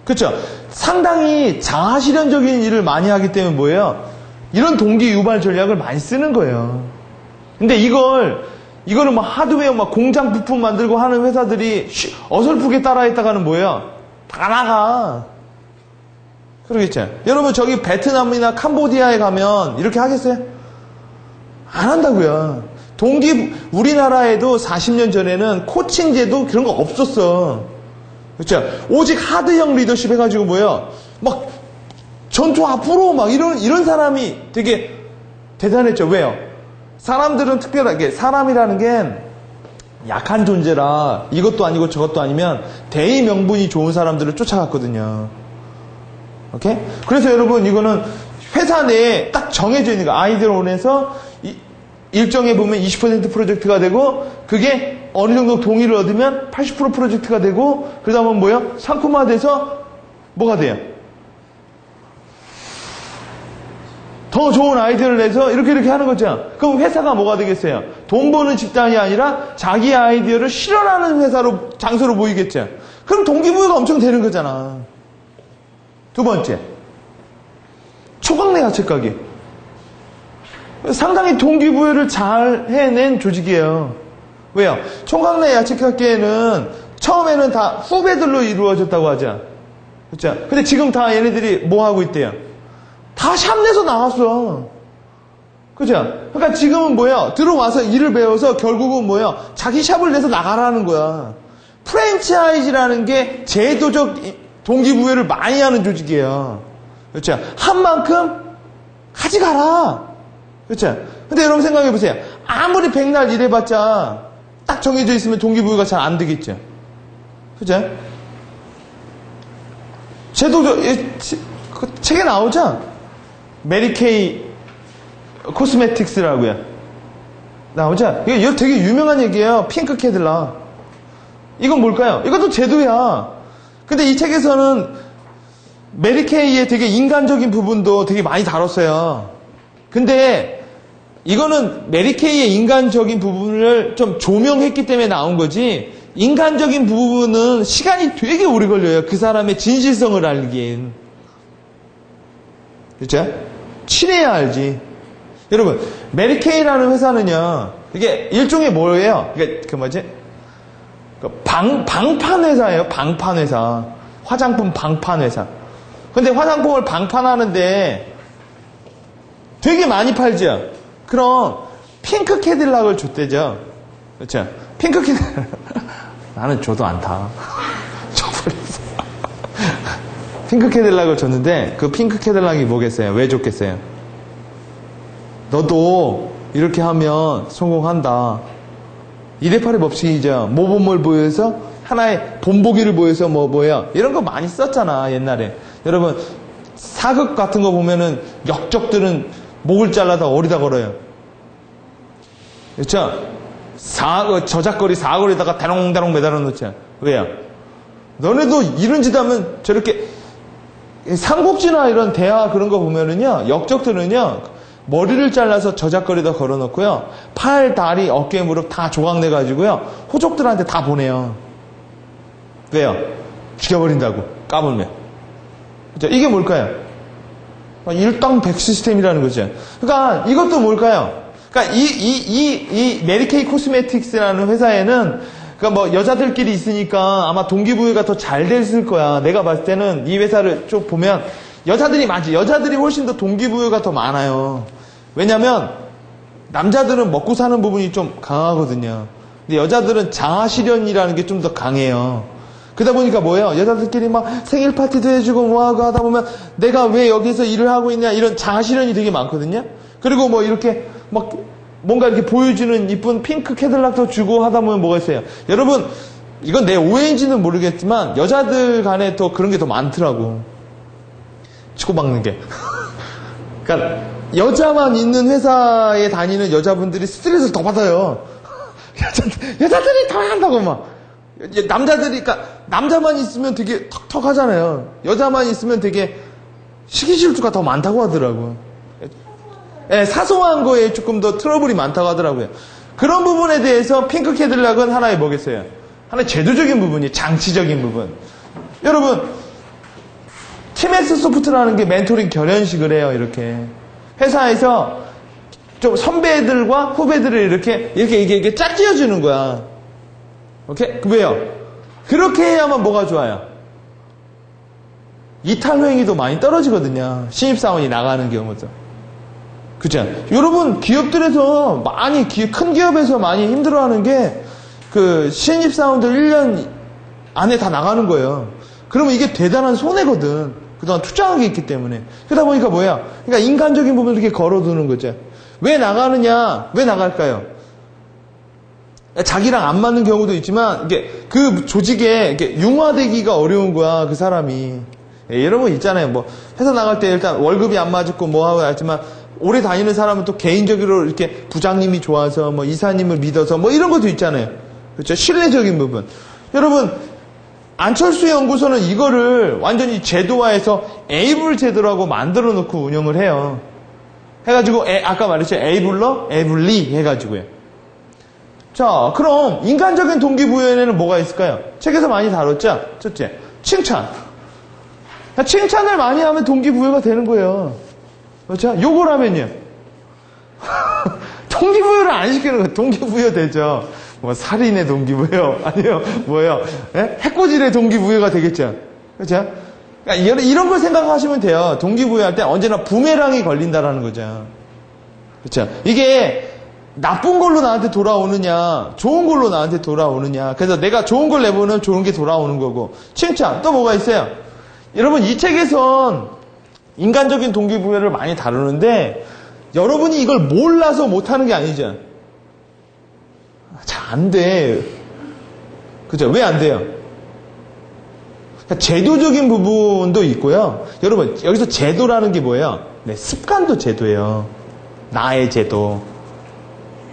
그렇죠? 상당히 자아실현적인 일을 많이 하기 때문에 뭐예요? 이런 동기 유발 전략을 많이 쓰는 거예요. 근데 이거를 막 하드웨어 막 공장 부품 만들고 하는 회사들이 어설프게 따라했다가는 뭐예요? 다 나가. 그러겠죠? 여러분 저기 베트남이나 캄보디아에 가면 이렇게 하겠어요? 안 한다고요. 우리나라에도 40년 전에는 코칭제도 그런 거 없었어. 그렇죠? 오직 하드형 리더십 해가지고 뭐예요? 막 전투 앞으로 막 이런 사람이 되게 대단했죠. 왜요? 사람들은 특별하게, 사람이라는 게 약한 존재라 이것도 아니고 저것도 아니면 대의 명분이 좋은 사람들을 쫓아갔거든요. 오케이? 그래서 여러분 이거는 회사 내에 딱 정해져 있는 거. 아이디어론에서 일정에 보면 20% 프로젝트가 되고 그게 어느 정도 동의를 얻으면 80% 프로젝트가 되고 그러다 보면 뭐예요? 상품화돼서 뭐가 돼요? 더 좋은 아이디어를 내서 이렇게 하는 거죠. 그럼 회사가 뭐가 되겠어요? 돈 버는 집단이 아니라 자기 아이디어를 실현하는 장소로 보이겠죠. 그럼 동기부여가 엄청 되는 거잖아. 두 번째, 초강내 야채 가게. 상당히 동기부여를 잘 해낸 조직이에요. 왜요? 초강내 야채 가게는 처음에는 다 후배들로 이루어졌다고 하죠. 그렇죠? 근데 지금 다 얘네들이 뭐 하고 있대요? 다 샵 내서 나왔어. 그죠? 그러니까 지금은 뭐야? 들어와서 일을 배워서 결국은 뭐야? 자기 샵을 내서 나가라는 거야. 프랜차이즈라는 게 제도적 동기부여를 많이 하는 조직이에요. 그렇죠? 한 만큼 가져가라. 그렇죠? 근데 여러분 생각해 보세요. 아무리 백날 일해봤자 딱 정해져 있으면 동기부여가 잘 안 되겠죠. 그죠? 제도적, 그 책에 나오죠? 메리케이 코스메틱스라고요. 나오죠? 이거 되게 유명한 얘기예요. 핑크 캐딜락. 이건 뭘까요? 이것도 제도야. 근데 이 책에서는 메리케이의 되게 인간적인 부분도 되게 많이 다뤘어요. 근데 이거는 메리케이의 인간적인 부분을 좀 조명했기 때문에 나온 거지, 인간적인 부분은 시간이 되게 오래 걸려요. 그 사람의 진실성을 알기엔. 그렇죠? 친해야 알지. 여러분, 메리케이라는 회사는요, 이게 일종의 뭐예요? 이게 그 뭐지? 방판 회사예요. 방판 회사. 화장품 방판 회사. 근데 화장품을 방판하는데 되게 많이 팔죠. 그럼 핑크 캐딜락을 줬대죠. 그렇죠? 핑크 캐딜락. 나는 줘도 안 타. 줘버렸어. 핑크 캐딜락을 줬는데 그 핑크 캐딜락이 뭐겠어요? 왜 줬겠어요? 너도 이렇게 하면 성공한다. 2대8의 법칙이죠. 모범을 보여서 하나의 본보기를 보여서 뭐야 이런 거 많이 썼잖아 옛날에. 여러분 사극 같은 거 보면은 역적들은 목을 잘라다 어디다 걸어요. 그렇죠? 저작거리 사거리에다가 대롱대롱 매달아 놓자. 왜요? 너네도 이런 짓 하면 저렇게. 삼국지나 이런 대화 그런 거 보면은요, 역적들은요 머리를 잘라서 저작거리에다 걸어놓고요, 팔, 다리, 어깨, 무릎 다 조각내가지고요 호족들한테 다 보내요. 왜요? 죽여버린다고. 까불면. 그렇죠? 이게 뭘까요? 일당백 시스템이라는 거죠. 그러니까 이것도 뭘까요? 그러니까 이 메리케이 코스메틱스라는 회사에는, 그러니까 뭐 여자들끼리 있으니까 아마 동기부여가 더 잘 됐을 거야. 내가 봤을 때는 이 회사를 쭉 보면 여자들이 많지. 여자들이 훨씬 더 동기부여가 더 많아요. 왜냐면 남자들은 먹고 사는 부분이 좀 강하거든요. 근데 여자들은 자아실현이라는 게 좀 더 강해요. 그러다 보니까 뭐예요? 여자들끼리 막 생일 파티도 해주고 뭐하고 하다 보면 내가 왜 여기서 일을 하고 있냐 이런 자아실현이 되게 많거든요. 그리고 뭐 이렇게 막 뭔가 이렇게 보여주는 이쁜 핑크 캐딜락도 주고 하다 보면 뭐가 있어요? 여러분 이건 내 오해인지는 모르겠지만 여자들 간에 더 그런 게 더 많더라고. 치고박는 게. 그러니까 여자만 있는 회사에 다니는 여자분들이 스트레스를 더 받아요. 여자들이 더 한다고 막. 남자들이, 그러니까, 남자만 있으면 되게 턱턱 하잖아요. 여자만 있으면 되게 시기질투가 더 많다고 하더라고요. 예, 사소한 거에 조금 더 트러블이 많다고 하더라고요. 그런 부분에 대해서 핑크 캐딜락은 하나의 뭐겠어요? 하나의 제도적인 부분이, 장치적인 부분. 여러분, TMS 소프트라는 게 멘토링 결연식을 해요, 이렇게. 회사에서 좀 선배들과 후배들을 이렇게 짝지어주는 거야. 오케이? 왜요? 그렇게 해야만 뭐가 좋아요? 이탈 행위도 많이 떨어지거든요. 신입사원이 나가는 경우도. 그죠? 여러분, 기업들에서 큰 기업에서 많이 힘들어하는 게, 신입사원들 1년 안에 다 나가는 거예요. 그러면 이게 대단한 손해거든. 그동안 투자한 게 있기 때문에. 그러다 보니까 뭐야? 그러니까 인간적인 부분을 이렇게 걸어두는 거죠. 왜 나가느냐? 왜 나갈까요? 자기랑 안 맞는 경우도 있지만, 그 조직에 융화되기가 어려운 거야, 그 사람이. 이런 거 있잖아요. 뭐, 회사 나갈 때 일단 월급이 안 맞았고 뭐 하고 했지만, 오래 다니는 사람은 또 개인적으로 이렇게 부장님이 좋아서 뭐 이사님을 믿어서 뭐 이런 것도 있잖아요. 그렇죠? 신뢰적인 부분. 여러분, 안철수 연구소는 이거를 완전히 제도화해서 에이블 제도라고 만들어 놓고 운영을 해요. 해가지고, 아까 말했죠. 에이블러, 에이블리 해가지고요. 자, 그럼 인간적인 동기부여에는 뭐가 있을까요? 책에서 많이 다뤘죠? 첫째, 칭찬. 칭찬을 많이 하면 동기부여가 되는 거예요. 그렇죠? 욕을 하면요. 동기부여를 안 시키는 거예요. 동기부여 되죠. 뭐 살인의 동기부여 아니요 뭐예요? 해코지의 동기부여가 되겠죠. 그렇죠? 그러니까 이런 걸 생각하시면 돼요. 동기부여할 때 언제나 부메랑이 걸린다라는 거죠. 그렇죠? 이게 나쁜 걸로 나한테 돌아오느냐, 좋은 걸로 나한테 돌아오느냐. 그래서 내가 좋은 걸 내보면 좋은 게 돌아오는 거고. 칭찬 또 뭐가 있어요? 여러분, 이 책에선 인간적인 동기부여를 많이 다루는데 여러분이 이걸 몰라서 못하는 게 아니죠. 잘 안 돼. 그죠? 왜 안 돼요? 그러니까 제도적인 부분도 있고요. 여러분, 여기서 제도라는 게 뭐예요? 네, 습관도 제도예요. 나의 제도.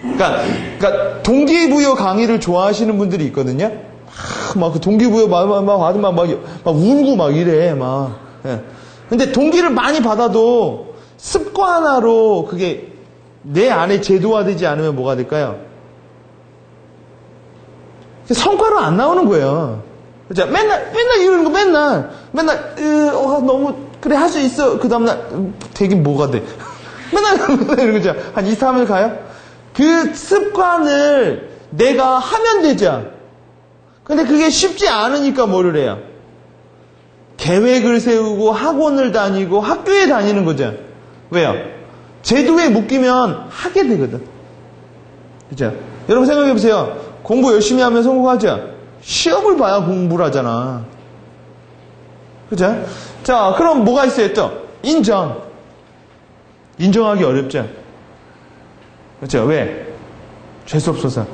그러니까 동기부여 강의를 좋아하시는 분들이 있거든요. 막 그 동기부여 받으면 막 울고 막 이래, 막. 예. 근데 동기를 많이 받아도 습관화로 그게 내 안에 제도화되지 않으면 뭐가 될까요? 성과로 안 나오는 거예요. 그죠? 맨날 이러는 거, 맨날, 너무, 그래, 할 수 있어. 그 다음날, 되긴 뭐가 돼. 맨날 이러는 거죠. 한 2, 3일 가요? 그 습관을 내가 하면 되죠. 근데 그게 쉽지 않으니까 뭐를 해요? 계획을 세우고 학원을 다니고 학교에 다니는 거죠. 왜요? 제도에 묶이면 하게 되거든. 그죠? 여러분 생각해 보세요. 공부 열심히 하면 성공하죠? 시험을 봐야 공부를 하잖아. 그죠? 자, 그럼 뭐가 있어요 또? 인정. 인정하기 어렵죠? 그렇죠? 왜? 죄수없어서.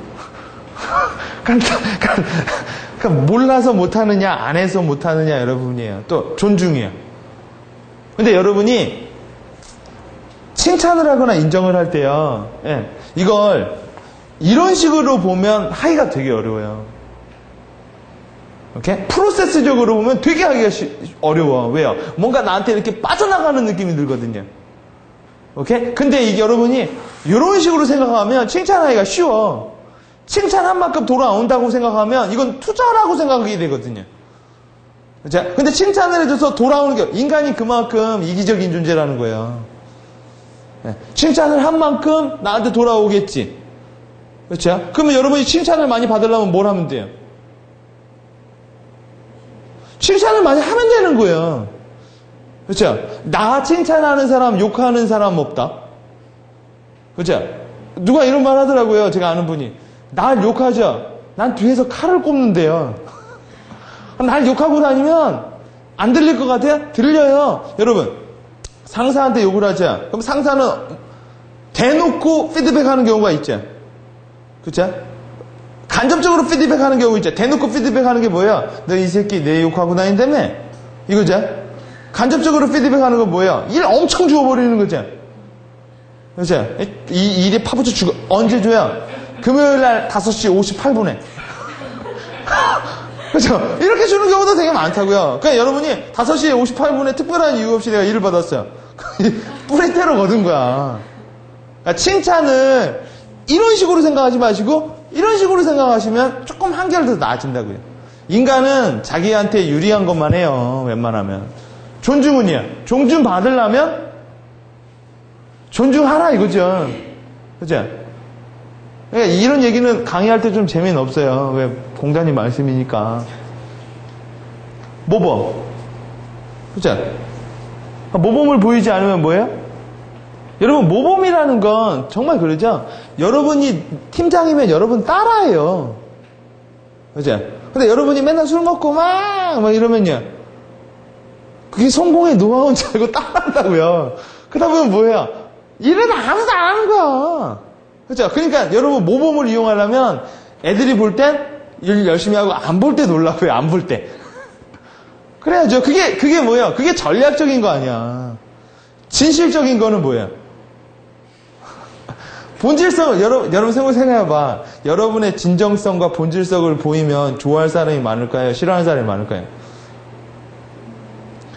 그러니까 몰라서 못하느냐, 안 해서 못하느냐 여러분이에요. 또 존중이에요. 근데 여러분이 칭찬을 하거나 인정을 할 때요, 예, 이걸 이런 식으로 보면 하기가 되게 어려워요. 오케이? 프로세스적으로 보면 되게 하기가 어려워. 왜요? 뭔가 나한테 이렇게 빠져나가는 느낌이 들거든요. 오케이? 근데 이게 여러분이 이런 식으로 생각하면 칭찬하기가 쉬워. 칭찬한 만큼 돌아온다고 생각하면 이건 투자라고 생각하게 되거든요. 그렇죠? 근데 칭찬을 해줘서 돌아오는 게, 인간이 그만큼 이기적인 존재라는 거예요. 칭찬을 한 만큼 나한테 돌아오겠지. 그렇죠? 그러면 여러분이 칭찬을 많이 받으려면 뭘 하면 돼요? 칭찬을 많이 하면 되는 거예요. 그렇죠? 나 칭찬하는 사람, 욕하는 사람 없다. 그렇죠? 누가 이런 말 하더라고요. 제가 아는 분이. 날 욕하죠? 난 뒤에서 칼을 꼽는데요. 날 욕하고 다니면 안 들릴 것 같아요? 들려요. 여러분, 상사한테 욕을 하죠? 그럼 상사는 대놓고 피드백하는 경우가 있죠. 그렇죠? 간접적으로 피드백하는 경우 있죠. 대놓고 피드백하는 게 뭐예요? 너 이 새끼 내 욕하고 다닌다며? 이거죠? 간접적으로 피드백하는 건 뭐예요? 일 엄청 주워버리는 거죠. 그렇죠? 이 일에 파묻혀 주고 언제 줘요? 금요일 날 5시 58분에. 그죠? 이렇게 주는 경우도 되게 많다고요. 그러니까 여러분이 5시 58분에 특별한 이유 없이 내가 일을 받았어요. 뿌리테로 거둔 거야. 그러니까 칭찬을 이런 식으로 생각하지 마시고 이런 식으로 생각하시면 조금 한결 더 나아진다고요. 인간은 자기한테 유리한 것만 해요. 웬만하면. 존중은요. 존중 받으려면 존중하라 이거죠. 그죠? 그러니까 이런 얘기는 강의할 때 좀 재미는 없어요. 왜? 공자님 말씀이니까. 모범. 그죠? 모범을 보이지 않으면 뭐예요? 여러분, 모범이라는 건 정말 그러죠? 여러분이 팀장이면 여러분 따라해요. 그죠? 근데 여러분이 맨날 술 먹고 막 이러면요. 그게 성공의 노하우인 줄 알고 따라한다고요. 그러다 보면 뭐예요? 일은 아무도 안 하는 거야. 그죠? 그러니까 여러분 모범을 이용하려면 애들이 볼 땐 일 열심히 하고 안 볼 때 놀라고요. 안 볼 때. 그래야죠. 그게 뭐예요? 그게 전략적인 거 아니야. 진실적인 거는 뭐예요? 본질성, 여러분 생각해봐. 여러분의 진정성과 본질성을 보이면 좋아할 사람이 많을까요? 싫어하는 사람이 많을까요?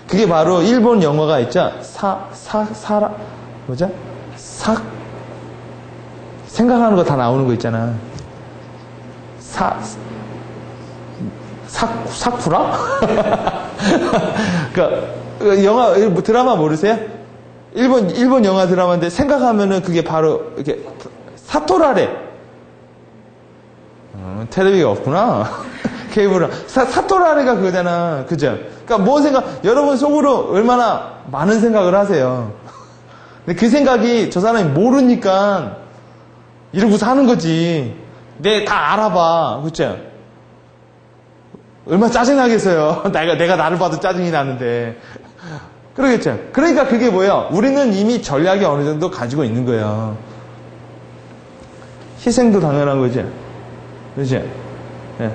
그게 바로 일본 영화가 있죠? 뭐죠? 생각하는 거 다 나오는 거 있잖아. 사쿠라? 그러니까 영화 드라마 모르세요? 일본 영화 드라마인데 생각하면은 그게 바로 이렇게 사토라레. 텔레비가 없구나. 케이블은 사토라레가 그거잖아. 그죠? 그러니까 뭔 생각? 여러분 속으로 얼마나 많은 생각을 하세요. 근데 그 생각이 저 사람이 모르니까 이러고 사는 거지. 다 알아봐. 그쵸? 얼마나 짜증나겠어요. 내가 나를 봐도 짜증이 나는데. 그러겠죠? 그러니까 그게 뭐예요? 우리는 이미 전략이 어느 정도 가지고 있는 거예요. 희생도 당연한 거죠. 그죠? 네.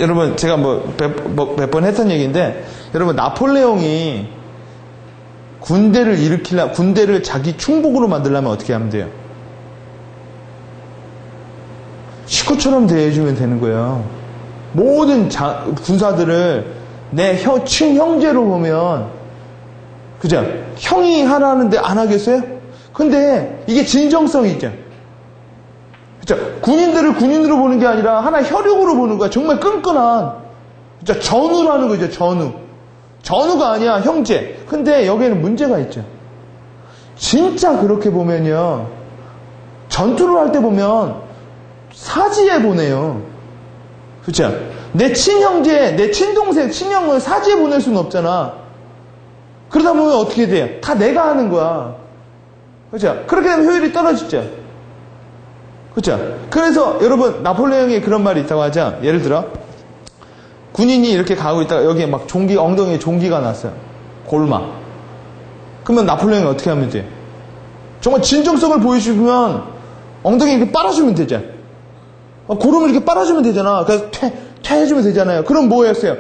여러분, 제가 몇 번 했던 얘기인데, 여러분, 나폴레옹이 군대를 자기 충복으로 만들려면 어떻게 하면 돼요? 식구처럼 대해주면 되는 거예요. 모든 군사들을 내 친형제로 보면, 그죠? 형이 하라는데 안 하겠어요? 근데 이게 진정성이 있죠. 그죠? 군인들을 군인으로 보는 게 아니라 하나의 혈육으로 보는 거야. 정말 끈끈한. 그죠? 전우라는 거죠, 전우. 전우가 아니야, 형제. 근데 여기에는 문제가 있죠. 진짜 그렇게 보면요. 전투를 할 때 보면 사지에 보내요. 그쵸? 내 친형제, 내 친동생, 친형을 사지에 보낼 수는 없잖아. 그러다 보면 어떻게 돼요? 다 내가 하는 거야. 그쵸? 그렇게 되면 효율이 떨어지죠. 그쵸? 그래서 여러분, 나폴레옹이 그런 말이 있다고 하죠. 예를 들어, 군인이 이렇게 가고 있다가 여기에 막 엉덩이에 종기가 났어요. 골마. 그러면 나폴레옹이 어떻게 하면 돼요? 정말 진정성을 보여주면 엉덩이 이렇게 빨아주면 되죠. 고름을 이렇게 빨아주면 되잖아. 그래서 퇴해주면 되잖아요. 그럼 뭐 했어요?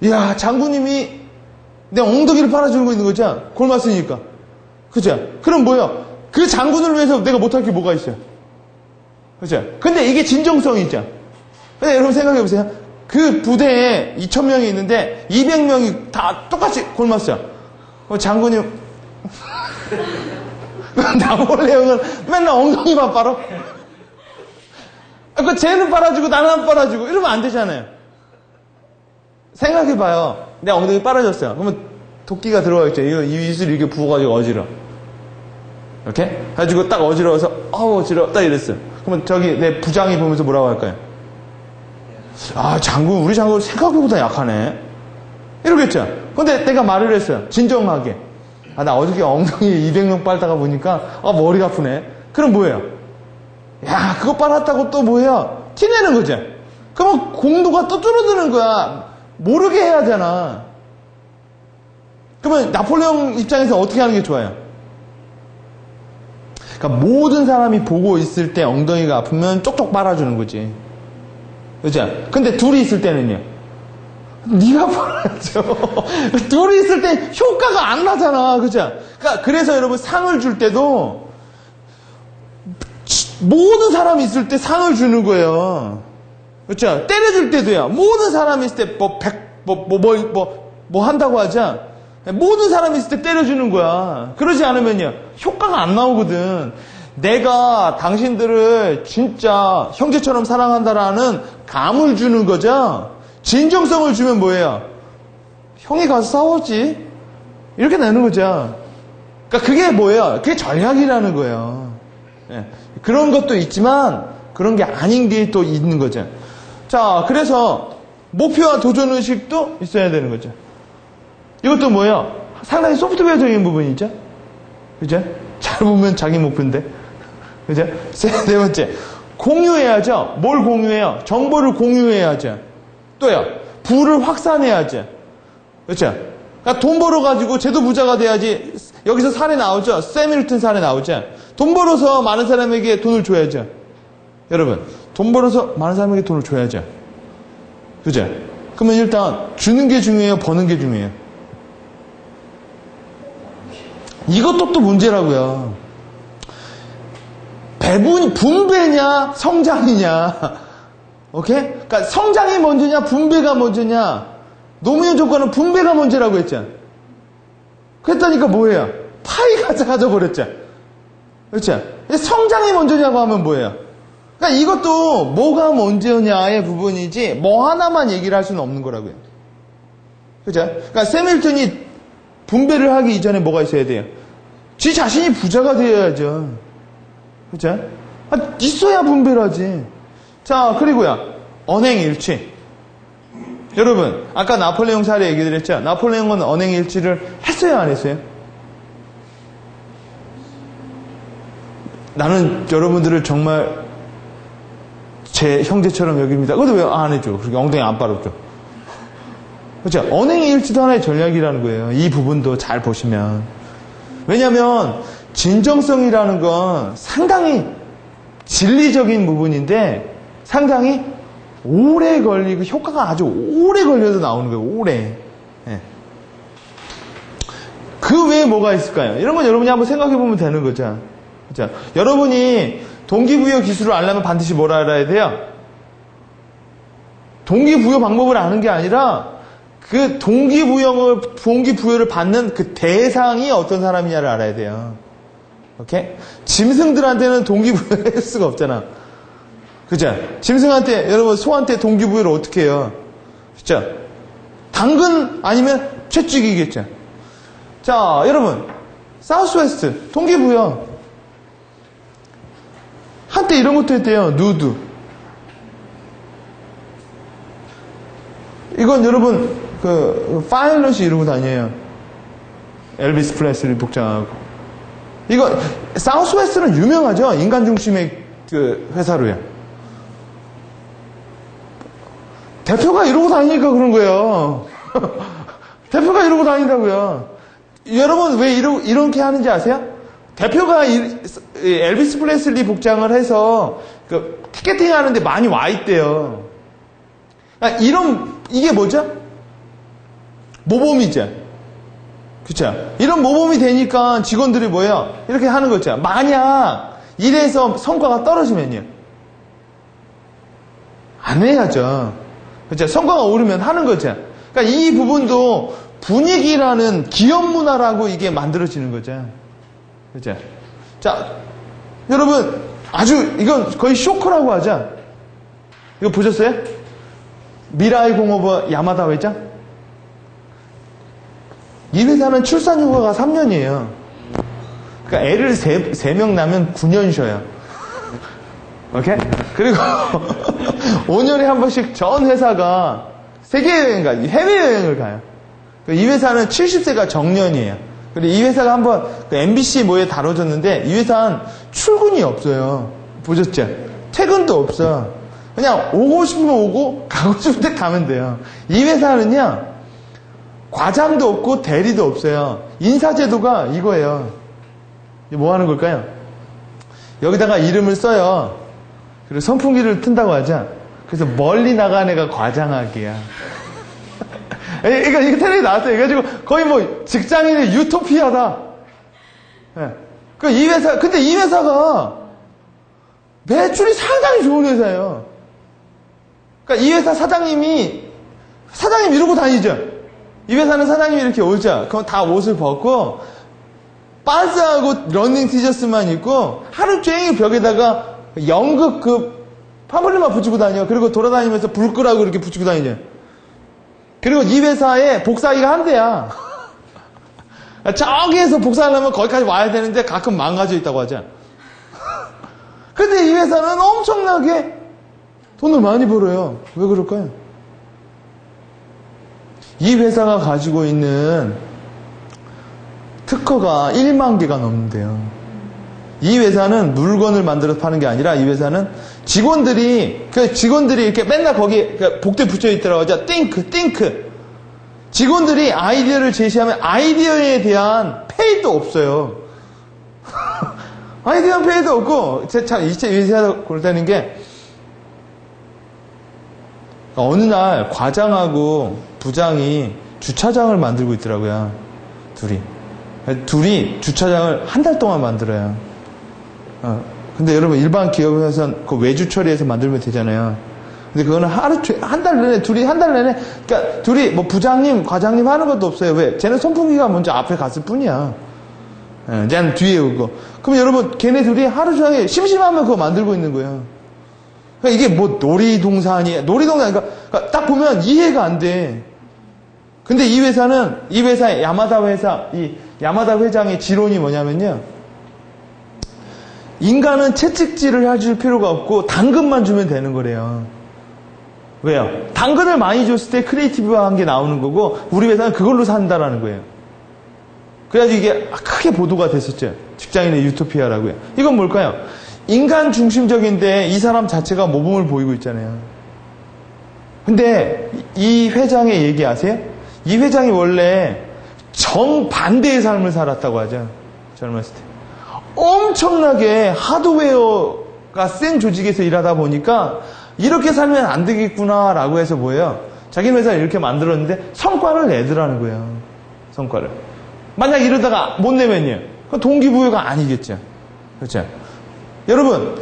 이야, 장군님이 내 엉덩이를 빨아주고 있는 거죠? 골마 쓰니까. 그죠? 그럼 뭐예요? 그 장군을 위해서 내가 못할 게 뭐가 있어요? 그죠? 근데 이게 진정성이죠. 근데 여러분 생각해보세요. 그 부대에 2,000명이 있는데 200명이 다 똑같이 골마 써요. 장군님, 나폴레옹은 맨날 엉덩이만 빨아? 그 쟤는 빨아주고 나는 안 빨아주고 이러면 안 되잖아요. 생각해봐요. 내 엉덩이 빨아줬어요. 그러면 도끼가 들어가 있죠. 이 입술 이렇게 부어가지고 어지러. 이렇게? 해가지고 딱 어지러워서 어지러워 딱 이랬어요. 그러면 저기 내 부장이 보면서 뭐라고 할까요? 아, 우리 장군 생각보다 약하네. 이러겠죠. 근데 내가 말을 했어요. 진정하게. 나 어저께 엉덩이에 200명 빨다가 보니까 머리가 아프네. 그럼 뭐예요? 야, 그거 빨았다고 또 뭐예요? 티내는 거죠. 그러면 공도가 또 줄어드는 거야. 모르게 해야 되나. 그러면 나폴레옹 입장에서 어떻게 하는 게 좋아요? 그러니까 모든 사람이 보고 있을 때 엉덩이가 아프면 쪽쪽 빨아주는 거지. 그죠? 근데 둘이 있을 때는요? 네가 빨아야죠. 둘이 있을 때 효과가 안 나잖아. 그죠? 그러니까 그래서 여러분 상을 줄 때도 모든 사람이 있을 때 상을 주는 거예요. 그렇죠? 때려줄 때도요. 모든 사람이 있을 때 뭐 한다고 하자. 모든 사람이 있을 때 때려주는 거야. 그러지 않으면요. 효과가 안 나오거든. 내가 당신들을 진짜 형제처럼 사랑한다라는 감을 주는 거죠. 진정성을 주면 뭐예요? 형이 가서 싸웠지. 이렇게 되는 거죠. 그러니까 그게 뭐예요? 그게 전략이라는 거예요. 예. 그런 것도 있지만 그런 게 아닌 게 또 있는 거죠. 자, 그래서 목표와 도전의식도 있어야 되는 거죠. 이것도 뭐예요? 상당히 소프트웨어적인 부분이죠. 그죠? 잘 보면 자기 목표인데. 그죠? 네 번째. 공유해야죠. 뭘 공유해요? 정보를 공유해야죠. 또요. 부를 확산해야죠. 그렇죠? 그러니까 돈 벌어가지고 쟤도 부자가 돼야지. 여기서 사례 나오죠? 샘 힐튼 사례 나오죠? 돈 벌어서 많은 사람에게 돈을 줘야죠. 여러분, 돈 벌어서 많은 사람에게 돈을 줘야죠. 그죠? 그러면 일단 주는 게 중요해요? 버는 게 중요해요? 이것도 또 문제라고요. 분배냐, 성장이냐. 오케이? 그러니까 성장이 먼저냐, 분배가 먼저냐. 노무현 정권은 분배가 문제라고 했죠. 그랬다니까 뭐예요? 파이가 작아져 버렸죠. 그렇죠? 성장이 먼저냐고 하면 뭐예요? 그러니까 이것도 뭐가 먼저냐의 부분이지 뭐 하나만 얘기를 할 수는 없는 거라고요. 그렇죠? 그러니까 샘 힐튼이 분배를 하기 이전에 뭐가 있어야 돼요? 지 자신이 부자가 되어야죠. 그렇죠? 있어야 분배를 하지. 자, 그리고요. 언행일치. 여러분, 아까 나폴레옹 사례 얘기 드렸죠? 나폴레옹은 언행일치를 했어요, 안 했어요? 나는 여러분들을 정말 제 형제처럼 여깁니다. 그것도 왜 안 해줘? 그렇게 엉덩이 안 빨아줘. 그렇죠? 언행일치도 하나의 전략이라는 거예요. 이 부분도 잘 보시면. 왜냐하면 진정성이라는 건 상당히 진리적인 부분인데 상당히 오래 걸리고 효과가 아주 오래 걸려서 나오는 거예요. 오래. 예. 그 외에 뭐가 있을까요? 이런 건 여러분이 한번 생각해 보면 되는 거죠. 그렇죠? 여러분이 동기부여 기술을 알려면 반드시 뭘 알아야 돼요? 동기부여 방법을 아는 게 아니라 그 동기부여를 받는 그 대상이 어떤 사람이냐를 알아야 돼요. 오케이? 짐승들한테는 동기부여를 할 수가 없잖아. 그죠? 짐승한테, 여러분, 소한테 동기부여를 어떻게 해요? 그죠? 당근 아니면 채찍이겠죠? 자, 여러분, 사우스웨스트, 동기부여. 한때 이런 것도 했대요. 누드. 이건 여러분, 파일럿이 이러고 다녀요. 엘비스 프레슬리 복장하고. 이거, 사우스웨스트는 유명하죠? 인간 중심의 그 회사로요. 대표가 이러고 다니니까 그런 거예요. 대표가 이러고 다닌다고요. 여러분, 왜 이렇게 하는지 아세요? 대표가 엘비스 프레슬리 복장을 해서 티켓팅 하는데 많이 와 있대요. 이게 뭐죠? 모범이죠. 그쵸? 이런 모범이 되니까 직원들이 뭐예요? 이렇게 하는 거죠. 만약 이래서 성과가 떨어지면요. 안 해야죠. 그쵸? 성과가 오르면 하는 거죠. 그러니까 이 부분도 분위기라는 기업 문화라고 이게 만들어지는 거죠. 그죠? 자, 여러분, 이건 거의 쇼크라고 하죠? 이거 보셨어요? 미라이 공업의 야마다 회장? 이 회사는 출산 휴가가 3년이에요. 그러니까 애를 3명 낳으면 9년 쉬어요. 오케이? 그리고 5년에 한 번씩 전 회사가 세계여행 가요. 해외여행을 가요. 이 회사는 70세가 정년이에요. 그리고 이 회사가 한번 MBC 뭐에 다뤄졌는데 이 회사는 출근이 없어요. 보셨죠? 퇴근도 없어. 그냥 오고 싶으면 오고 가고 싶을 때 가면 돼요. 이 회사는요. 과장도 없고 대리도 없어요. 인사제도가 이거예요. 뭐 하는 걸까요? 여기다가 이름을 써요. 그리고 선풍기를 튼다고 하자. 그래서 멀리 나간 애가 과장하기야. 그러니까 이게 텔레비에 나왔어요. 그래가지고 거의 뭐 직장인의 유토피아다. 네. 근데 이 회사가 매출이 상당히 좋은 회사예요. 그러니까 이 회사 사장님 이러고 다니죠. 이 회사는 사장님이 이렇게 오죠. 그럼 다 옷을 벗고 반스하고 러닝 티셔츠만 입고 하루 종일 벽에다가 연극 그 파블리만 붙이고 다녀. 그리고 돌아다니면서 불 끄라고 이렇게 붙이고 다니죠. 그리고 이 회사에 복사기가 한 대야. 저기에서 복사하려면 거기까지 와야 되는데 가끔 망가져 있다고 하죠. 근데 이 회사는 엄청나게 돈을 많이 벌어요. 왜 그럴까요? 이 회사가 가지고 있는 특허가 1만 개가 넘는데요. 이 회사는 물건을 만들어서 파는 게 아니라 이 회사는 직원들이 이렇게 맨날 거기 복대 붙여 있더라고요. 하죠. think. 직원들이 아이디어를 제시하면 아이디어에 대한 페이도 없어요. 아이디어 페이도 없고, 참, 이 회사가 그렇다는 게, 어느 날 과장하고 부장이 주차장을 만들고 있더라고요. 둘이 주차장을 한 달 동안 만들어요. 근데 여러분, 일반 기업에서는 그 외주 처리해서 만들면 되잖아요. 근데 그거는 한 달 내내, 그러니까 둘이 뭐 부장님, 과장님 하는 것도 없어요. 왜? 쟤는 선풍기가 먼저 앞에 갔을 뿐이야. 쟤는 뒤에 오고. 그럼 여러분, 걔네 둘이 하루 종일 심심하면 그거 만들고 있는 거예요. 그러니까 이게 뭐 놀이동산, 그러니까 딱 보면 이해가 안 돼. 근데 이 회사의 야마다 회장의 지론이 뭐냐면요. 인간은 채찍질을 해줄 필요가 없고, 당근만 주면 되는 거래요. 왜요? 당근을 많이 줬을 때 크리에이티브한 게 나오는 거고, 우리 회사는 그걸로 산다라는 거예요. 그래가지고 이게 크게 보도가 됐었죠. 직장인의 유토피아라고요. 이건 뭘까요? 인간 중심적인데 이 사람 자체가 모범을 보이고 있잖아요. 근데 이 회장의 얘기 아세요? 이 회장이 원래 정반대의 삶을 살았다고 하죠. 젊었을 때. 엄청나게 하드웨어가 센 조직에서 일하다 보니까 이렇게 살면 안 되겠구나라고 해서 뭐예요? 자기 회사를 이렇게 만들었는데 성과를 내더라는 거예요. 성과를. 만약 이러다가 못 내면요. 그건 동기부여가 아니겠죠. 그렇죠? 여러분,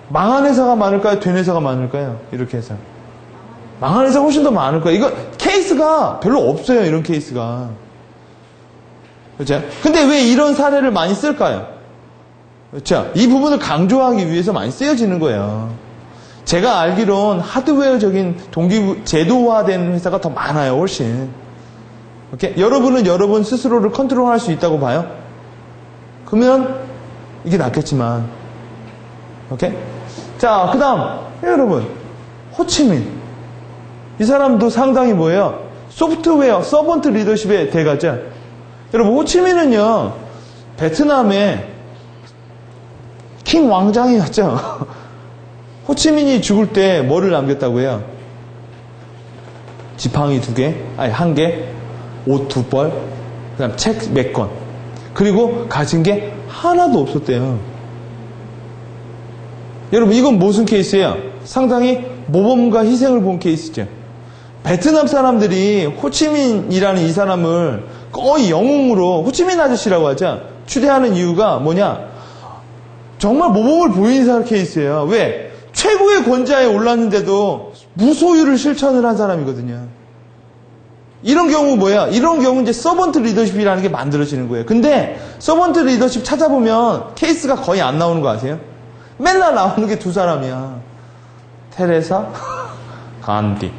망한 회사가 많을까요? 된 회사가 많을까요? 이렇게 해서. 망한 회사가 훨씬 더 많을 거예요. 이거 케이스가 별로 없어요. 이런 케이스가. 그렇죠? 근데 왜 이런 사례를 많이 쓸까요? 그렇죠? 이 부분을 강조하기 위해서 많이 쓰여지는 거예요. 제가 알기론 하드웨어적인 제도화된 회사가 더 많아요. 훨씬. 오케이? 여러분은 여러분 스스로를 컨트롤할 수 있다고 봐요? 그러면 이게 낫겠지만. 오케이? 자, 그 다음 여러분 호치민. 이 사람도 상당히 뭐예요? 소프트웨어 서번트 리더십의 대가죠. 여러분 호치민은요 베트남의 킹 왕장이었죠. 호치민이 죽을 때 뭐를 남겼다고 해요? 지팡이 2개, 아니 1개, 옷 2벌, 그 다음 책 몇 권, 그리고 가진 게 하나도 없었대요. 여러분 이건 무슨 케이스예요? 상당히 모범과 희생을 본 케이스죠. 베트남 사람들이 호치민이라는 이 사람을 거의 영웅으로 호치민 아저씨라고 하죠. 추대하는 이유가 뭐냐? 정말 모범을 보이는 케이스예요. 왜? 최고의 권좌에 올랐는데도 무소유를 실천을 한 사람이거든요. 이런 경우 뭐야? 이런 경우 이제 서번트 리더십이라는 게 만들어지는 거예요. 근데 서번트 리더십 찾아보면 케이스가 거의 안 나오는 거 아세요? 맨날 나오는 게 두 사람이야. 테레사, 간디.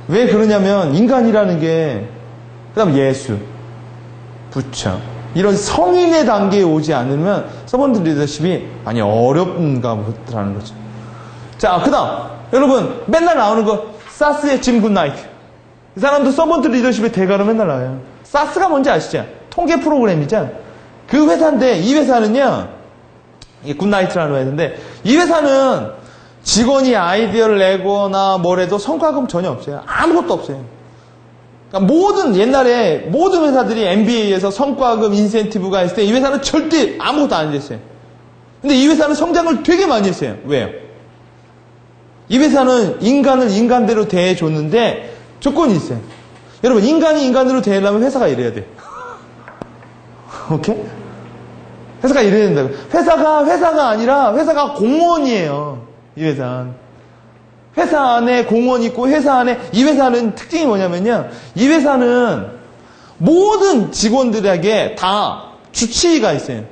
왜 그러냐면 인간이라는 게 그다음 예수, 부처 이런 성인의 단계에 오지 않으면 서번트 리더십이 많이 어렵는가 보다라는 거죠. 자, 그다음 여러분 맨날 나오는 거 사스의 짐 굿나이트. 이 사람도 서번트 리더십의 대가로 맨날 나와요. 사스가 뭔지 아시죠? 통계 프로그램이죠. 그 회사인데 이 회사는요, 이게 굿나이트라는 회사인데 이 회사는 직원이 아이디어를 내거나 뭐래도 성과금 전혀 없어요. 아무것도 없어요. 그러니까 옛날에 모든 회사들이 MBA에서 성과금 인센티브가 있을 때 이 회사는 절대 아무것도 안 했어요. 근데 이 회사는 성장을 되게 많이 했어요. 왜요? 이 회사는 인간을 인간대로 대해줬는데 조건이 있어요. 여러분 인간이 인간으로 대하려면 회사가 이래야 돼. 오케이? 회사가 이래야 된다고. 회사가 아니라 회사가 공무원이에요. 이 회사는. 회사 안에 공무원이 있고 회사 안에 이 회사는 특징이 뭐냐면요. 이 회사는 모든 직원들에게 다 주치의가 있어요.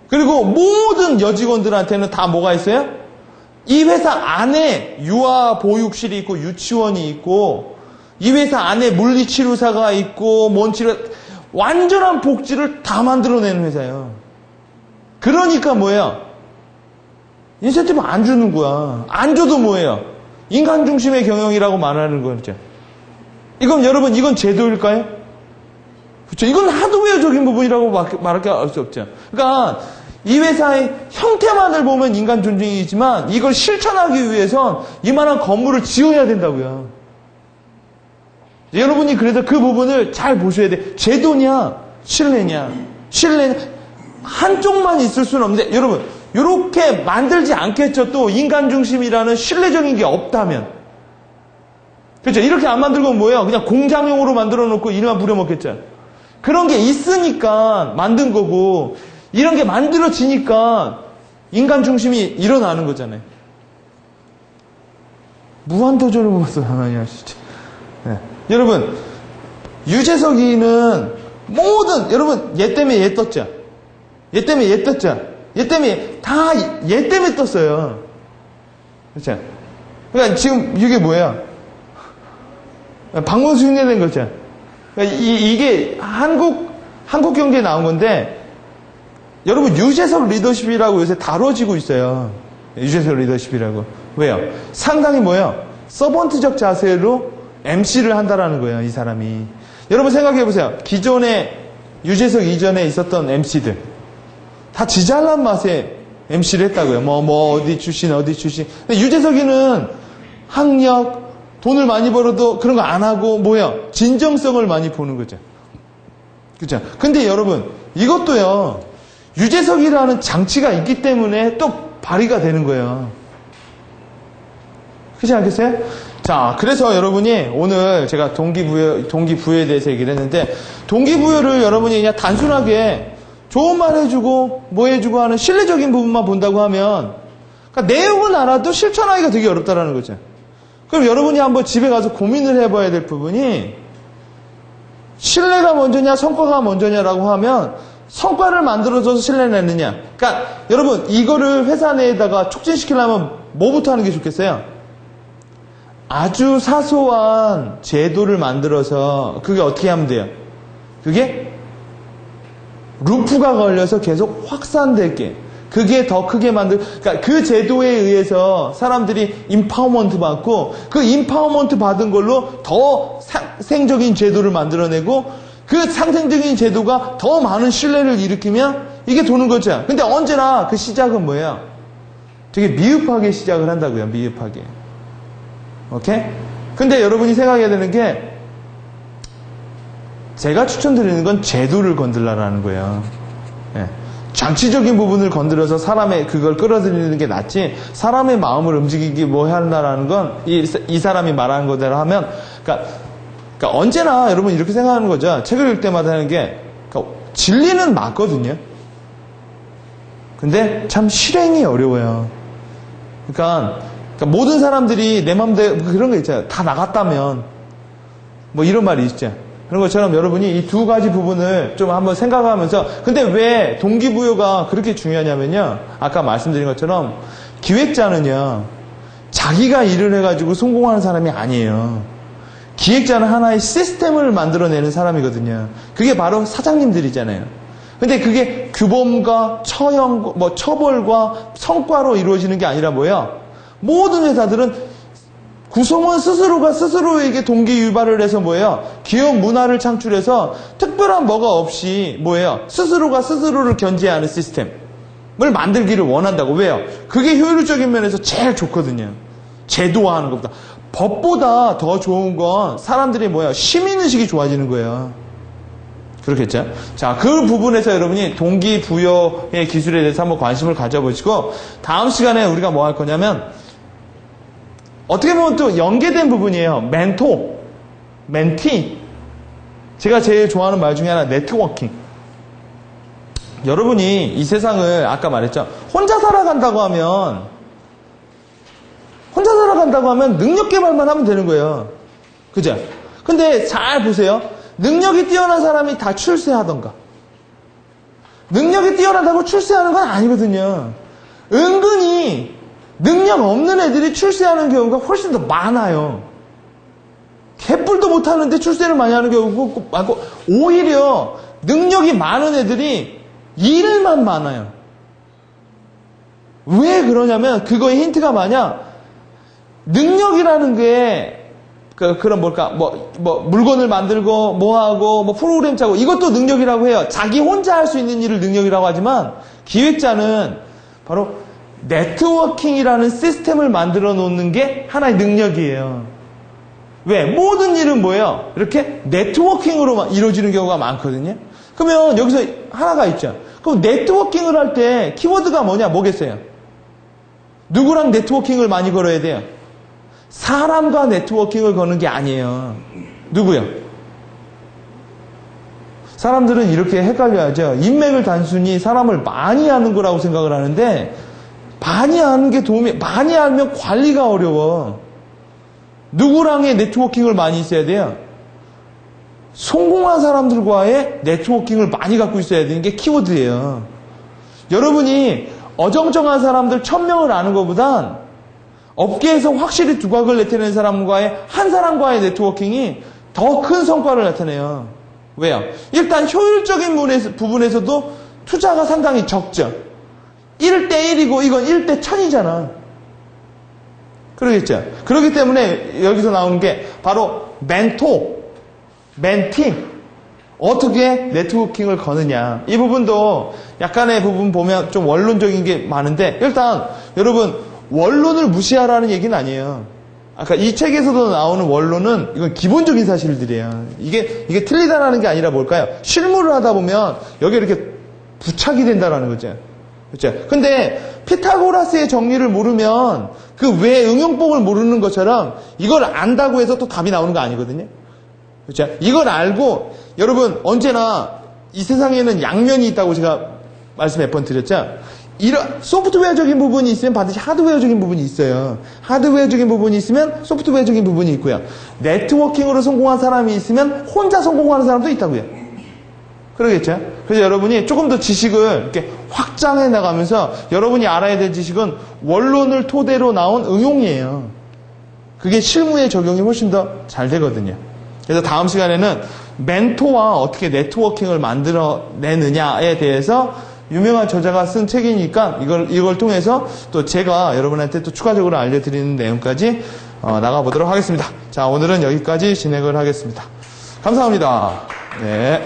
그리고 모든 여직원들한테는 다 뭐가 있어요? 이 회사 안에 유아 보육실이 있고 유치원이 있고 이 회사 안에 물리치료사가 있고 뭔치료 완전한 복지를 다 만들어내는 회사예요. 그러니까 뭐예요? 인센티브 안 주는 거야. 안 줘도 뭐예요? 인간 중심의 경영이라고 말하는 거죠. 이건 여러분 이건 제도일까요? 그렇죠. 이건 하드웨어적인 부분이라고 말할 수 없죠. 그러니까 이 회사의 형태만을 보면 인간 존중이지만 이걸 실천하기 위해선 이만한 건물을 지어야 된다고요. 여러분이 그래서 그 부분을 잘 보셔야 돼. 제도냐 신뢰냐 한쪽만 있을 수는 없는데 여러분 이렇게 만들지 않겠죠. 또 인간 중심이라는 신뢰적인 게 없다면 그렇죠. 이렇게 안 만들고 뭐예요? 그냥 공장용으로 만들어 놓고 이름만 부려먹겠죠. 그런 게 있으니까 만든 거고 이런 게 만들어지니까 인간 중심이 일어나는 거잖아요. 무한도전을 보면서 하나님 진짜. 네. 여러분 유재석이는 모든 여러분 얘 때문에 얘 떴죠. 얘 때문에 얘 떴죠. 얘 때문에 다 얘 때문에 떴어요. 그렇죠. 그러니까 지금 이게 뭐예요? 박문수 흉내낸 거죠. 그러니까 이게 한국 경제에 나온 건데 여러분 유재석 리더십이라고 요새 다뤄지고 있어요. 유재석 리더십이라고. 왜요? 상당히 뭐예요? 서번트적 자세로 MC를 한다라는 거예요. 이 사람이. 여러분 생각해 보세요. 기존에 유재석 이전에 있었던 MC들 다 지잘난 맛에 MC를 했다고요. 어디 출신. 근데 유재석이는 학력, 돈을 많이 벌어도 그런 거 안 하고 뭐예요? 진정성을 많이 보는 거죠. 그죠? 근데 여러분 이것도요. 유재석이라는 장치가 있기 때문에 또 발휘가 되는 거예요. 그렇지 않겠어요? 자, 그래서 여러분이 오늘 제가 동기부여에 대해서 얘기를 했는데 동기부여를 여러분이 그냥 단순하게 좋은 말 해주고 뭐 해주고 하는 실내적인 부분만 본다고 하면 그러니까 내용은 알아도 실천하기가 되게 어렵다라는 거죠. 그럼 여러분이 한번 집에 가서 고민을 해봐야 될 부분이 신뢰가 먼저냐 성과가 먼저냐라고 하면 성과를 만들어줘서 신뢰를 내느냐. 그러니까 여러분 이거를 회사 내에다가 촉진시키려면 뭐부터 하는 게 좋겠어요? 아주 사소한 제도를 만들어서 그게 어떻게 하면 돼요? 그게 루프가 걸려서 계속 확산되게 그게 더 크게 그러니까 그 제도에 의해서 사람들이 임파워먼트 받고 그 임파워먼트 받은 걸로 더 상생적인 제도를 만들어내고 그 상생적인 제도가 더 많은 신뢰를 일으키면 이게 도는 거죠. 근데 언제나 그 시작은 뭐예요? 되게 미흡하게 시작을 한다고요. 미흡하게. 오케이? 근데 여러분이 생각해야 되는 게 제가 추천드리는 건 제도를 건들라라는 거예요. 예. 장치적인 부분을 건드려서 사람의 그걸 끌어들이는 게 낫지 사람의 마음을 움직이기 뭐 한다라는 건 이 사람이 말하는 거대로 하면 그러니까 언제나 여러분 이렇게 생각하는 거죠. 책을 읽을 때마다 하는 게 그러니까 진리는 맞거든요. 근데 참 실행이 어려워요. 그러니까 모든 사람들이 내 맘대로 그런 거 있잖아요. 다 나갔다면 뭐 이런 말이 있죠. 그런 것처럼 여러분이 이 두 가지 부분을 좀 한번 생각하면서 근데 왜 동기부여가 그렇게 중요하냐면요. 아까 말씀드린 것처럼 기획자는요. 자기가 일을 해가지고 성공하는 사람이 아니에요. 기획자는 하나의 시스템을 만들어내는 사람이거든요. 그게 바로 사장님들이잖아요. 근데 그게 규범과 처벌과 성과로 이루어지는 게 아니라 뭐예요? 모든 회사들은 구성원 스스로가 스스로에게 동기 유발을 해서 뭐예요? 기업 문화를 창출해서 특별한 뭐가 없이 뭐예요? 스스로가 스스로를 견제하는 시스템을 만들기를 원한다고. 왜요? 그게 효율적인 면에서 제일 좋거든요. 제도화하는 것보다. 법보다 더 좋은 건 사람들이 뭐예요? 시민의식이 좋아지는 거예요. 그렇겠죠? 자, 그 부분에서 여러분이 동기부여의 기술에 대해서 한번 관심을 가져보시고 다음 시간에 우리가 뭐 할 거냐면 어떻게 보면 또 연계된 부분이에요. 멘토, 멘티. 제가 제일 좋아하는 말 중에 하나 네트워킹. 여러분이 이 세상을 아까 말했죠. 혼자 살아간다고 하면 능력 개발만 하면 되는 거예요. 그죠? 근데 잘 보세요. 능력이 뛰어난 사람이 다 출세하던가. 능력이 뛰어나다고 출세하는 건 아니거든요. 은근히 능력 없는 애들이 출세하는 경우가 훨씬 더 많아요. 개뿔도 못하는데 출세를 많이 하는 경우가 많고, 오히려 능력이 많은 애들이 일만 많아요. 왜 그러냐면 그거의 힌트가 뭐냐? 능력이라는 게 그런 물건을 만들고 뭐하고 프로그램 짜고 이것도 능력이라고 해요. 자기 혼자 할 수 있는 일을 능력이라고 하지만 기획자는 바로 네트워킹이라는 시스템을 만들어 놓는 게 하나의 능력이에요. 왜? 모든 일은 뭐예요? 이렇게 네트워킹으로 이루어지는 경우가 많거든요. 그러면 여기서 하나가 있죠. 그럼 네트워킹을 할 때 키워드가 뭐겠어요? 누구랑 네트워킹을 많이 걸어야 돼요? 사람과 네트워킹을 거는 게 아니에요. 누구요? 사람들은 이렇게 헷갈려야죠. 인맥을 단순히 사람을 많이 아는 거라고 생각을 하는데, 많이 아는 게 많이 알면 관리가 어려워. 누구랑의 네트워킹을 많이 있어야 돼요? 성공한 사람들과의 네트워킹을 많이 갖고 있어야 되는 게 키워드예요. 여러분이 어정쩡한 사람들 1000명을 아는 것보단 업계에서 확실히 두각을 나타내는 사람과의 한 사람과의 네트워킹이 더 큰 성과를 나타내요. 왜요? 일단 효율적인 부분에서도 투자가 상당히 적죠. 1대1이고 이건 1대1000이잖아. 그러겠죠. 그렇기 때문에 여기서 나오는 게 바로 멘팅. 어떻게 네트워킹을 거느냐. 이 부분도 약간의 부분 보면 좀 원론적인 게 많은데, 일단 여러분 원론을 무시하라는 얘기는 아니에요. 아까 이 책에서도 나오는 원론은 이건 기본적인 사실들이에요. 이게 틀리다라는 게 아니라 뭘까요? 실무를 하다 보면 여기 이렇게 부착이 된다라는 거죠. 그렇죠? 근데 피타고라스의 정리를 모르면 그 외 응용법을 모르는 것처럼 이걸 안다고 해서 또 답이 나오는 거 아니거든요. 그렇죠? 이걸 알고 여러분 언제나 이 세상에는 양면이 있다고 제가 말씀 몇 번 드렸죠. 이런 소프트웨어적인 부분이 있으면 반드시 하드웨어적인 부분이 있어요. 하드웨어적인 부분이 있으면 소프트웨어적인 부분이 있고요. 네트워킹으로 성공한 사람이 있으면 혼자 성공하는 사람도 있다고요. 그러겠죠? 그래서 여러분이 조금 더 지식을 이렇게 확장해 나가면서 여러분이 알아야 될 지식은 원론을 토대로 나온 응용이에요. 그게 실무에 적용이 훨씬 더 잘 되거든요. 그래서 다음 시간에는 멘토와 어떻게 네트워킹을 만들어내느냐에 대해서 유명한 저자가 쓴 책이니까 이걸 통해서 또 제가 여러분한테 또 추가적으로 알려드리는 내용까지 나가보도록 하겠습니다. 자, 오늘은 여기까지 진행을 하겠습니다. 감사합니다. 네.